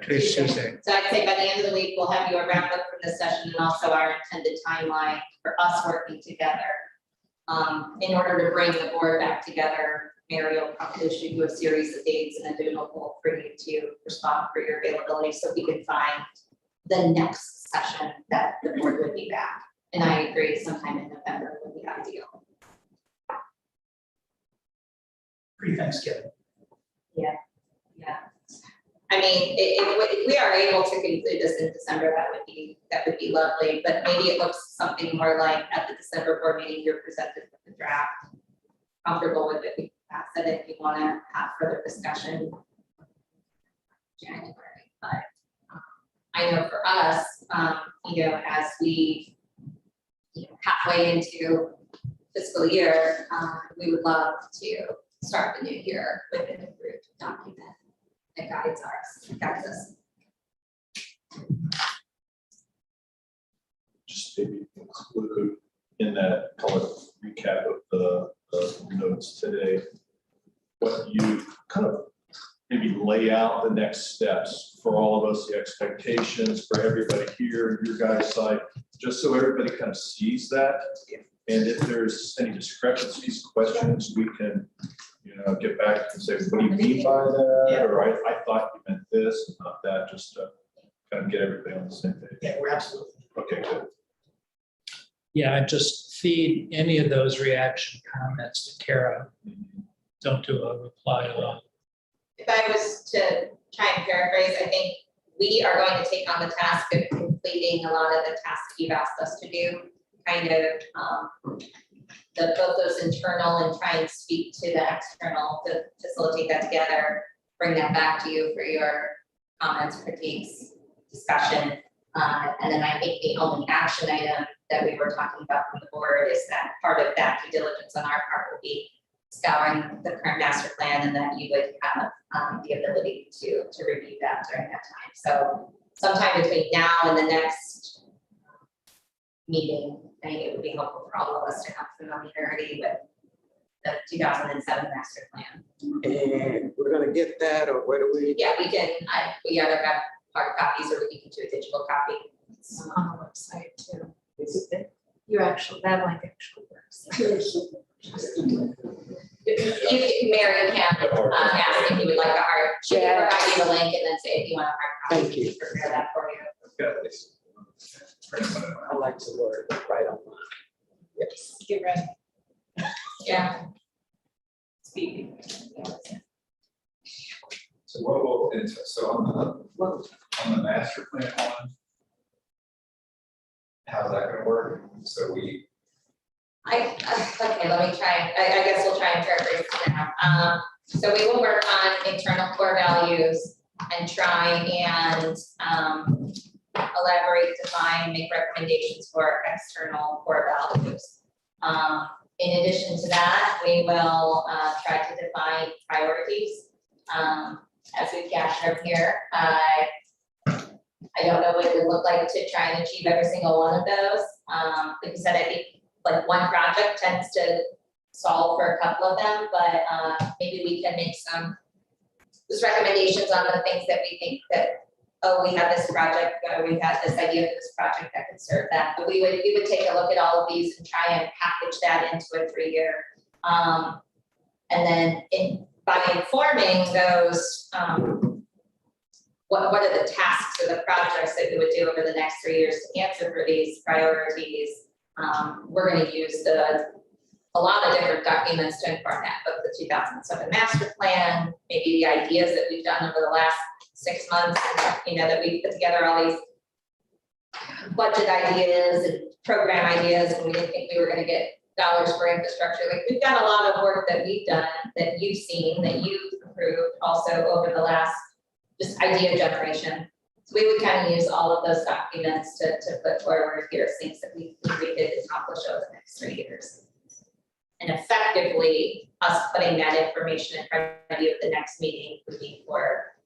Tuesday. So I'd say by the end of the week, we'll have you a wrap up from this session and also our intended timeline for us working together. In order to bring the board back together, Mary will probably issue you a series of dates and a doodle for you to respond for your availability so we can find the next session that the board would be back. And I agree, sometime in November would be ideal. Pre-Thanksgiving. Yeah. I mean, if we are able to conclude this in December, that would be lovely, but maybe it looks something more like at the December board meeting, you're presented with the draft. Comfortable with it, we can pass it if you want to have further discussion. January, but I know for us, as we, halfway into fiscal year, we would love to start the new year with an improved document that guides us. Just maybe include in that kind of recap of the notes today, what you kind of maybe lay out the next steps for all of us, the expectations for everybody here, your guys' side, just so everybody kind of sees that. And if there's any discrepancies, questions, we can, get back and say, what do you mean by that? Yeah. Or I thought you meant this, and not that, just to kind of get everybody on the same page. Yeah, we're absolutely. Okay, good. Yeah, just feed any of those reaction comments to Kara. Don't do a reply all. If I was to try and paraphrase, I think we are going to take on the task of completing a lot of the tasks you've asked us to do, kind of both those internal and try and speak to the external to facilitate that together, bring that back to you for your comments, critiques, discussion. And then I think the only action item that we were talking about from the board is that part of that due diligence on our part will be scouring the current master plan, and that you would have the ability to review that during that time. So sometime between now and the next meeting, I think it would be helpful for all of us to have familiarity with the 2007 master plan. And we're gonna get that, or where do we? Yeah, we either have hard copies or we can do a digital copy. It's on the website too. Is it there? That link actually works. Mary can ask if you would like a hard, she can provide you the link and then say if you want a hard copy. Thank you. Prepare that for you. Yeah, it's- I like to word it right on mine. Yes. Get ready. Yeah. Speaking. So so on the master plan one, how's that gonna work? So we, Okay, let me try, I guess we'll try and paraphrase it now. So we will work on internal core values and try and elaborate, define, make recommendations for external core values. In addition to that, we will try to define priorities as we've captured here. I don't know what it would look like to try and achieve every single one of those. Like you said, I think like one project tends to solve for a couple of them, but maybe we can make some just recommendations on the things that we think that, oh, we have this project, we've had this idea for this project that could serve that. But we would take a look at all of these and try and package that into a 3-year. And then by informing those, what are the tasks or the projects that we would do over the next 3 years to answer for these priorities? We're going to use the a lot of different documents to inform that, but the 2007 master plan, maybe the ideas that we've done over the last 6 months, and, that we put together all these budget ideas and program ideas, and we didn't think we were gonna get dollars for infrastructure. Like, we've got a lot of work that we've done, that you've seen, that you've approved also over the last, just idea generation. So we would kind of use all of those documents to put forward here, things that we could accomplish over the next 3 years. And effectively, us putting that information in front of you at the next meeting would be for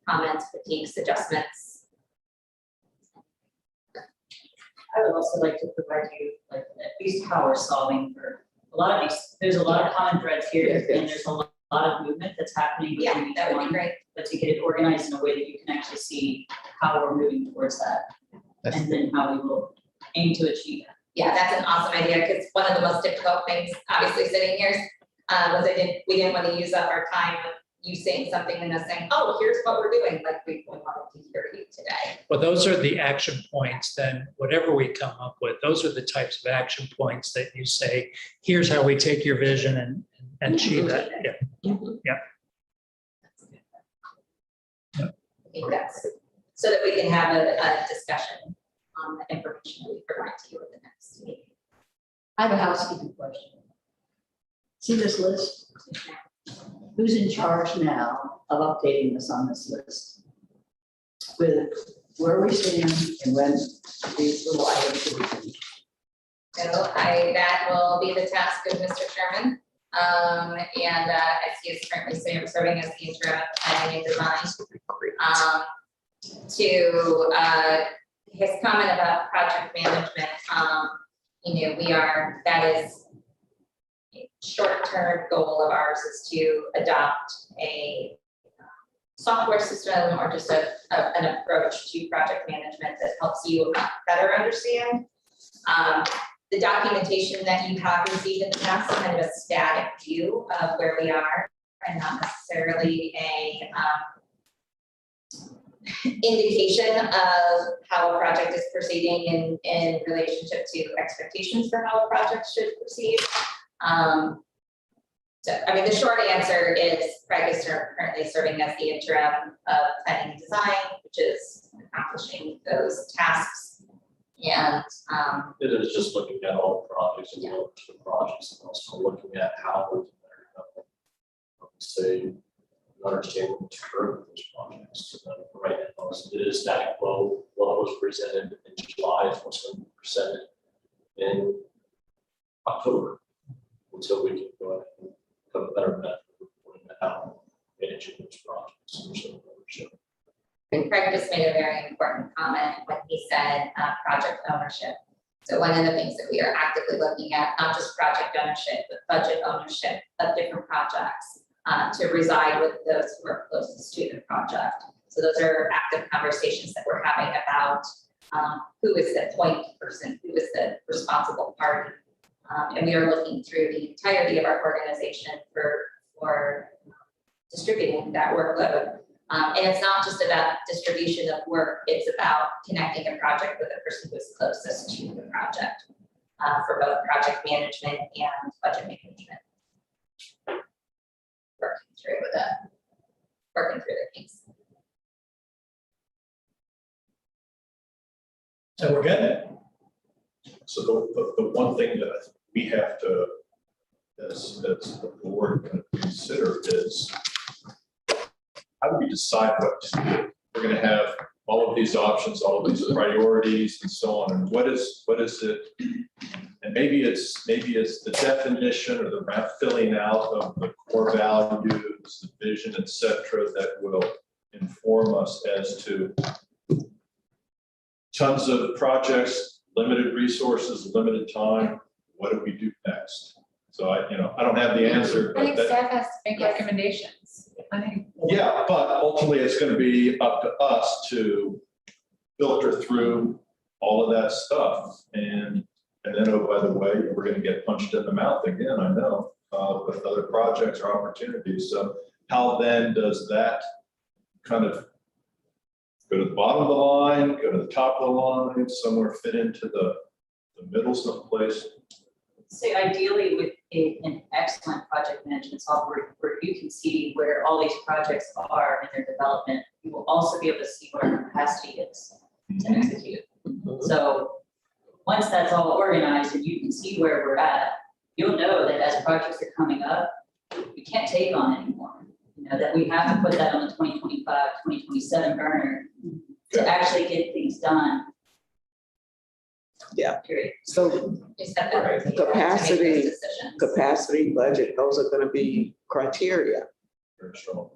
comments, critiques, adjustments. I would also like to provide you like at least how we're solving for a lot of these, there's a lot of common threads here, Yes, yes. and there's a lot of movement that's happening Yeah, between each that would be one. great. But to get it organized in a way that you can actually see how we're moving towards that, and then how we will aim to achieve that. Yeah, that's an awesome idea, because one of the most difficult things, obviously sitting here, was we didn't want to use up our time with you saying something and us saying, oh, here's what we're doing, like we wanted to hear you today. Well, those are the action points, then whatever we come up with, those are the types of action points that you say, here's how we take your vision and achieve that. Yeah. I think that's, so that we can have a discussion on the information that we provide to you at the next meeting. I have a housekeeping question. See this list? Who's in charge now of updating us on this list? With where we stand and when these little items will be finished? So that will be the task of Mr. Sherman. As he is currently serving as the interim planning and design. To his comment about project management, that is a short-term goal of ours is to adopt a software system or just an approach to project management that helps you better understand. The documentation that you have received in the past is kind of a static view of where we are and not necessarily a indication of how a project is proceeding in relationship to expectations for how a project should proceed. The short answer is Craig is currently serving as the interim of planning and design, which is accomplishing those tasks. And It is just looking at all the projects and the projects, and also looking at how we can say, understand the term of those projects. Right now, it is static flow. What was presented in July is what's going to be presented in October, until we can go ahead and have a better method of reporting that out, managing those projects. And Craig just made a very important comment when he said project ownership. So one of the things that we are actively looking at, not just project ownership, but budget ownership of different projects to reside with those who are closest to the project. So those are active conversations that we're having about who is the point person, who is the responsible party. And we are looking through the entirety of our organization for distributing that workload. And it's not just about distribution of work, it's about connecting a project with the person who is closest to the project for both project management and budget management. Working through the kinks. So we're good? So the one thing that we have to, as the board, kind of consider is, how do we decide what to do? We're going to have all of these options, all of these priorities and so on, and what is it? And maybe it's the definition or the filling out of the core values, the vision, et cetera, that will inform us as to tons of projects, limited resources, limited time. What do we do next? So I don't have the answer. I think But staff has to make recommendations. I think. yeah, but ultimately it's going to be up to us to filter through all of that stuff. And then, oh, by the way, we're going to get punched in the mouth again, I know, with other projects or opportunities. So how then does that kind of go to the bottom of the line, go to the top of the line, somewhere fit into the middle someplace? say ideally with an excellent project management software where you can see where all these projects are in their development, you will also be able to see what our capacity is to execute. So once that's all organized and you can see where we're at, you'll know that as projects are coming up, we can't take on anymore. You know, that we have to put that on the 2025, 2027 burner to actually get things done. Yeah. Period. So Just have the ability to make those Capacity- decisions. capacity, budget, those are gonna be criteria. Very strong.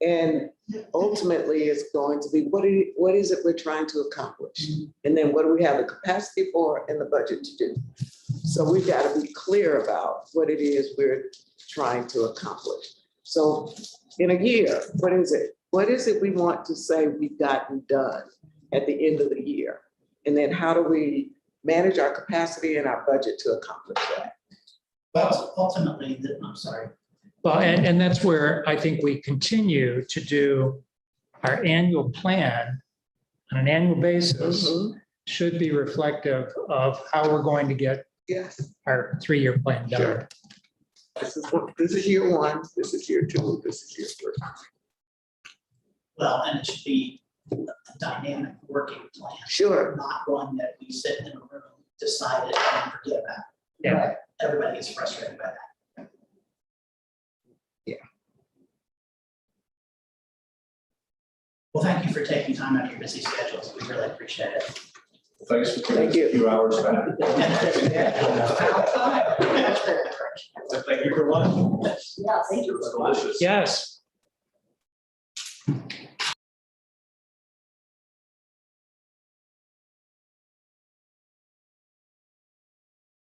And ultimately, it's going to be, what is it we're trying to accomplish? And then what do we have the capacity for and the budget to do? So we've got to be clear about what it is we're trying to accomplish. So in a year, what is it? What is it we want to say we've gotten done at the end of the year? And then how do we manage our capacity and our budget to accomplish that? But ultimately, I'm sorry. Well, and that's where I think we continue to do our annual plan on an annual basis should be reflective of how we're going to get Yes. our 3-year plan done. Sure. This is year one, this is year two, this is year three. Well, and it should be a dynamic working plan, Sure. not one that we sit in a room, decide it and forget about. Yeah. Everybody gets frustrated by that. Well, thank you for taking time out of your busy schedules. We really appreciate it. Thanks for Thank taking you. a few hours back. Thank you for lunch. Yeah, thank you. It's delicious. Yes.